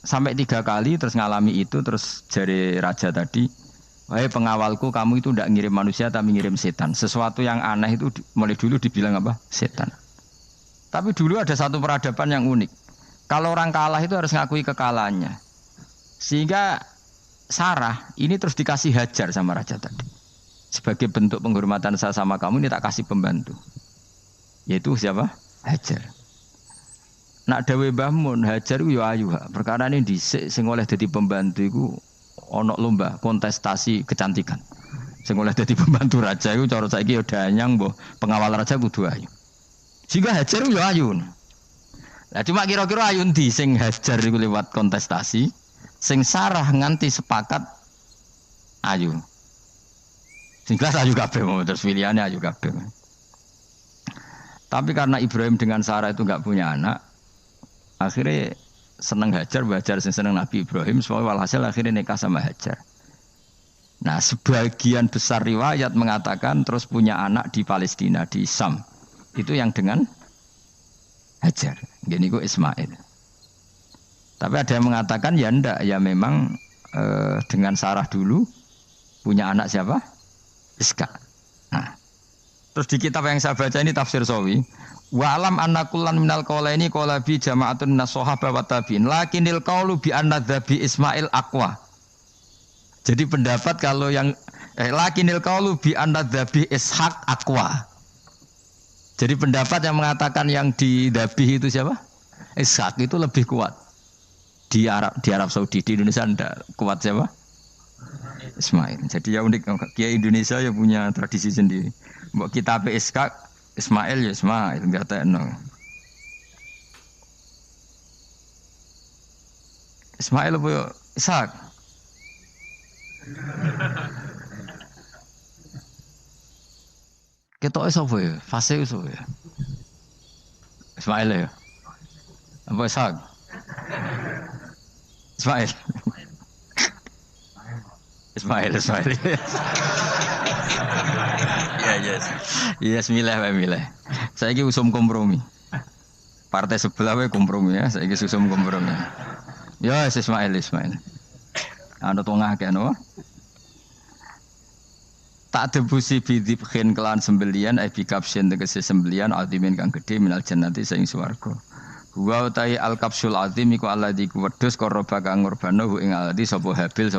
sampai 3 kali terus ngalami itu terus jari raja tadi wahai pengawalku, kamu itu tidak ngirim manusia tapi ngirim setan. Sesuatu yang aneh itu mulai dulu dibilang apa? Setan. Tapi dulu ada satu peradaban yang unik. Kalau orang kalah itu harus ngakui kekalahannya. Sehingga Sarah ini terus dikasih Hajar sama raja tadi. Sebagai bentuk penghormatan saya sama kamu ini tak kasih pembantu. Yaitu siapa? Hajar. Nak dawe Mbah Mun, Hajar itu ya ayu. Perkara ini dhisik sing oleh dadi pembantu iku ono lomba kontestasi kecantikan. Sing oleh dadi pembantu raja iku cara saiki ya danyang mbah pengawal raja kudu ayu. Sehingga Hajar yo ayu. Lah cuma kira-kira ayu ndi sing Hajar iku lewat kontestasi, sing Sarah nganti sepakat ayu. Sing kelas ayu kabeh terus pilihane ayu kabeh. Tapi karena Ibrahim dengan Sarah itu enggak punya anak, akhirnya seneng Hajar sing seneng Nabi Ibrahim, soalnya walhasil akhirnya nikah sama Hajar. Nah, sebagian besar riwayat mengatakan terus punya anak di Palestina, di Sam. Itu yang dengan Hajar. Gini kok Ismail. Tapi ada yang mengatakan ya ndak, ya memang dengan Sarah dulu punya anak siapa? Iska. Nah, terus di kitab yang saya baca ini tafsir Sawi. Wa alam anna kullan minal qaulaini qala bi jama'atun minas sahabah wa tabi'in lakinnil qaulu bi anna dzabi Ismail aqwa. Jadi pendapat kalau yang lakinnil qaulu bi anna dzabi Ishaq aqwa. Jadi pendapat yang mengatakan yang didabih itu siapa? Ishaq itu lebih kuat. Di Arab Saudi, di Indonesia enggak kuat siapa? Ismail. Jadi ya unik, Kiai Indonesia ya punya tradisi sendiri. Mbok kitab Ishaq Ismail ya Ismail, enggak tekno. Ismail apa ya? Ishak. Ketoke sapa ya? Fase sapa ya? Ismail ya. Apa Ishak? Ismail. Ismail. Yes, milih. Saya ini usum kompromi. Partai sebelah we kompromi ya. Saya ini usum kompromi. Ya, Ismail. Anu tengah kan, no? Tak debusi bidibkhin kelan sembelian, bikapsin tegesi sembelian, altimin kang gede minal jannati saing swarga. Wa utai al kapsul azim iku alladzi kuwedhus koroba kang ngurbanohu ing alladzi sapa Habil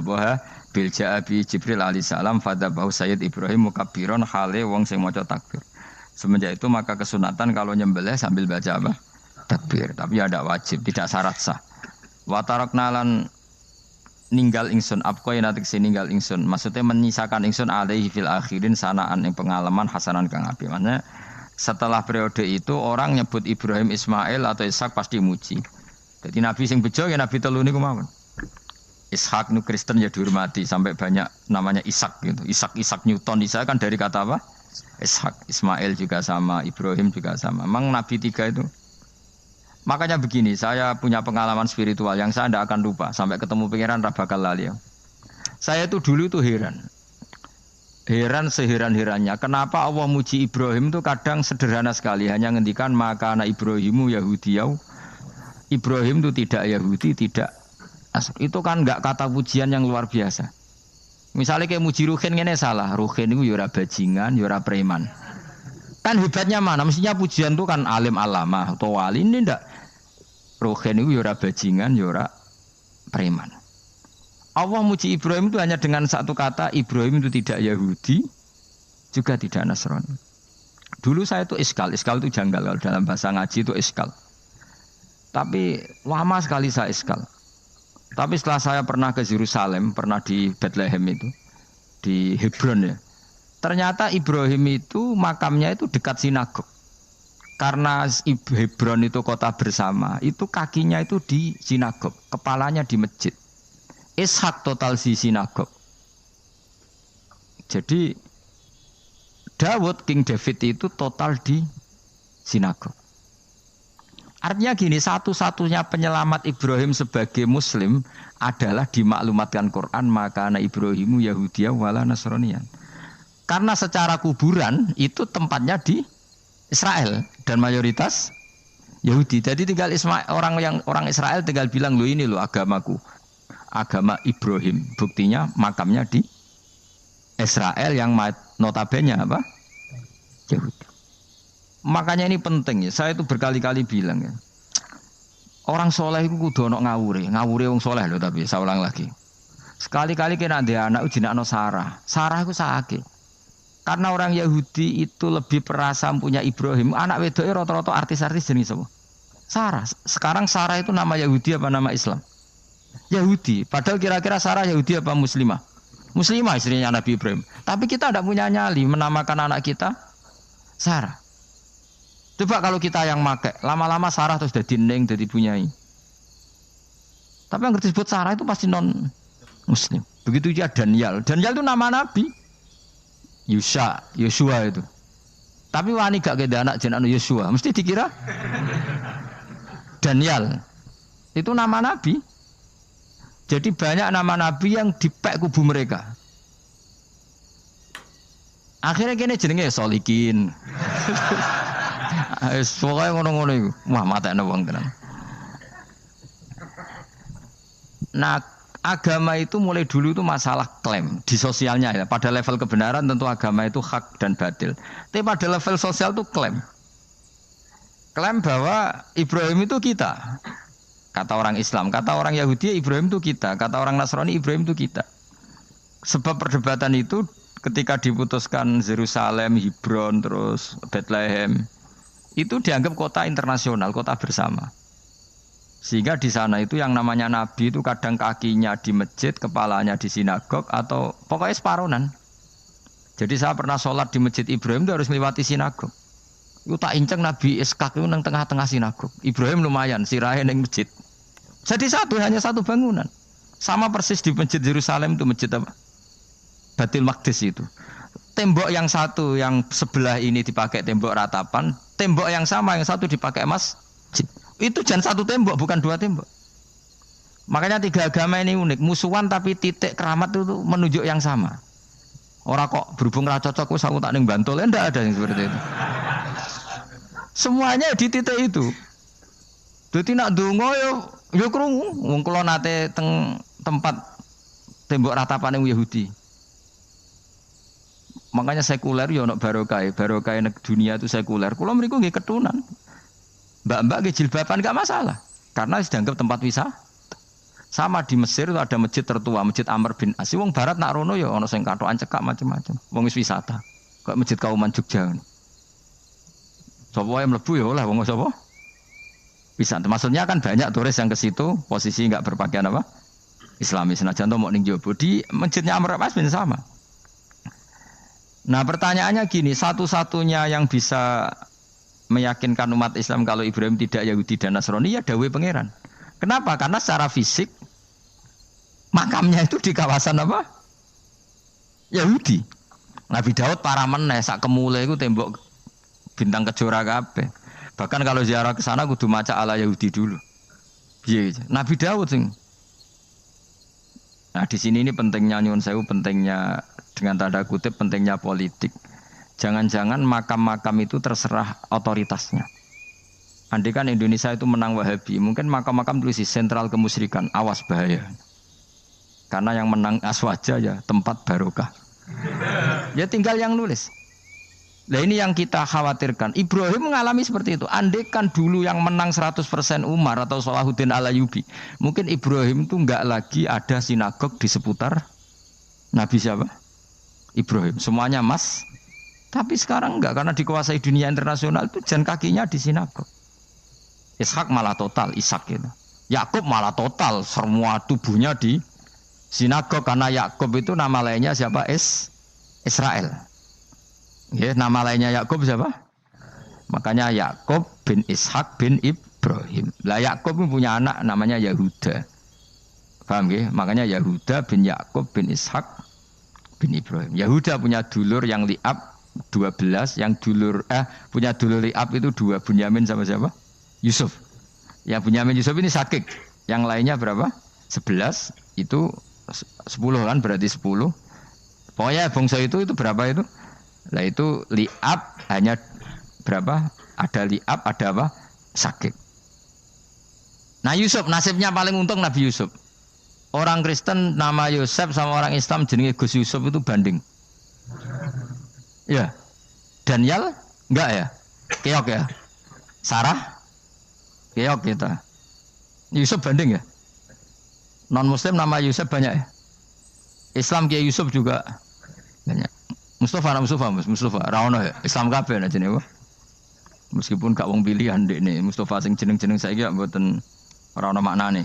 bil ja'abi Jibril alaihi salam fadzabahu Sayyid Ibrahim mukabbiron hale wong sing maca takbir. Semenjak itu maka kesunatan kalau nyembelih sambil baca apa? Takbir, tapi ada wajib, tidak syarat sah. Wa tarakna lan ninggal ingsun apko yen atik ninggal ingsun. Maksudnya menyisakan ingsun alaihi fil akhirin sanaan ing pengalaman hasanan kang apik. Maksudnya setelah periode itu orang nyebut Ibrahim Ismail atau Ishak pasti muji. Jadi Nabi sing bejo ya Nabi telu niku mawon. Ishak nu Kristen ya dihormati sampai banyak namanya Ishak gitu. Ishak Newton Ishak kan dari kata apa? Ishak. Ismail juga sama, Ibrahim juga sama. Memang Nabi 3 itu. Makanya begini, saya punya pengalaman spiritual yang saya tidak akan lupa sampai ketemu pangeran ra bakal lali. Saya itu dulu itu heran seheran-herannya kenapa Allah muji Ibrahim itu kadang sederhana sekali hanya ngendikan maka anak Ibrahimu Yahudiyau Ibrahim itu tidak Yahudi, tidak itu kan enggak kata pujian yang luar biasa. Misalnya kayak muji Ruhin ini salah. Ruhin itu yura bajingan, yura preman. Kan hebatnya mana? Mestinya pujian itu kan alim alama atau wali. Ini ndak. Ruhin itu yura bajingan, yura preman. Allah muji Ibrahim itu hanya dengan satu kata. Ibrahim itu tidak Yahudi, juga tidak Nasrani. Dulu saya itu iskal itu janggal. Kalau dalam bahasa ngaji itu iskal. Tapi lama sekali saya iskal. Tapi setelah saya pernah ke Yerusalem, pernah di Bethlehem itu, di Hebron ya. Ternyata Ibrahim itu makamnya itu dekat sinagog. Karena Hebron itu kota bersama, itu kakinya itu di sinagog, kepalanya di masjid. Ishak total di sinagog. Jadi King David itu total di sinagog. Artinya gini, satu-satunya penyelamat Ibrahim sebagai Muslim adalah dimaklumatkan Quran, maka anak Ibrahimu Yahudiyah wala Nasraniyan. Karena secara kuburan itu tempatnya di Israel dan mayoritas Yahudi. Jadi tinggal orang Israel tinggal bilang lo ini lo agamaku, agama Ibrahim. Buktinya makamnya di Israel yang notabene apa? Yahudi. Makanya ini penting ya. Saya itu berkali-kali bilang ya. Orang soleh itu kudu ono ngawure wong soleh loh, tapi saya ulang lagi. Sekali-kali kena dia anak jinakno Sarah. Sarah itu sakit. Karena orang Yahudi itu lebih perasa punya Ibrahim. Anak wedoknya rata-rata artis-artis jenis apa? Sarah. Sekarang Sarah itu nama Yahudi apa nama Islam? Yahudi. Padahal kira-kira Sarah Yahudi apa Muslimah? Muslimah istrinya Nabi Ibrahim. Tapi kita tidak punya nyali menamakan anak kita Sarah. Coba kalau kita yang make, lama-lama Sarah terus jadi neng, jadi punyai. Tapi yang disebut Sarah itu pasti non Muslim. Begitu juga Daniel. Daniel itu nama Nabi. Yosua itu. Tapi wani gak keda anak jeneng Yosua, mesti dikira Daniel. Itu nama Nabi. Jadi banyak nama Nabi yang dipek kubu mereka. Akhirnya kene jenenge Solikin. Pokoknya ngono-ngono itu. Wah, matekno wong tenan. Nah, agama itu mulai dulu itu masalah klaim di sosialnya ya. Pada level kebenaran tentu agama itu hak dan batil. Tapi pada level sosial itu klaim. Klaim bahwa Ibrahim itu kita. Kata orang Islam, kata orang Yahudi Ibrahim itu kita, kata orang Nasrani Ibrahim itu kita. Sebab perdebatan itu ketika diputuskan Yerusalem, Hebron, terus Bethlehem, itu dianggap kota internasional, kota bersama. Sehingga di sana itu yang namanya Nabi itu kadang kakinya di masjid, kepalanya di sinagog, atau pokoknya separonan. Jadi saya pernah sholat di masjid Ibrahim itu harus melewati sinagog. Itu tak inceng Nabi Ishak itu nang tengah-tengah sinagog. Ibrahim lumayan, sirahe nang masjid. Jadi hanya satu bangunan. Sama persis di masjid Yerusalem itu masjid apa? Baitul Maqdis itu. Tembok yang satu, yang sebelah ini dipakai tembok ratapan, tembok yang sama, yang satu dipakai masjid. Itu jangan satu tembok, bukan dua tembok. Makanya tiga agama ini unik, musuhan tapi titik keramat itu menunjuk yang sama. Orang kok berhubung ra cocok wis aku tak ning Bantul, enggak ada yang seperti itu. Semuanya di titik itu. Dadi nak ndonga yo krungu, wong kula nate teng tempat tembok ratapane Yahudi. Makanya sekuler ya ono barokah dunia itu sekuler. Kula mriku nggih ketunan. Mbak-mbak nggih jilbaban enggak masalah karena dianggap tempat wisata. Sama di Mesir itu ada masjid tertua, Masjid Amr bin As. Wong barat nak rono ya ono sing katokan cekak macam-macam. Wong wis wisata. Kayak Masjid Kauman Jogja. Sapa wae mlebu ya oleh wong sapa? Wisata. Maksudnya kan banyak turis yang ke situ posisi enggak berpakaian apa? Islami. Senajan to mok ning Jowo di Masjidnya Amr bin As bin sama. Nah pertanyaannya gini, satu-satunya yang bisa meyakinkan umat Islam kalau Ibrahim tidak Yahudi dan Nasrani ya dawuh pangeran. Kenapa? Karena secara fisik makamnya itu di kawasan apa? Yahudi. Nabi Daud para meneh sak kemule itu tembok bintang kejora kabeh. Bahkan kalau ziarah ke sana kudu maca ala Yahudi dulu. Piye Nabi Daud sing. Nah, di sini ini pentingnya nyuwun sewu, pentingnya dengan tanda kutip pentingnya politik. Jangan-jangan makam-makam itu terserah otoritasnya. Andai kan Indonesia itu menang Wahabi, mungkin makam-makam tulis sentral kemusyrikan, awas bahaya. Karena yang menang Aswaja ya tempat barokah. Ya tinggal yang nulis. Nah ini yang kita khawatirkan. Ibrahim mengalami seperti itu. Andai kan dulu yang menang 100% Umar atau Salahuddin Al-Ayyubi, mungkin Ibrahim itu enggak lagi ada sinagog di seputar Nabi siapa? Ibrahim. Semuanya mas. Tapi sekarang enggak, karena dikuasai dunia internasional itu jalan kakinya di sinagog. Ishak malah total, Ishak itu. Yakub malah total, semua tubuhnya di sinagog, karena Yakub itu nama lainnya siapa? Israel. Ya, nama lainnya Yakub siapa? Makanya Yakub bin Ishak bin Ibrahim. Lah Yakub punya anak namanya Yahuda. Paham ya? Makanya Yahuda bin Yakub bin Ishak bin Ibrahim. Yahuda punya dulur yang li'ab 12, yang punya dulur li'ab itu 2, Bunyamin sama siapa? Yusuf. Ya Bunyamin Yusuf ini sakik. Yang lainnya berapa? 11. Itu 10 kan, berarti 10. Pokoknya bangsa itu berapa itu? Lah itu li'ab hanya berapa? Ada li'ab, ada apa? Sakik. Nah Yusuf nasibnya paling untung Nabi Yusuf. Orang Kristen nama Yosef sama orang Islam jenenge Gus Yusuf itu banding. Ya. Daniel enggak ya? Keok ya? Sarah? Keok kita. Yusuf banding ya? Non muslim nama Yusuf banyak ya? Islam Kiai Yusuf juga banyak. Mustafa Raono ya? Islam kabeh nah jenenge. Meskipun gak wong pilihan ndek nih Mustafa sing jeneng-jeneng saiki gak mboten ora ana maknane.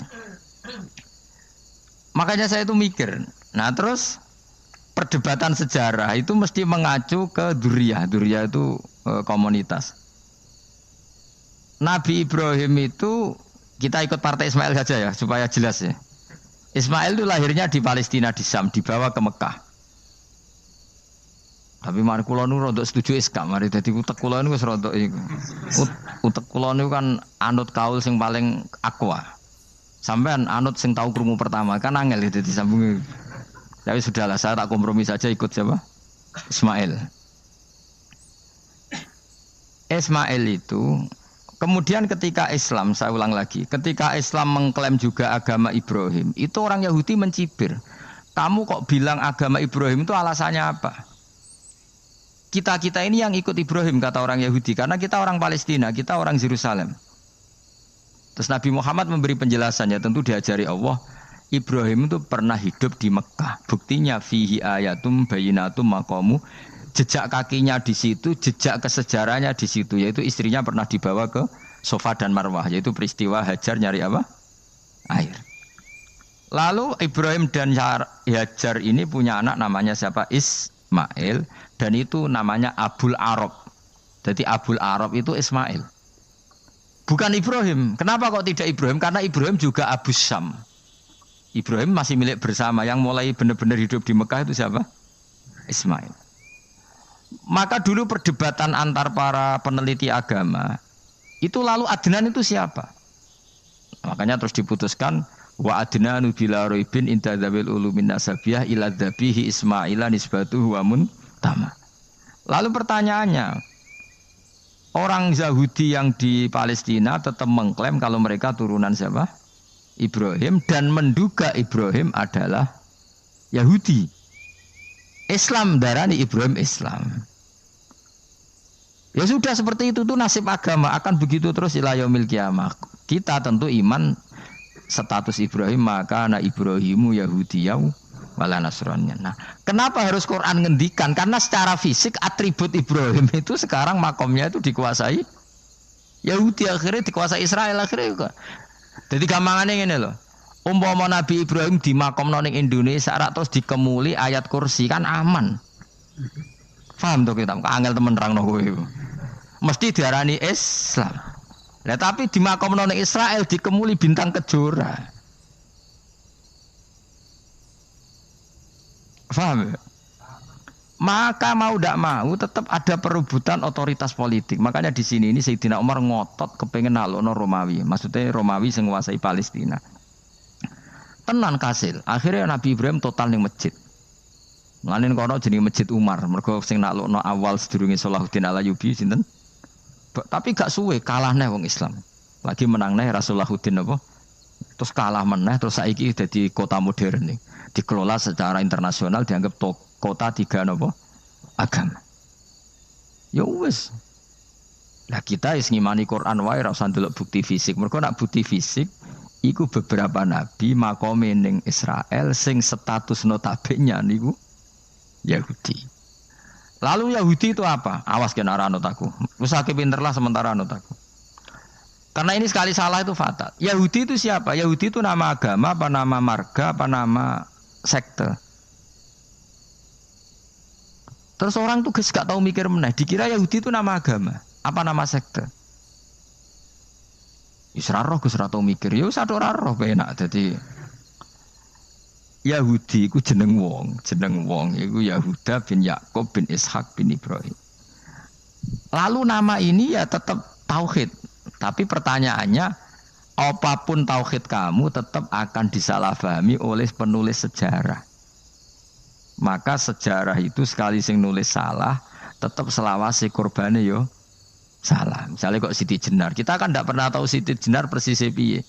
Makanya saya itu mikir. Nah, terus perdebatan sejarah itu mesti mengacu ke Duriyah. Duriyah itu komunitas. Nabi Ibrahim itu kita ikut partai Ismail saja ya supaya jelas ya. Ismail itu lahirnya di Palestina di Syam, dibawa ke Mekah. Tapi mari kula nu rodok setuju iskak, mari dadi utek kula niku wis rodok iku. Utek kula niku kan anut kaul sing paling akwa. Sampean anut sing tahu krungu pertama kan angel dadi sambungi. Tapi sudahlah saya tak kompromi saja ikut siapa? Ismail. Ismail itu kemudian ketika Islam, saya ulang lagi, ketika Islam mengklaim juga agama Ibrahim, itu orang Yahudi mencibir. Kamu kok bilang agama Ibrahim itu alasannya apa? Kita ini yang ikut Ibrahim kata orang Yahudi karena kita orang Palestina, kita orang Yerusalem. Terus Nabi Muhammad memberi penjelasannya, tentu diajari Allah. Ibrahim itu pernah hidup di Mekah. Buktinya fihi ayatum bayinatum maqamu. Jejak kakinya di situ, jejak kesejarahnya di situ, yaitu istrinya pernah dibawa ke Safa dan Marwah, yaitu peristiwa Hajar nyari apa? Air. Lalu Ibrahim dan Hajar ini punya anak namanya siapa? Ismail, dan itu namanya Abul Arab. Jadi Abul Arab itu Ismail. Bukan Ibrahim. Kenapa kok tidak Ibrahim? Karena Ibrahim juga Abu Syam. Ibrahim masih milik bersama. Yang mulai benar-benar hidup di Mekah itu siapa? Ismail. Maka dulu perdebatan antar para peneliti agama itu lalu Adnan itu siapa? Makanya terus diputuskan wa adnanu bila roibin inda dzawil ulumin nasabiyah ila dzabihi Ismaila nisbatuhu wa muntama. Lalu pertanyaannya, orang Yahudi yang di Palestina tetap mengklaim kalau mereka turunan siapa? Ibrahim, dan menduga Ibrahim adalah Yahudi. Islam darani Ibrahim Islam. Ya sudah seperti itu tuh nasib agama akan begitu terus ila yaumil qiyamah. Kita tentu iman status Ibrahim maka ana Ibrahimu Yahudiyau wala Nasraniyan. Nah, kenapa harus Quran ngendikan? Karena secara fisik atribut Ibrahim itu sekarang makomnya itu dikuasai Yahudi, akhirnya dikuasai Israel akhirnya. Jadi gampangannya ngene loh. Umpama Nabi Ibrahim di makom ning Indonesia terus dikemuli ayat kursi kan aman. Paham tuh kita? Angel temen nerangno kowe iku. Mesti diarani Islam. Lah tapi di makom ning Israel dikemuli bintang kejora. Paham ya? Maka mau tidak mau tetap ada perebutan otoritas politik. Makanya di sini ini Sayyidina Umar ngotot kepengen nalono Romawi. Maksudnya Romawi sing nguasai Palestina. Tenan kasil. Akhirnya Nabi Ibrahim total ning masjid. Mulane kono jenenge Masjid Umar. Mergo sing nalono awal sedurunge Salahuddin Al-Ayyubi sinten? Tapi gak suwe kalah nih wong Islam. Lagi menang nih Rasulullahuddin apa? Terus kalah meneh terus saiki dadi kota modern nih. Dikelola secara internasional dianggap kota tiga apa? Agama. Ya wis. Lah kita is ngimani Quran wae ora usah ndelok bukti fisik. Mergo nak bukti fisik iku beberapa nabi makome ning Israel sing status notabene niku Yahudi. Lalu Yahudi itu apa? Awas kena anut aku. Wis akeh pinterlah sementara anut aku. Karena ini sekali salah itu fatal. Yahudi itu siapa? Yahudi itu nama agama, apa nama marga, apa nama sekte. Terus orang tuh gak tahu mikir meneh. Dikira Yahudi itu nama agama, apa nama sekte. Isra roh Gus ra tau mikir. Ya wis ora roh penak dadi Yahudi iku jeneng wong iku Yahuda bin Yakub bin Ishak bin Ibrahim. Lalu nama ini ya tetap tauhid, tapi pertanyaannya apapun tauhid kamu tetap akan disalahpahami oleh penulis sejarah. Maka sejarah itu sekali sing nulis salah, tetap selawase korbane yo salah. Misalnya kok Siti Jenar, kita kan tidak pernah tahu Siti Jenar persisnya piye.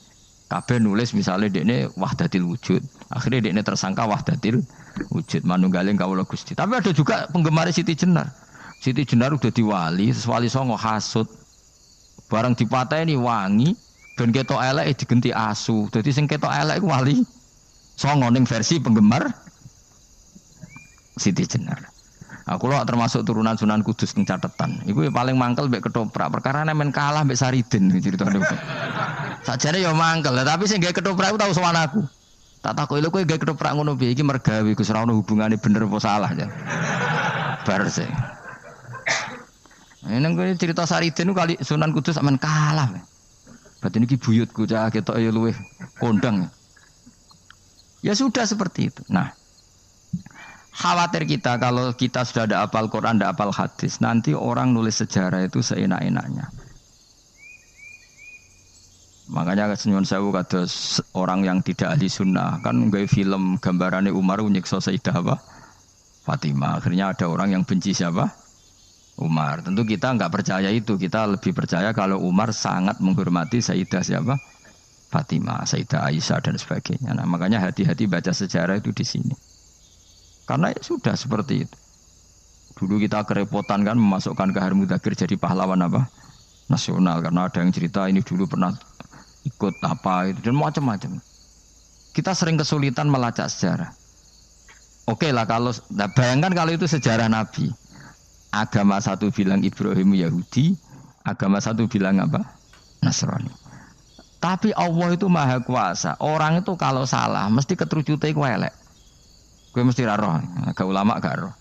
Kabeh nulis misalnya dekne wahdatil wujud. Akhirnya dekne tersangka wahdatil wujud manunggaling kawula Gusti. Tapi ada juga penggemar Siti Jenar. Siti Jenar udah diwali, wali songo hasud. Barang dipateni wangi, ben ketok elek digenti asu. Dadi sing ketok elek iku wali songo ning versi penggemar Siti Jenar. Aku lho termasuk turunan Sunan Kudus ning catetan. Iku paling mangkel mbek ketoprak. Perkara men kalah mbek Saridin ceritane. Sakjane ya mangkel, tapi sing gawe ketoprak iku tau sowan aku. Tak takoki lho kowe gawe ketoprak ngono piye iki mergawe Gus ora ono hubungane bener apa salah ya. Bar sih. Nang kowe cerita Saridin ku kali Sunan Kudus sampean kalah. Berarti niki buyutku cah ketok ya luweh kondang. Ya sudah seperti itu. Nah, khawatir kita kalau kita sudah ada hafal Quran, ada hafal hadis, nanti orang nulis sejarah itu seenak-enaknya. Makanya senyum sewu kados orang yang tidak ahli sunnah kan nggawe film gambarannya Umar nyiksa Sayyidah apa? Fatimah. Akhirnya ada orang yang benci siapa? Umar. Tentu kita enggak percaya itu. Kita lebih percaya kalau Umar sangat menghormati Sayyidah siapa? Fatimah, Sayyidah Aisyah dan sebagainya. Nah, makanya hati-hati baca sejarah itu di sini. Karena ya sudah seperti itu. Dulu kita kerepotan kan memasukkan Kahar Mudzakkir jadi pahlawan apa? Nasional karena ada yang cerita ini dulu pernah ikut apa itu dan macam-macam. Kita sering kesulitan melacak sejarah. Oke lah kalau bayangkan kalau itu sejarah Nabi. Agama satu bilang Ibrahim Yahudi, agama satu bilang apa? Nasrani. Tapi Allah itu maha kuasa. Orang itu kalau salah mesti keterucute iku elek. Kowe mesti ra roh, agak ulama gak roh.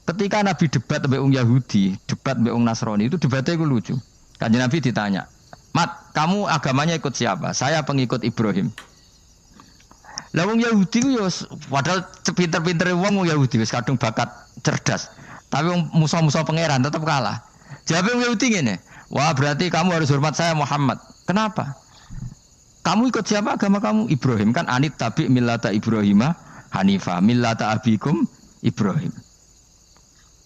Ketika Nabi debat mbek wong Yahudi, debat mbek wong Nasrani itu debatnya iku lucu. Kanjeng Nabi ditanya, "Mat, kamu agamanya ikut siapa?" "Saya pengikut Ibrahim." Lah wong Yahudi ku yo padahal pinter-pintere wong Yahudi wis kadung bakat cerdas. Tapi wong musuh-musuh pangeran tetap kalah. Jawab wong Yahudi ngene, "Wah, berarti kamu harus hormat saya Muhammad." "Kenapa?" "Kamu ikut siapa agama kamu?" "Ibrahim." "Kan anit tabi millata Ibrahimah Hanifah millata abikum Ibrahim."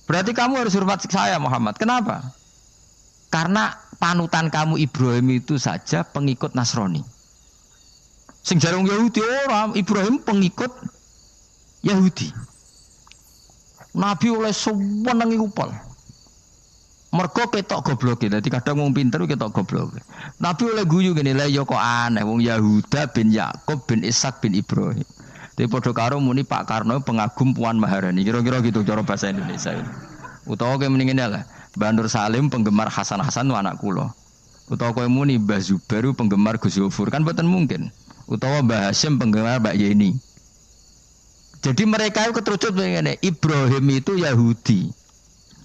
"Berarti kamu harus hormat saya Muhammad." "Kenapa?" "Karena panutan kamu Ibrahim itu saja pengikut Nasrani." Sing jarang Yahudi orang Ibrahim pengikut Yahudi. Nabi oleh sewenengi upal. Mergo ketok gobloke. Dadi kadang wong pinter ketok gobloke. Nabi oleh guyu ngene, "Lah ya kok aneh wong Yahuda bin Yakub bin Ishak bin Ibrahim." Dadi padha karo muni Pak Karno pengagum Puan Maharani. Kira-kira gitu cara bahasa Indonesia. Utawa kowe muni ngene lah, Mbah Nur Salim penggemar Hasan Hasan anak kula. Utawa kowe muni Mbah Zubair penggemar Gus Yofur, kan mboten mungkin. Utawa Mbah Hasyim penggemar Mbak Yeni. Jadi mereka itu keterucut ngene, Ibrahim itu Yahudi.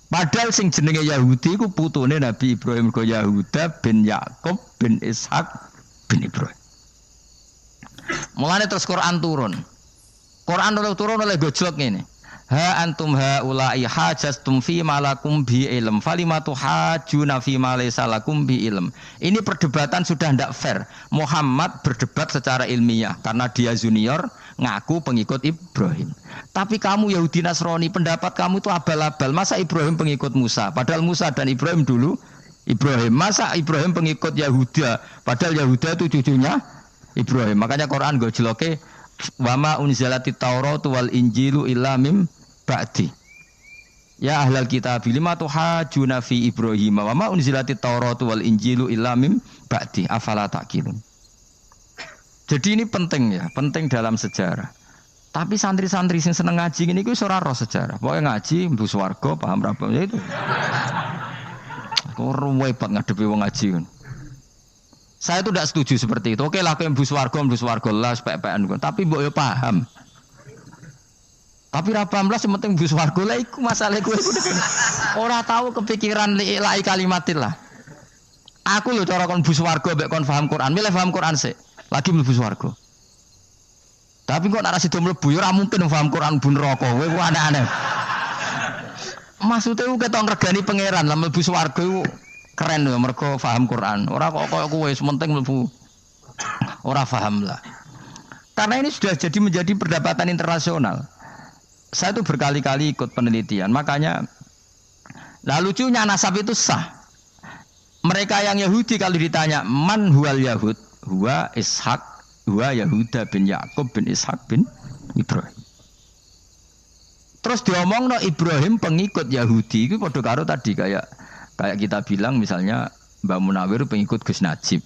Padahal sing jenenge Yahudi iku putune Nabi Ibrahim go Yahuda bin Yakub bin Ishak bin Ibrahim. Mulane terus Quran turun. Quran turun oleh gojlok ngene. Ha antum haula'i hajastum fi malakum bi ilm falimatu hajuna fi ma laysa lakum bi ilm. Ini perdebatan sudah tidak fair. Muhammad berdebat secara ilmiah karena dia junior ngaku pengikut Ibrahim. Tapi kamu Yahudi Nasrani pendapat kamu itu abal-abal. Masa Ibrahim pengikut Musa? Padahal Musa dan Ibrahim dulu Ibrahim. Masa Ibrahim pengikut Yahuda, padahal Yahuda itu cucunya Ibrahim. Makanya Quran go jeloke wama unzilati Tauratu wal Injilu illa mim ba'di. Ya ahlal kitab lima tuhajuna fi Ibrahim wama unzilati Tauratu wal Injilu illa mim ba'di afala taqilun. Jadi ini penting ya, penting dalam sejarah. Tapi santri-santri sing seneng ngaji ini ku ora roh sejarah. Pokoke ngaji mlebu swarga paham ra ya itu. Kok repot ngadepi wong ngaji. Saya itu tidak setuju seperti itu. Oke lah kowe mlebu swarga lah sepek-pekan. Tapi mbok yo paham. Tapi ra paham lah sing penting mlebu swarga lah iku masalah kowe ora tahu kepikiran li'ilai kalimatillah. Aku lho cara kon mlebu swarga mbek kon paham Quran, milih paham Quran sik. Lagi mlebu swarga. Tapi kok nek ora sida mlebu ya ora mungkin paham Quran bun neraka. Kowe ku aneh-aneh. Maksudnya ku ketok ngregani pangeran, lah mlebu swarga iku keren lho mergo paham Quran. Ora kok koyo kowe sementing mlebu. Ora paham lah. Karena ini sudah jadi menjadi perdebatan internasional. Saya itu berkali-kali ikut penelitian, makanya lah lucunya nasab itu sah. Mereka yang Yahudi kalau ditanya man huwal Yahud, huwa Ishak, huwa Yahuda bin Yakub bin Ishak bin Ibrahim. Terus diomongno Ibrahim pengikut Yahudi, itu padha karo tadi kayak kita bilang misalnya Mbak Munawir pengikut Gus Najib.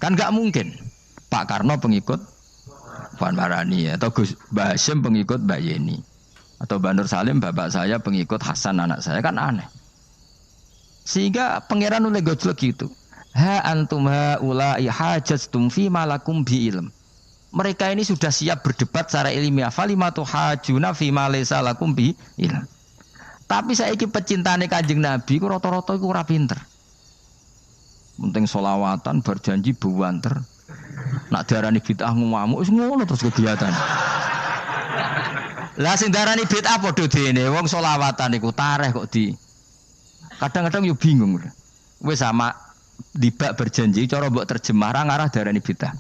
Kan enggak mungkin. Pak Karno pengikut Puan Marani atau Gus Mbah Hasyim pengikut Mbak Yeni. Atau Mbak Nur Salim bapak saya pengikut Hasan anak saya, kan aneh. Sehingga pangeran oleh gojlok gitu. Ha antum haula'i hajastum fi malakum bi ilm. Mereka ini sudah siap berdebat secara ilmiah. Falimatu hajuna fi ma laysa lakum bi ilm. Tapi saiki pecintane Kanjeng Nabi ku rata-rata iku ora pinter. Penting selawatan berjanji buwanter. Nak diarani bid'ah ngamuk wis ngono terus kegiatan. Lah sing diarani bid'ah padha dene wong selawatan iku tareh kok di. Kadang-kadang yo bingung. Wis sama dibak berjanji cara mbok terjemah ra ngarah diarani bid'ah.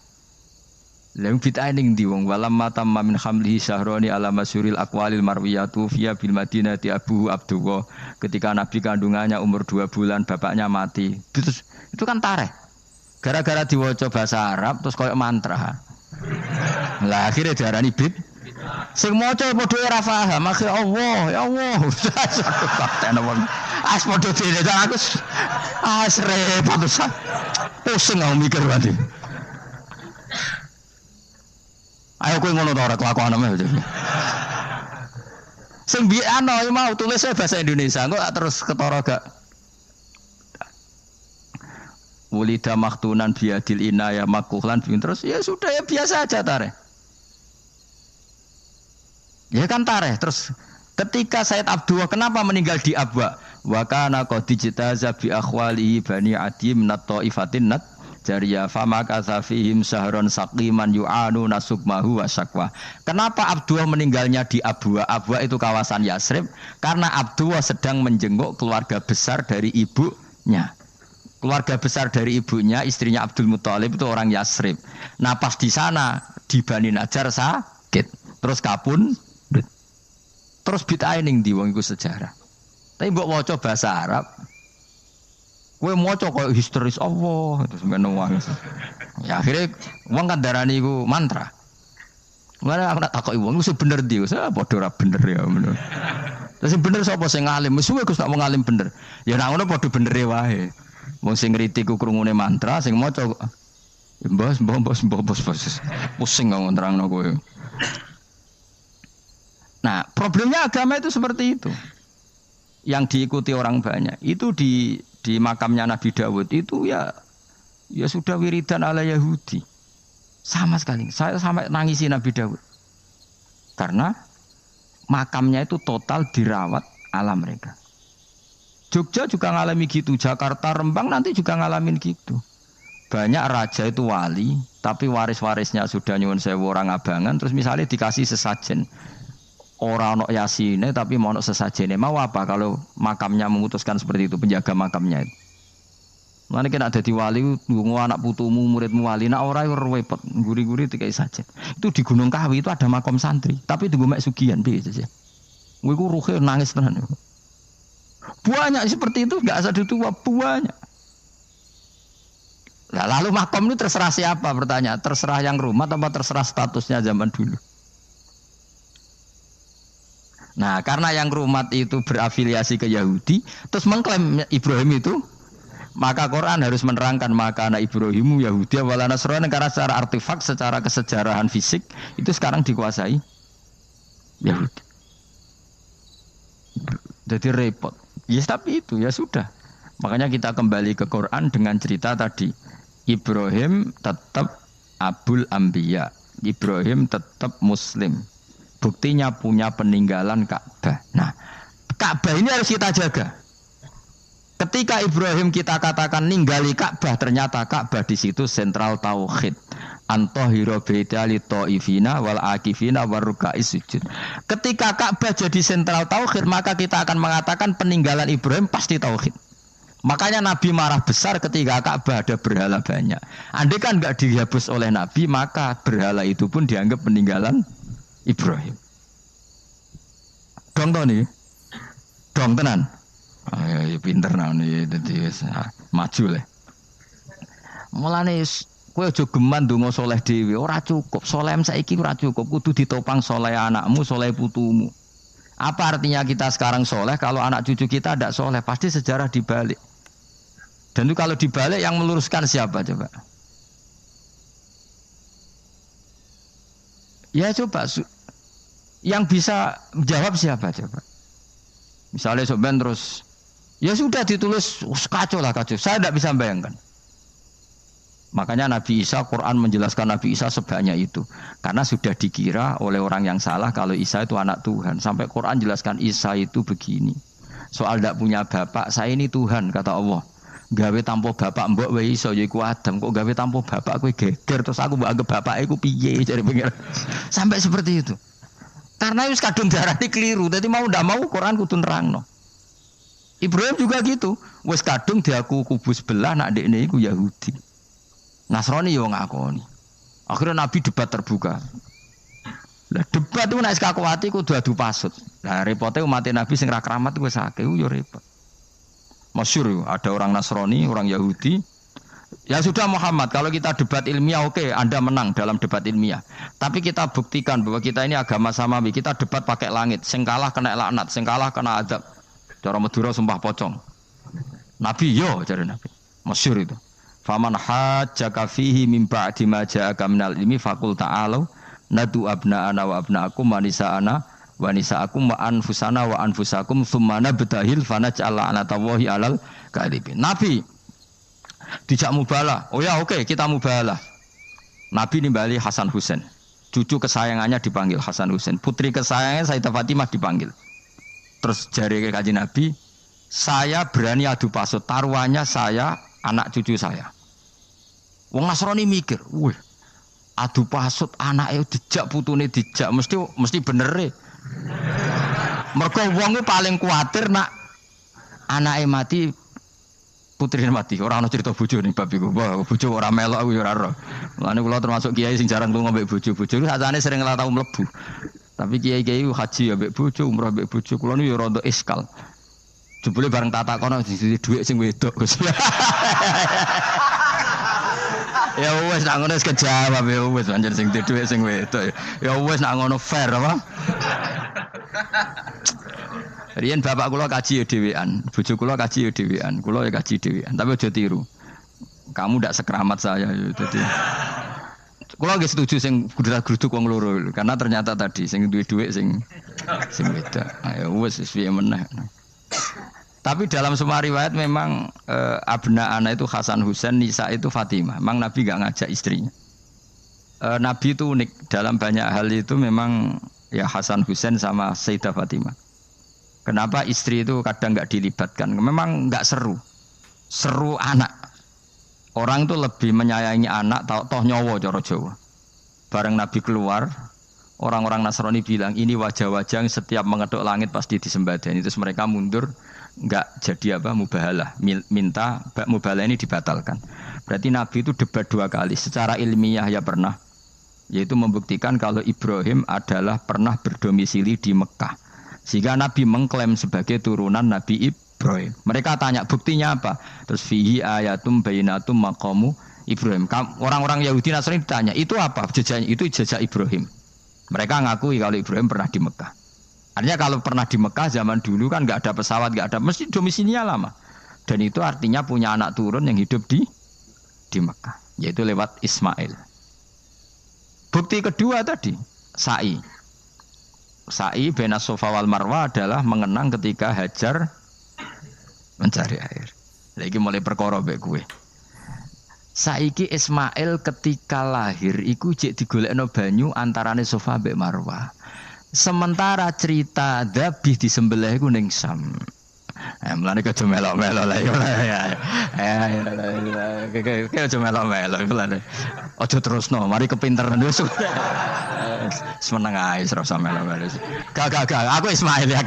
Lah bid'ah ning ndi wong walam matamma min hamlihi syahrani ala masyuril aqwalil marwiyatu fiya bil madinati Abu Abdullah, ketika Nabi kandungannya umur 2 bulan bapaknya mati. Itu kan tareh. Gara-gara diwaca bahasa Arab terus koyo mantra. Lah akhirnya diarani bid. Sing maca padha ora paham, akhir Allah, ya Allah. Kapten wong. As padha dene aku. Repot usah. Pusing aku mikir wae. Ayo kowe ngono ta ora kelakuanmu. Sing biano mau tulis bahasa Indonesia, kok terus ketara gak. Wulida maktunan biadil inaya makuhlan terus ya sudah ya biasa aja tareh. Ya kan tareh terus ketika Said Abdullah kenapa meninggal di Abwa? Wa kana qad dijtaza bi akhwalihi bani Adi min at-taifatin nat jariya fama kasafihim sahron saqiman yu'anu nasukmahu wa syakwa. Kenapa Abdullah meninggalnya di Abwa? Abwa itu kawasan Yasrib karena Abdullah sedang menjenguk keluarga besar dari ibunya. Keluarga besar dari ibunya, istrinya Abdul Muthalib itu orang Yasrib. Nah pas di sana di Bani Najjar sakit, terus kapun, terus bid'ah ning ndi wong iku sejarah. Tapi mbok waca bahasa Arab, kowe maca koyo histeris Allah terus ngono wae. Ya akhirnya wong kan darani iku mantra. Mulane aku nak takoki wong iku bener ndi, saya padha ora bener ya ngono. Terus sing bener sapa sing ngalim? Wis suwe Gus tak mau ngalim bener. Ya nak ngono padha benere wae. Wong sing ngritik ku krungune mantra, sing maca mbos. Pusing kok nerangno kowe. Nah, problemnya agama itu seperti itu. Yang diikuti orang banyak. Itu di makamnya Nabi Dawud itu ya sudah wiridan ala Yahudi. Sama sekali. Saya sampai nangisi Nabi Dawud. Karena makamnya itu total dirawat ala mereka. Jogja juga ngalami gitu, Jakarta, Rembang nanti juga ngalamin gitu. Banyak raja itu wali, tapi waris-warisnya sudah nyuwun sewu orang abangan, terus misalnya dikasih sesajen. Orang ono yasine tapi mau ono sesajene. Mau apa kalau makamnya memutuskan seperti itu, penjaga makamnya itu. Mana kena ada di wali, nunggu anak putumu, muridmu wali, nak orang repot, guri-guri tiga sajen. Itu di Gunung Kawi itu ada makam santri, tapi tunggu mek sugihan biasa saja. Gue ruhe nangis tenan. Banyak seperti itu, nggak asal ditua banyak. Nah, lalu makom itu terserah siapa bertanya? Terserah yang rumat apa terserah statusnya zaman dulu? Nah, karena yang rumat itu berafiliasi ke Yahudi, terus mengklaim Ibrahim itu, maka Quran harus menerangkan maka anak Ibrahimu Yahudi wala Nasrani, karena secara artefak, secara kesejarahan fisik itu sekarang dikuasai Yahudi. Jadi repot. Ya tapi itu ya sudah. Makanya kita kembali ke Quran dengan cerita tadi. Ibrahim tetap Abul Anbiya. Ibrahim tetap Muslim. Buktinya punya peninggalan Ka'bah. Nah, Ka'bah ini harus kita jaga. Ketika Ibrahim kita katakan ninggali Ka'bah, ternyata Ka'bah di situ sentral tauhid. Antahira baita li taifina wal akifina waruka'is sujud. Ketika Ka'bah jadi sentral tauhid, maka kita akan mengatakan peninggalan Ibrahim pasti tauhid. Makanya Nabi marah besar ketika Ka'bah ada berhala banyak. Andai kan enggak dihapus oleh Nabi, maka berhala itu pun dianggap peninggalan Ibrahim. Dong to nih. Dong tenan. Ya pinter nih dadi maju le. Mulane kowe aja geman ndonga saleh dhewe, ora cukup. Saleh saiki ora cukup, kudu ditopang saleh anakmu, saleh putumu. Apa artinya kita sekarang saleh kalau anak cucu kita tidak saleh? Pasti sejarah dibalik. Dan itu kalau dibalik yang meluruskan siapa coba? Ya coba yang bisa jawab siapa coba? Misalnya soben terus, ya sudah ditulis kacau lah kacau. Saya tidak bisa bayangkan. Makanya Nabi Isa, Quran menjelaskan Nabi Isa sebanyak itu. Karena sudah dikira oleh orang yang salah kalau Isa itu anak Tuhan. Sampai Quran jelaskan Isa itu begini. Soal tidak punya bapak, saya ini Tuhan kata Allah. Gawe tanpa bapak mbok wae iso ya iku Adam, kok gawe tanpa bapak kowe geger terus aku mbok anggap bapak iku piye jare pengen. Sampai seperti itu. Karena wis kadung darane keliru, dadi mau ndak mau Quran kudu nerangno. Ibrahim juga gitu, wis kadung diaku kubu sebelah nak ndekne iku Yahudi. Nasrani yo ngakoni. Akhirnya Nabi debat terbuka. Lah debat itu nek kakuati kudu adu pasut. Lah repote umat Nabi sing ra keramat wis akeh yo repot. Masyhur ada orang Nasrani, orang Yahudi. Ya sudah Muhammad, kalau kita debat ilmiah oke, Anda menang dalam debat ilmiah. Tapi kita buktikan bahwa kita ini agama samawi. Kita debat pakai langit, sing kalah kena laknat, sing kalah kena adab. Cara Madura sumpah pocong. Nabi yo jare Nabi. Masyhur itu. Faman hajjaka fihi min ba'di ma ja'aka minal ilmi faqul ta'alu nadu abna'ana wa abna'akum wa nisa'ana wa nisa'akum wa anfusana wa anfusakum tsumma nabtahil fanaj'al la'natallahi 'alal kadhibin. Nabi dijak mubalah. Oh ya oke, kita mubalah. Nabi nimbali Hasan Husain. Cucu kesayangannya dipanggil Hasan Husain. Putri kesayangannya Sayyidah Fatimah dipanggil. Terus jari ke Kanjeng Nabi, saya berani adu pasut. Taruhannya saya, anak cucu saya. Wong Nasrani mikir, wih, adu pasut anaknya dijak putune dijak mesti bener e. Mergo wong paling kuatir nak anake mati putrine mati. Ora ana cerita bojo ning bab iku. Wah, bojo ora melok aku ya ora ora. Mulane kula termasuk kiai sing jarang lunga mbek bojo. Bojo iki sakjane sering ora tau mlebu. Tapi kiai-kiai haji ya mbek bojo, umrah mbek bojo. Kula niku ya rada iskal. Jebule bareng tak takono di dhuwit sing wedok Gus. Ya wis nak ngono wis kejawab ya wis pancen sing dhuwit sing wedok. Ya wis nak ngono fair apa? Riyen bapak kula kaji ya dhewean, bojo kula kaji ya dhewean, kula ya kaji dhewean, tapi aja tiru. Kamu ndak sekeramat saya ya dadi. Kula nggih setuju sing gudrak-gruduk wong loro karena ternyata tadi sing duwe dhuwit sing wedok. Ayo wis piye meneh. Tapi dalam semua riwayat memang abna ana itu Hasan Husain, Nisa itu Fatimah. Memang Nabi enggak ngajak istrinya. Nabi itu unik dalam banyak hal itu memang ya Hasan Husain sama Sayyidah Fatimah. Kenapa istri itu kadang enggak dilibatkan? Memang enggak seru. Seru anak. Orang itu lebih menyayangi anak toh nyawa cara Jawa. Bareng Nabi keluar, orang-orang Nasrani bilang ini wajah-wajah yang setiap mengetuk langit pasti disembadani. Terus mereka mundur. Enggak jadi apa mubahalah, minta mubahalah ini dibatalkan. Berarti Nabi itu debat 2 kali secara ilmiah ya pernah, yaitu membuktikan kalau Ibrahim adalah pernah berdomisili di Mekah, sehingga Nabi mengklaim sebagai turunan Nabi Ibrahim. Mereka tanya buktinya apa, terus fihi ayatum bainatum maqamu Ibrahim. Orang-orang Yahudi Nasrani ditanya, itu apa? Jejaknya itu jejak Ibrahim. Mereka ngakui kalau Ibrahim pernah di Mekah. Artinya kalau pernah di Mekah zaman dulu kan nggak ada pesawat, nggak ada, mesti domisilinya lama. Dan itu artinya punya anak turun yang hidup di Mekah, yaitu lewat Ismail. Bukti kedua tadi, sa'i. Sa'i bena Safa wal Marwah adalah mengenang ketika Hajar mencari air. Lagi mulai perkara mbek kowe. Saiki Ismail ketika lahir iku jek digolekno banyu antarane Safa mbek Marwah. Sementara cerita dzabih disembelih iku ning Sam. Mulane aja melok-melok lah ya. Aja melok-melok mulane. Aja terusno, mari kepinteran wis. Semeneng ae ora usah melok-melok. Gak, aku Ismail ya.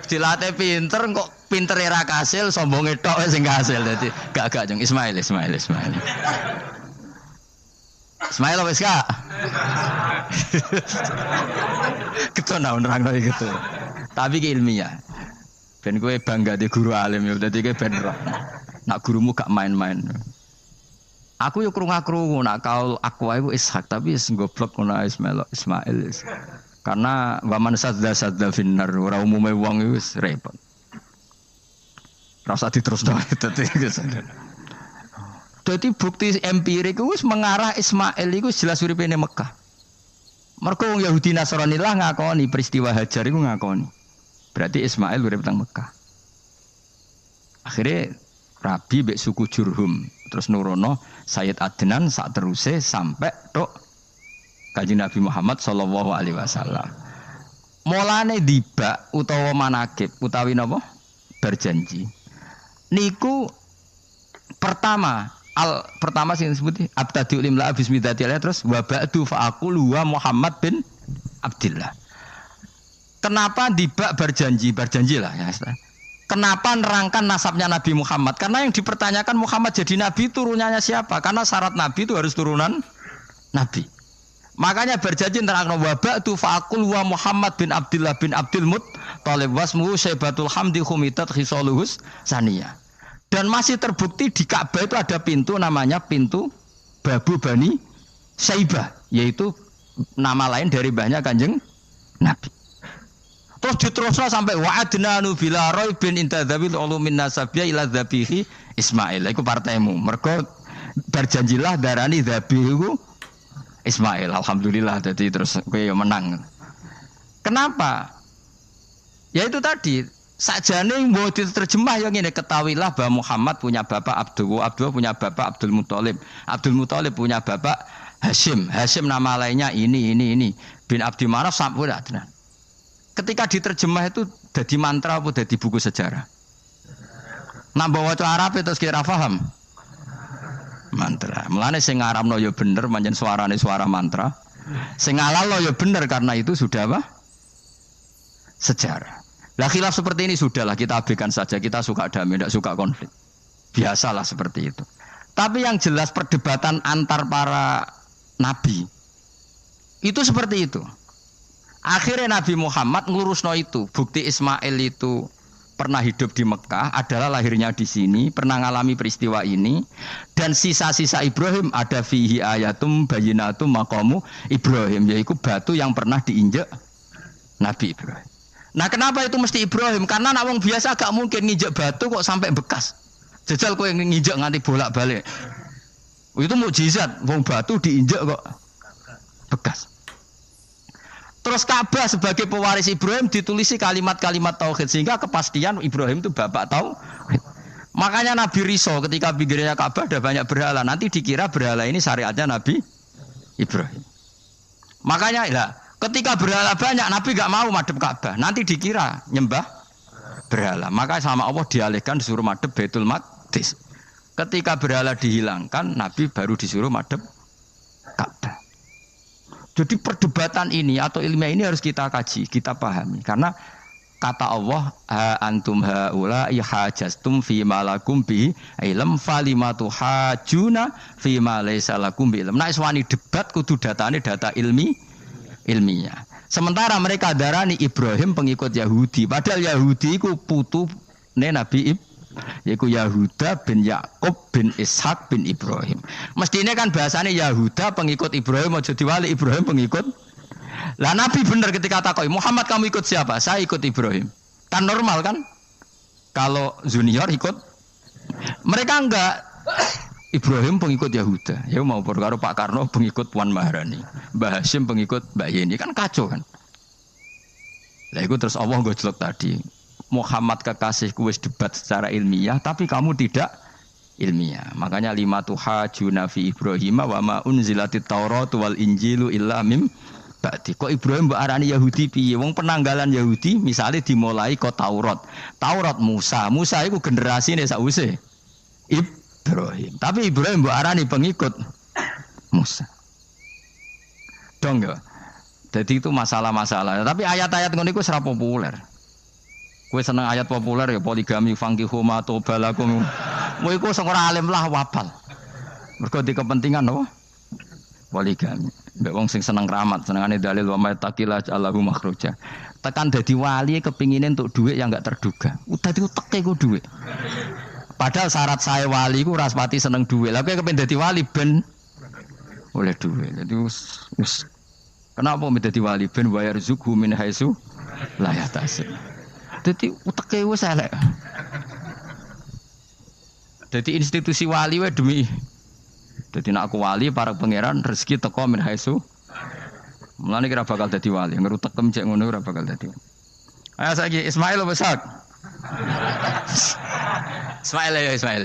Dilate pinter kok pintere ra kasil, sombonge tok sing kasil. Dadi gak jeng Ismail. Ismail wis gak? Ketona nerangno gitu. Tapi ki ilmiah. Ben kowe bangga di guru alim ya, dadi kowe ben roh. Nak gurumu gak main-main. Aku yo krungu-krungu nak kaul aku wae Ishak tapi wis goblok ngono Ismail. Karena waman sadda finnar ora umume wong wis repot. Rasa diterusno dadi. Dadi bukti empirik wis mengarah Ismail iku jelas uripe ning Mekah. Mergo wong Yahudi Nasrani lah ngakoni peristiwa Hajar iku ngakoni. Berarti Ismail urip teng Mekah. Akhirnya Rabi mbek suku Jurhum terus nurono Sayyid Adnan sak teruse sampai tok Kanjeng Nabi Muhammad sallallahu alaihi wasallam. Mulane dibak utawa manakib utawi napa? Berjanji. Niku pertama sing disebut abtadiul imla bismillahirrahmanirrahim terus wa ba'du fa aqulu wa Muhammad bin Abdullah. Kenapa dibak berjanji lah ya. Kenapa nerangkan nasabnya Nabi Muhammad? Karena yang dipertanyakan Muhammad jadi nabi turunannya siapa? Karena syarat nabi itu harus turunan nabi. Makanya berjanji nerangno wa ba'du fa aqulu wa Muhammad bin Abdullah bin Abdul Muttalib wasmuhu Syaibatul Hamdi khumitat khisaluhus saniyah. Dan masih terbukti di Ka'bah itu ada pintu namanya pintu Babu Bani Syaibah, yaitu nama lain dari mbahnya Kanjeng Nabi. Terus diterusno sampai wa'adnanu bila raibin inda dzabil ulumin nasabiyya ila dzabihi Ismail. Iku partaimu. Mergo berjanjilah darani dzabihu Ismail. Alhamdulillah jadi terus kowe menang. Kenapa? Ya itu tadi sakjane mbok diterjemah yang ngene ketahuilah bahwa Muhammad punya bapak Abdullah punya bapak Abdul Muthalib punya bapak Hashim nama lainnya ini bin Abdi Manaf sampai dah. Ketika diterjemah itu jadi mantra apa jadi buku sejarah. Nambah waca Arab terus kira paham. Mantra. Mulane sing ngaramno ya bener pancen suarane suara mantra. Sing ngalalno ya bener karena itu sudah apa? Sejarah. Lah khilaf seperti ini sudahlah kita abaikan saja, kita suka damai, tidak suka konflik. Biasalah seperti itu. Tapi yang jelas perdebatan antar para nabi itu seperti itu. Akhirnya Nabi Muhammad ngurusno itu. Bukti Ismail itu pernah hidup di Mekah, adalah lahirnya di sini, pernah ngalami peristiwa ini. Dan sisa-sisa Ibrahim ada fihi ayatum bayyinatum maqamu Ibrahim, yaitu batu yang pernah diinjak Nabi Ibrahim. Nah kenapa itu mesti Ibrahim? Karena nak wong biasa gak mungkin nginjek batu kok sampai bekas. Jajal kowe nginjek nganti bolak-balik. Itu mukjizat, wong batu diinjek kok bekas. Terus Ka'bah sebagai pewaris Ibrahim ditulisi kalimat-kalimat tauhid sehingga kepastian Ibrahim itu bapak tauhid. Makanya Nabi Riso ketika pinggirnya Ka'bah ada banyak berhala, nanti dikira berhala ini syariatnya Nabi Ibrahim. Makanya ya ketika berhala banyak, Nabi gak mau madhep Ka'bah. Nanti dikira nyembah berhala. Maka sama Allah dialihkan disuruh madhep Baitul Maqdis. Ketika berhala dihilangkan, Nabi baru disuruh madhep Ka'bah. Jadi perdebatan ini atau ilmiah ini harus kita kaji, kita pahami. Karena kata Allah, antum haula ihajastum fi ma lakum bi ilm falimatu hajuna fi ma laysa lakum bi ilm. Nah, iswani debat kudu datane data ilmiah. Sementara mereka darani Ibrahim pengikut Yahudi, padahal Yahudi iku putune Nabi Yaiku Yahuda bin Yakub bin Ishak bin Ibrahim. Mestinya kan bahasanya Yahuda pengikut Ibrahim, aja diwali Ibrahim pengikut. Lah Nabi benar ketika takoi, Muhammad kamu ikut siapa? Saya ikut Ibrahim. Kan normal kan? Kalau junior ikut, mereka enggak. Ibrahim pengikut Yahuda. Ya mau perkara Pak Karno pengikut Puan Maharani. Mbah Hashim pengikut Mbak Yeni. Kan kacau kan? Lah itu terus Allah gojlok tadi. Muhammad kekasihku wis debat secara ilmiah, tapi kamu tidak ilmiah. Makanya lima tuhajuna fi Ibrahim wa ma unzilatit Taurat wal Injilu illa mim ba'di. Kok Ibrahim mbok arani Yahudi piye? Wong penanggalan Yahudi misalnya dimulai kok Taurat. Taurat Musa. Musa iku generasine sakwise Ibrahim. Tapi Ibrahim mbok arani pengikut Musa. Dong ya. Jadi itu masalah-masalah. Tapi ayat-ayat ngono iku ora populer. Kowe seneng ayat populer ya poligami fankihu ma tobalakum. Kowe iku sing ora alim lah wapal. Mergo di kepentingan apa? Poligami. Mbek wong sing seneng keramat, senengane dalil wa may taqilla Allahu makhraja. Tekan dadi wali kepingine entuk dhuwit yang enggak terduga. Dadi uteke ku dhuwit. Padahal syarat saya wali ku ora pati seneng dhuwit. Lah kowe kepengin dadi wali ben oleh dhuwit. Dadi wis kenapa menjadi wali ben bayar zuku min haitsu la yahtasib. Dadi uteke wis elek. Dadi institusi wali wae demi dadi nek aku wali para pangeran rezeki teko min haitsu. Mulane kira bakal dadi wali, ngerutekem cek ngono ora bakal dadi. Ayo saiki Ismail besar. Ismail.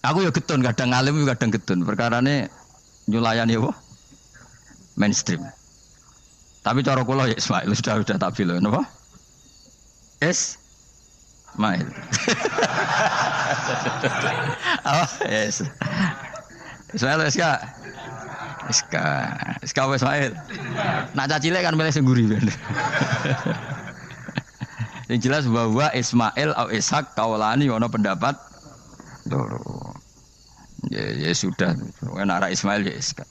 Aku ya getun kadang alim kadang getun. Perkarane nyulayani apa? Mainstream. Tapi cara kula ya Ismail sudah tak bilang napa? Ismail. Oh, yes. Ismail Iska Ismail. Nak cacile kan milih sing guri ben. Yang jelas bahwa Ismail atau Ishak kaulani ana pendapat loro. Ya sudah, ana Ismail ya Ishak.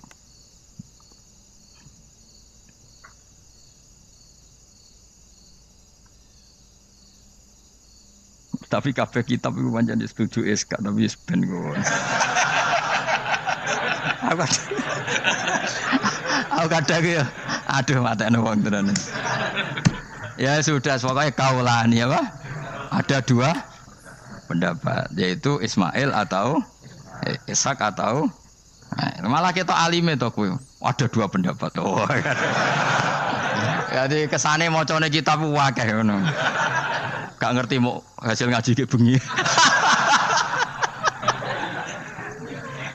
Tapi kabeh kitab iku pancen setuju SK tapi wis ben kok. Aku kadang ya aduh matane wong tenan. Ya sudah pokoknya kaulani apa? Ada dua pendapat yaitu Ismail atau Ishak atau malah kita alime to kowe. Ada dua pendapat. Oh. Jadi kesane macane kitab akeh ngono. Gak ngerti mau hasil ngaji ke bengi.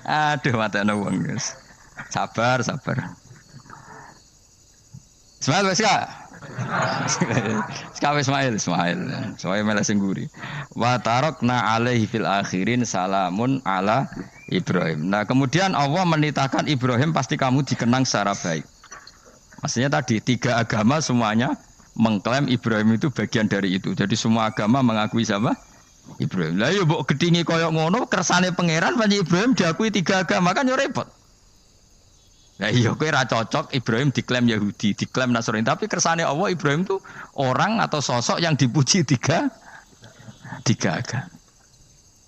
Aduh mata wong guys. Sabar. Ismail wis ka? Ismail. Soale malah sing guri. Wa tarakna alaihi fil akhirin salamun ala Ibrahim. Nah, kemudian Allah menitahkan Ibrahim pasti kamu dikenang secara baik. Maksudnya tadi tiga agama semuanya mengklaim Ibrahim itu bagian dari itu. Jadi semua agama mengakui siapa? Ibrahim. Lah yo mbok gedhingi koyo ngono kersane pangeran panci Ibrahim diakui tiga agama kan yo repot. Lah iya kowe ra cocok Ibrahim diklaim Yahudi, diklaim Nasrani, tapi kersane Allah Ibrahim itu orang atau sosok yang dipuji tiga agama.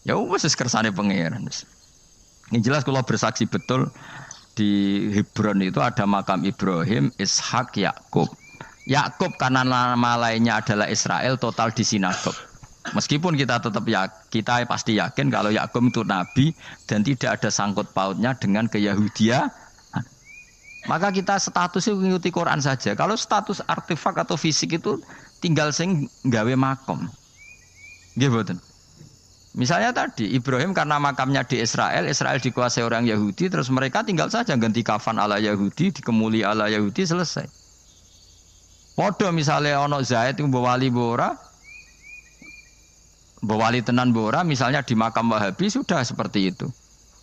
Ya wis kersane pangeran. Ini jelas kalau bersaksi betul di Hebron itu ada makam Ibrahim, Ishak, Yakub. Yakub karena nama lainnya adalah Israel total di sinagog. Meskipun kita tetap kita pasti yakin kalau Yakub itu nabi dan tidak ada sangkut pautnya dengan keyahudian. Maka kita statusnya mengikuti Quran saja. Kalau status artefak atau fisik itu tinggal sing gawe makom. Nggih mboten. Misalnya tadi Ibrahim karena makamnya di Israel dikuasai orang Yahudi, terus mereka tinggal saja ganti kafan ala Yahudi, dikemuli ala Yahudi, selesai. Podo misalnya ono Zaid itu bawali bora, bawali tenan bora, misalnya di makam Wahabi sudah seperti itu.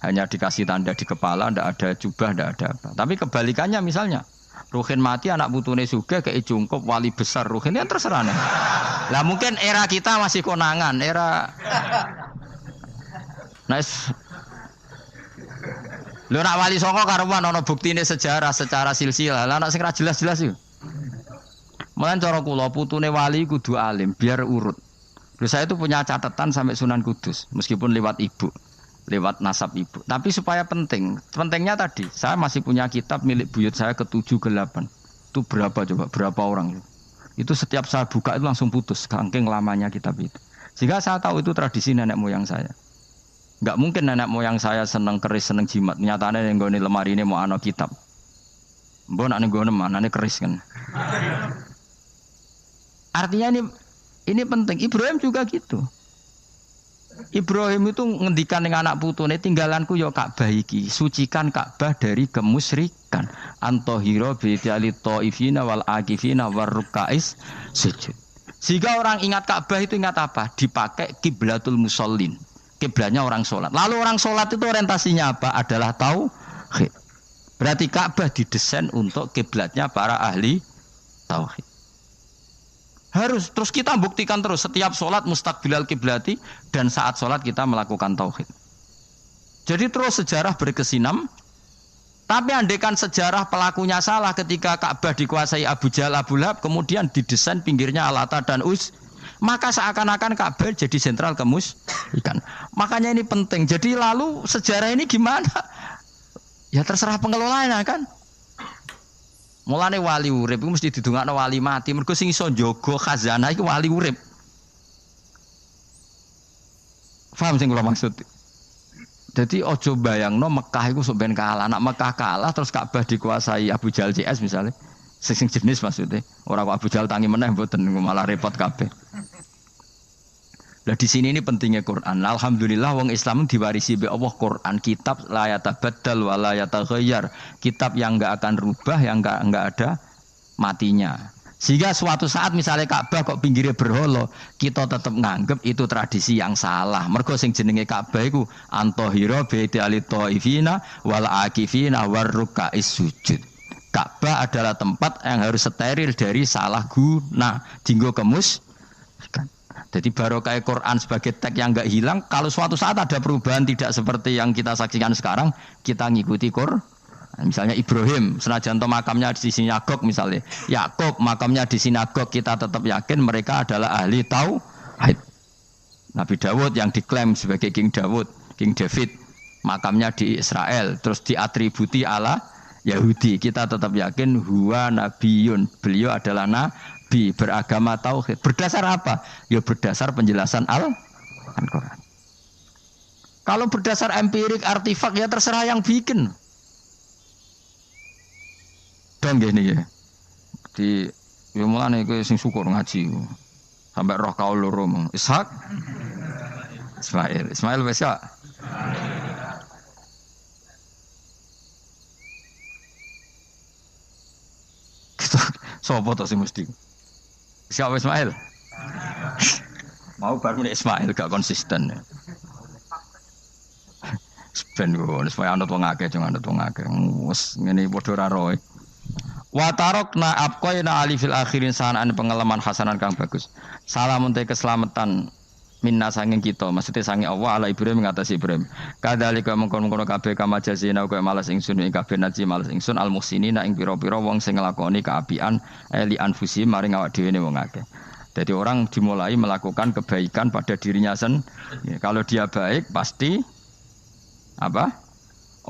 Hanya dikasih tanda di kepala, ndak ada jubah, ndak ada apa. Tapi kebalikannya misalnya, Ruhin mati anak putune sugih kei jungkup wali besar Ruhin ya terserah nih. Lah mungkin era kita masih konangan, era nice. Lho nak wali songo karuan ono buktine sejarah secara silsilah. Lah nak sing ra jelas-jelas yo. Mulane cara kula putune wali kudu alim biar urut. Terus saya itu punya catatan sampai Sunan Kudus, meskipun lewat ibu, lewat nasab ibu. Tapi supaya penting, pentingnya tadi, saya masih punya kitab milik buyut saya ke-7 ke-8. Itu berapa coba, berapa orang? Itu setiap saya buka itu langsung putus, saking lamanya kitab itu. Sehingga saya tahu itu tradisi nenek moyang saya. Enggak mungkin nenek moyang saya seneng keris, seneng jimat. Nyatanya yang nggone lemari ini mau ana kitab. Mbok nek nggone manane keris kan. Artinya ini penting. Ibrahim juga gitu. Ibrahim itu ngendikan dengan anak putune, tinggalanku ya Ka'bah iki, sucikan Ka'bah dari kemusyrikan. Antohiro bi'ali ta'ifina wal akifina warrukais sujud. Sehingga orang ingat Ka'bah itu ingat apa? Dipakai kiblatul musallin. Kiblatnya orang sholat. Lalu orang sholat itu orientasinya apa? Adalah tauhid. Berarti Ka'bah didesain untuk kiblatnya para ahli tauhid. Harus terus kita buktikan terus setiap sholat mustaqbilal kiblati dan saat sholat kita melakukan tauhid. Jadi terus sejarah berkesinam. Tapi andaikan sejarah pelakunya salah ketika Ka'bah dikuasai Abu Jahal, Abu Lahab, kemudian didesain pinggirnya Al-Lata dan Uz, maka seakan-akan Ka'bah jadi sentral kemusyrikan. Makanya ini penting. Jadi lalu sejarah ini gimana? Ya terserah pengelolanya kan. Mulane wali urip iku mesti didongakno wali mati, mergo sing iso njaga khazanah iku wali urip. Paham sing kula maksud? Jadi ojo bayangno Mekah iku sok ben kalah, nek Mekah kalah terus Ka'bah dikuasai Abu Jahal CS misalnya. Sing jenis maksudnya. Ora kok Abu Jahal tangi meneh mboten malah repot kabeh. Lah di sini ini pentingnya Quran. Alhamdulillah wong Islam diwarisi be Allah Quran, kitab la yatabaddal wa la yataghayyar. Kitab yang enggak akan rubah, yang enggak ada matinya. Sehingga suatu saat misalnya Ka'bah kok pinggirnya berhala, kita tetap nganggep itu tradisi yang salah. Mergo sing jenenge Ka'bah iku antahira bi'ali taifina wal akifina warrukais sujud. Ka'bah adalah tempat yang harus steril dari salah guna, dinggo kemusyrikan. Jadi barokah Quran sebagai teks yang enggak hilang, kalau suatu saat ada perubahan tidak seperti yang kita saksikan sekarang, kita ngikuti Quran. Misalnya Ibrahim, senajan to makamnya di sinagog misalnya, Yakub makamnya di sinagog, kita tetap yakin mereka adalah ahli tauhid. Nabi Dawud yang diklaim sebagai King Dawud, King David, makamnya di Israel, terus diatributi ala Yahudi, kita tetap yakin huwa nabiyun, beliau adalah nabi beragama tauhid. Berdasar apa? Ya berdasar penjelasan Al-Quran. Kalau berdasar empirik artifak ya terserah yang bikin. Dong gini ya. Di ya mulane kowe sing syukur ngaji. Sampai roh kaul loro mong. Ishak Ismail wis ya. Sopo to sing mesti? Siapa Ismail? Mau baru Ismail gak konsisten. Ben kok supaya anut wong akeh jangan anut wong akeh. Wes ngene padha ra roe. Wa tarakna abqaina ali fil akhirin sanan pengalaman hasanan kang bagus. Salamun te keselamatan minna sanging kita, maksudnya sanging Allah ala Ibrahim ngatasi Ibrahim. Kadzalika mengkon-mengkon kabeh kama jazina kaya malas ingsun ing kabeh naji malas ingsun al muhsinina ing pira-pira wong sing nglakoni kaapian eli anfusi maring awak dhewe ne wong akeh. Jadi orang dimulai melakukan kebaikan pada dirinya sendiri. Kalau dia baik pasti apa?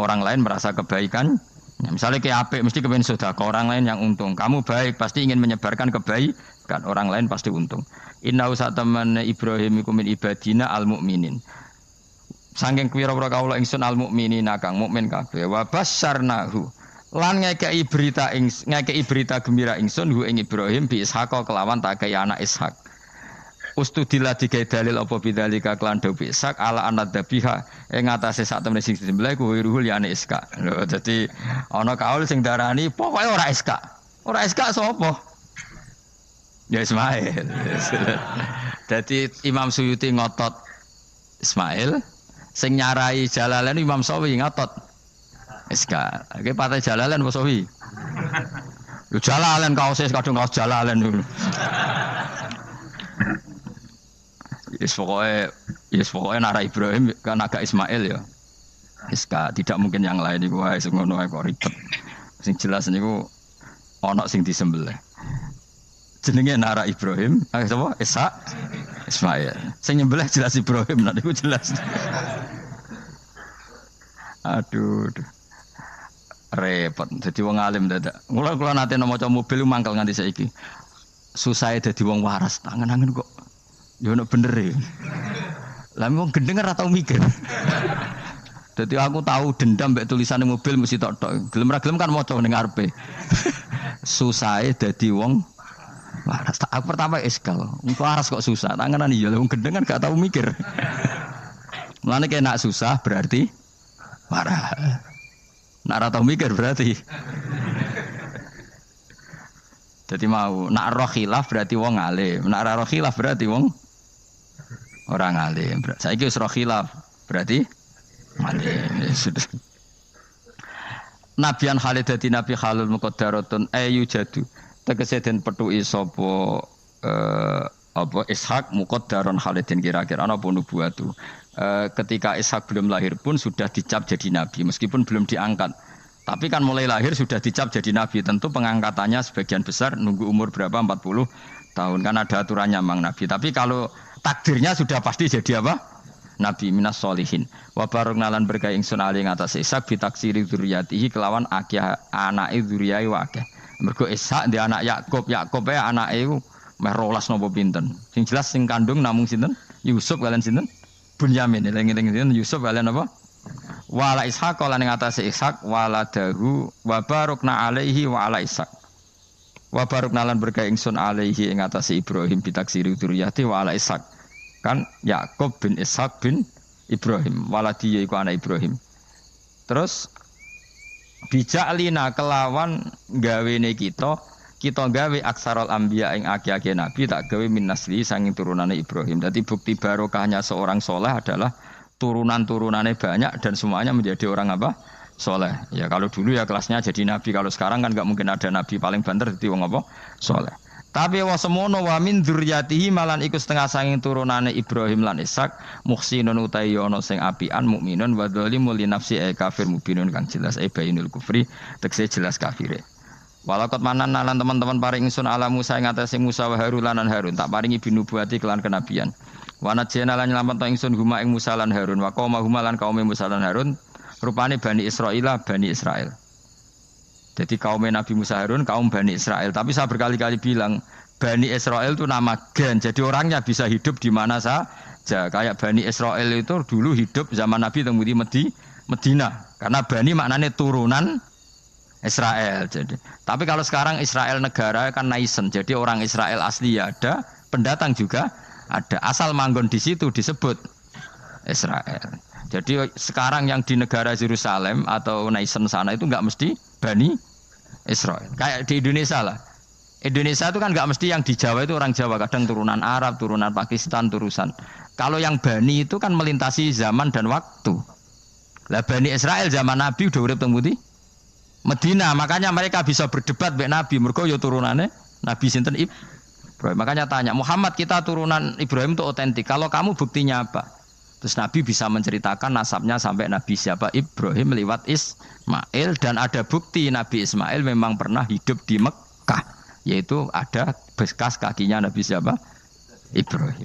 Orang lain merasa kebaikan. Ya, misalnya kayak apik mesti kepen sedekah, orang lain yang untung. Kamu baik pasti ingin menyebarkan kebaikan, orang lain pasti untung. Inna usataman Ibrahim iku min ibadina al mukminin. Saking pira-pira kawula ingsun al mukminina kang mukmin kabeh. Wa basyarnahu. Lan ngekei berita gembira ingsun hu ing Ibrahim bi Ishaq kelawan tak kaya anak Ishak. Ustudila dikai dalil apa bidzalika klan dawu Ishak ala anad dabiha ing atase sak temene sing disembelih kuwi ruhul yani Ishak. Lho dadi ana kaul sing darani pokoke ora Ishak. Ora Ishak sapa? Ya Ismail. Dadi Imam Suyuti ngotot Ismail, sing nyarai Jalalain Imam Sawi ngotot Ishak. Iki partai Jalalain apa Sawi? Yo Jalalain kaose kadung kaos Jalalain dulu. Yes pokoknya Nara Ibrahim kan agak Ismail ya. Iska tidak mungkin yang lain iku wae sing ngono wae kok ribet. Sing jelas niku ana sing disembelih. Jenenge Nara Ibrahim, sapa? Ishak. Ismail. Sing nyembelih jelas Ibrahim, nanti ku jelas. Aduh. Repot. Jadi wong alim dadak. Kula nate maca mobil mangkel nganti saiki. Susah dadi wong waras, tangan-tangan kok yo ono bener e. Lah wong gendeng ora tau mikir. Dadi aku tahu dendam mbek tulisane mobil mesti tok-tok. Gelem ra gelem kan maca ning ngarepe. Susah dadi wong waras. Aku pertama eskal. Wong waras kok susah. Tanganan iya wong gendeng kan gak tau mikir. Mulane kena susah berarti waras. Nak ora tau mikir berarti. Jadi mau nak roh khilaf berarti wong alim. Nak ora roh khilaf berarti wong orang alim. Saiki wis roh khilaf berarti alim. Sudah. Nabian Khalid dadi nabi halul muqaddaratun ayu jadu. Tegese den petuki sapa apa Ishak muqaddaron Khalidin kira-kira ana apa nubuwatu. Ketika Ishak belum lahir pun sudah dicap jadi nabi meskipun belum diangkat. Tapi kan mulai lahir sudah dicap jadi nabi. Tentu pengangkatannya sebagian besar nunggu umur berapa 40 tahun kan ada aturannya mang nabi. Tapi kalau takdirnya sudah pasti jadi apa? Nabi minas solihin. Wa barokna lan berkah ingsun ali ngatas Ishak bitaksiri dzurriyyatihi kelawan akeh anake dzurriyyah wa akeh. Mergo Ishak di anak Yakub, Yakub anake iku meh 12 napa pinten. Sing jelas sing kandung namung sinten? Yusuf kalian sinten? Bunyamin. Eling-eling sinten Yusuf kalian apa? Wala Ishaq lan ing atase Ishaq waladahu wa barokna alaihi wa ala Ishaq. Wa barokna lan berkah ingsun alaihi ing atase Ibrahim bitaksiri dzurriyyati wa ala Ishaq. Kan Yakub bin Ishaq bin Ibrahim waladi iku anak Ibrahim. Terus bijalina kelawan gawene kita gawe aksarul anbiya ing akeh-akeh nabi tak gawe min nasli sanging turunane Ibrahim. Dadi bukti barokahnya seorang soleh adalah turunan-turunannya banyak dan semuanya menjadi orang apa? Soleh. Ya kalau dulu ya kelasnya jadi nabi, kalau sekarang kan enggak mungkin ada nabi paling banter dadi wong apa? Soleh. Tapi wa semono wa min dzurriyyatihi malan iku setengah sanging turunane Ibrahim lan Ishak muhsinun utawi ana sing apian mukminun wa zalimul li nafsi kafir mubinun kang jelas bainul kufri tekse jelas kafire. Walakot manan lan teman-teman paring ingsun ala Musa ing atase Musa wa Harun lan Harun tak paringi binubuwati kelan kenabian. Wa najena lan nyelametno ingsun huma ing Musa lan Harun wa qauma huma lan kaum Musa lan Harun rupane Bani Israil. Jadi kaum Nabi Musa Harun kaum Bani Israel. Tapi saya berkali-kali bilang Bani Israel itu nama gen. Jadi orangnya bisa hidup di mana saja. Kayak Bani Israel itu dulu hidup zaman Nabi teng Medina. Karena Bani maknanya turunan Israel. Jadi, tapi kalau sekarang Israel negara kan naisen. Jadi orang Israel asli ya ada, pendatang juga ada. Asal manggon di situ disebut Israel. Jadi sekarang yang di negara Yerusalem atau naisen sana itu enggak mesti Bani Israel. Kayak di Indonesia lah. Indonesia itu kan enggak mesti yang di Jawa itu orang Jawa, kadang turunan Arab, turunan Pakistan, turunan. Kalau yang Bani itu kan melintasi zaman dan waktu. Lah Bani Israel zaman Nabi udah urip teng pundi? Medina, makanya mereka bisa berdebat mbek Nabi, mergo yo turunane Nabi sinten Ibrahim. Makanya tanya, Muhammad kita turunan Ibrahim itu otentik. Kalau kamu buktinya apa? Terus Nabi bisa menceritakan nasabnya sampai Nabi siapa Ibrahim lewat Ismail dan ada bukti Nabi Ismail memang pernah hidup di Mekah, yaitu ada bekas kakinya Nabi siapa Ibrahim.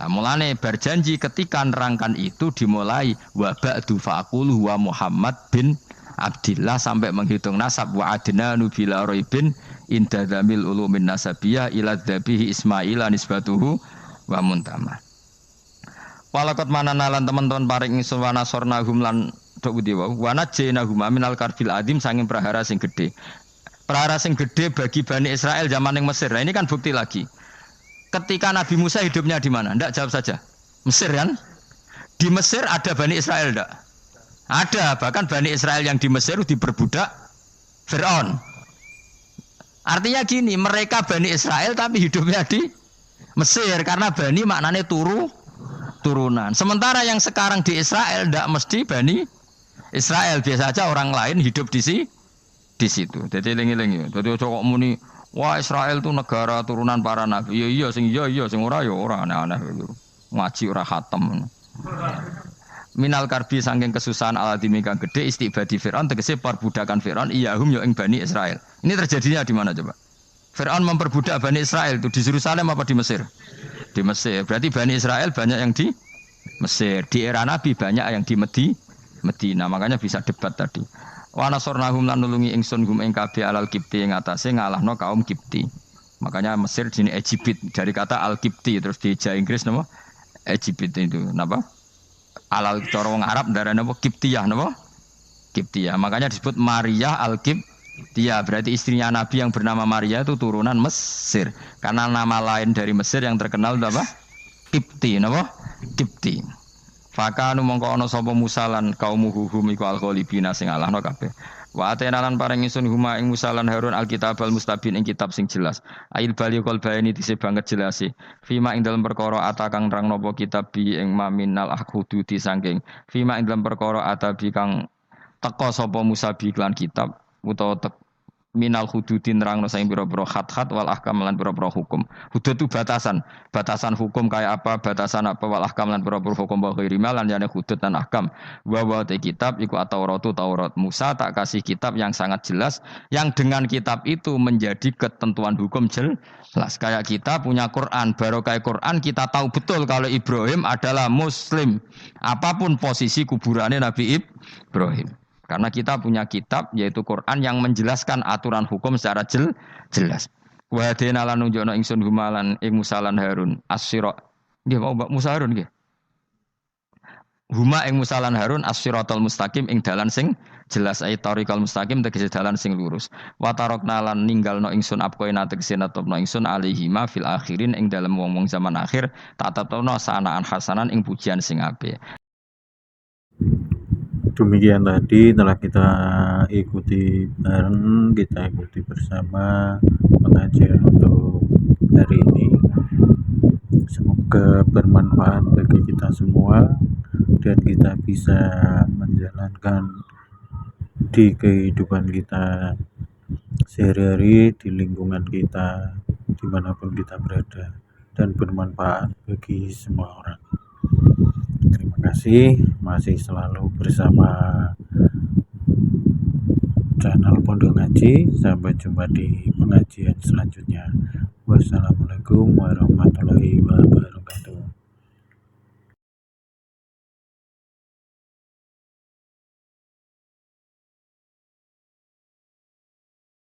Nah, mulane berjanji ketika nerangkan itu dimulai wa ba'du faqulu wa Muhammad bin Abdillah sampai menghitung nasab wa adnanu bila raibin inda dzamil ulumin nasabiyah ila dzabihi Ismaila nisbatuhu wa muntama. Walakot mananalan teman-teman paring ingsun wa nasornahum lan tok dewa wa najjainahum minal karbil adim sanging prahara sing gedhe. Prahara sing gedhe bagi Bani Israel zaman ning Mesir. Nah, ini kan bukti lagi. Ketika Nabi Musa hidupnya di mana? Ndak jawab saja. Mesir kan? Di Mesir ada Bani Israel ndak? Ada, bahkan Bani Israel yang di Mesir diperbudak Fir'aun. Artinya gini, mereka Bani Israel tapi hidupnya di Mesir karena Bani maknanya turunan. Sementara yang sekarang di Israel tidak mesti Bani Israel, biasa saja orang lain hidup di situ. Jadi lengi-lengi. Jadi kok muni, wah Israel itu negara turunan para nabi. Iya sing ora ya ora aneh-aneh gitu. Ngaji ora khatam. Minal karbi saking kesusahan aladimi kang gede istibadi Fir'aun tegese perbudakan Fir'aun iyahum ya ing Bani Israel. Ini terjadinya di mana coba? Fir'aun memperbudak Bani Israel itu di Yerusalem apa di Mesir? Di di Mesir. Berarti Bani Israel banyak yang di Mesir. Di era Nabi banyak yang di Medina. Makanya bisa debat tadi. Wa nasornahum lan nulungi ingsun hum ing kabeh alal kipti ing atase ngalahno kaum Kipti. Makanya Mesir sini Egypt dari kata al-Kipti terus di Jawa Inggris napa? Egypt itu napa? Alal cara wong Arab darane napa? Kiptiyah napa? Kiptiyah. Makanya disebut Maria al-Kiptiyah. Berarti istrinya Nabi yang bernama Maria itu turunan Mesir. Karena nama lain dari Mesir yang terkenal apa? Kipti, napa? Kipti. Fakanu mongko ana sapa musalan kaum huhum iku al-ghalibina sing alahno kabeh. Wa atena lan paring ingsun huma ing musalan Harun alkitab al-mustabin ing kitab sing jelas. Ail bali kol bayani dise banget jelase. Fima ing dalem perkara atakang nerang napa kitab bi ing maminal akhududi saking. Fima ing dalem perkara atabi kang teka sapa Musa bi iklan kitab utawa minal hududin nerangno saing pira-pira khat-khat wal ahkam lan pira-pira hukum. Hudud itu batasan. Batasan hukum kayak apa, batasan apa wal ahkam lan pira-pira hukum wa ghairi lan yana hudud dan ahkam. Wa te kitab iku at-Tauratu Taurat. Musa tak kasih kitab yang sangat jelas yang dengan kitab itu menjadi ketentuan hukum jelas. Kayak kita punya Quran, baru kayak Quran kita tahu betul kalau Ibrahim adalah muslim. Apapun posisi kuburannya Nabi Ibrahim. Karena kita punya kitab yaitu Quran yang menjelaskan aturan hukum secara jelas. Wa hadina lan nunjukna ingsun humalan ing Musalan Harun as-sira. Nggih mau Mbak Musa Harun nggih. Huma ing Musalan Harun as-siratal mustaqim ing dalan sing jelas ay tariqal mustaqim tegese dalan sing lurus. Wa tarokna lan ninggalno ingsun apkoina tegese natopno ingsun alihima fil akhirin ing dalem wong-wong zaman akhir tak tetepno sanaan hasanan ing pujian sing apik. Demikian tadi telah kita ikuti bareng, kita ikuti bersama pengajian untuk hari ini. Semoga bermanfaat bagi kita semua dan kita bisa menjalankan di kehidupan kita sehari-hari, di lingkungan kita, dimanapun kita berada, dan bermanfaat bagi semua orang. Terima kasih masih selalu bersama channel Pondok Ngaji. Sampai jumpa di pengajian selanjutnya. Wassalamualaikum warahmatullahi wabarakatuh.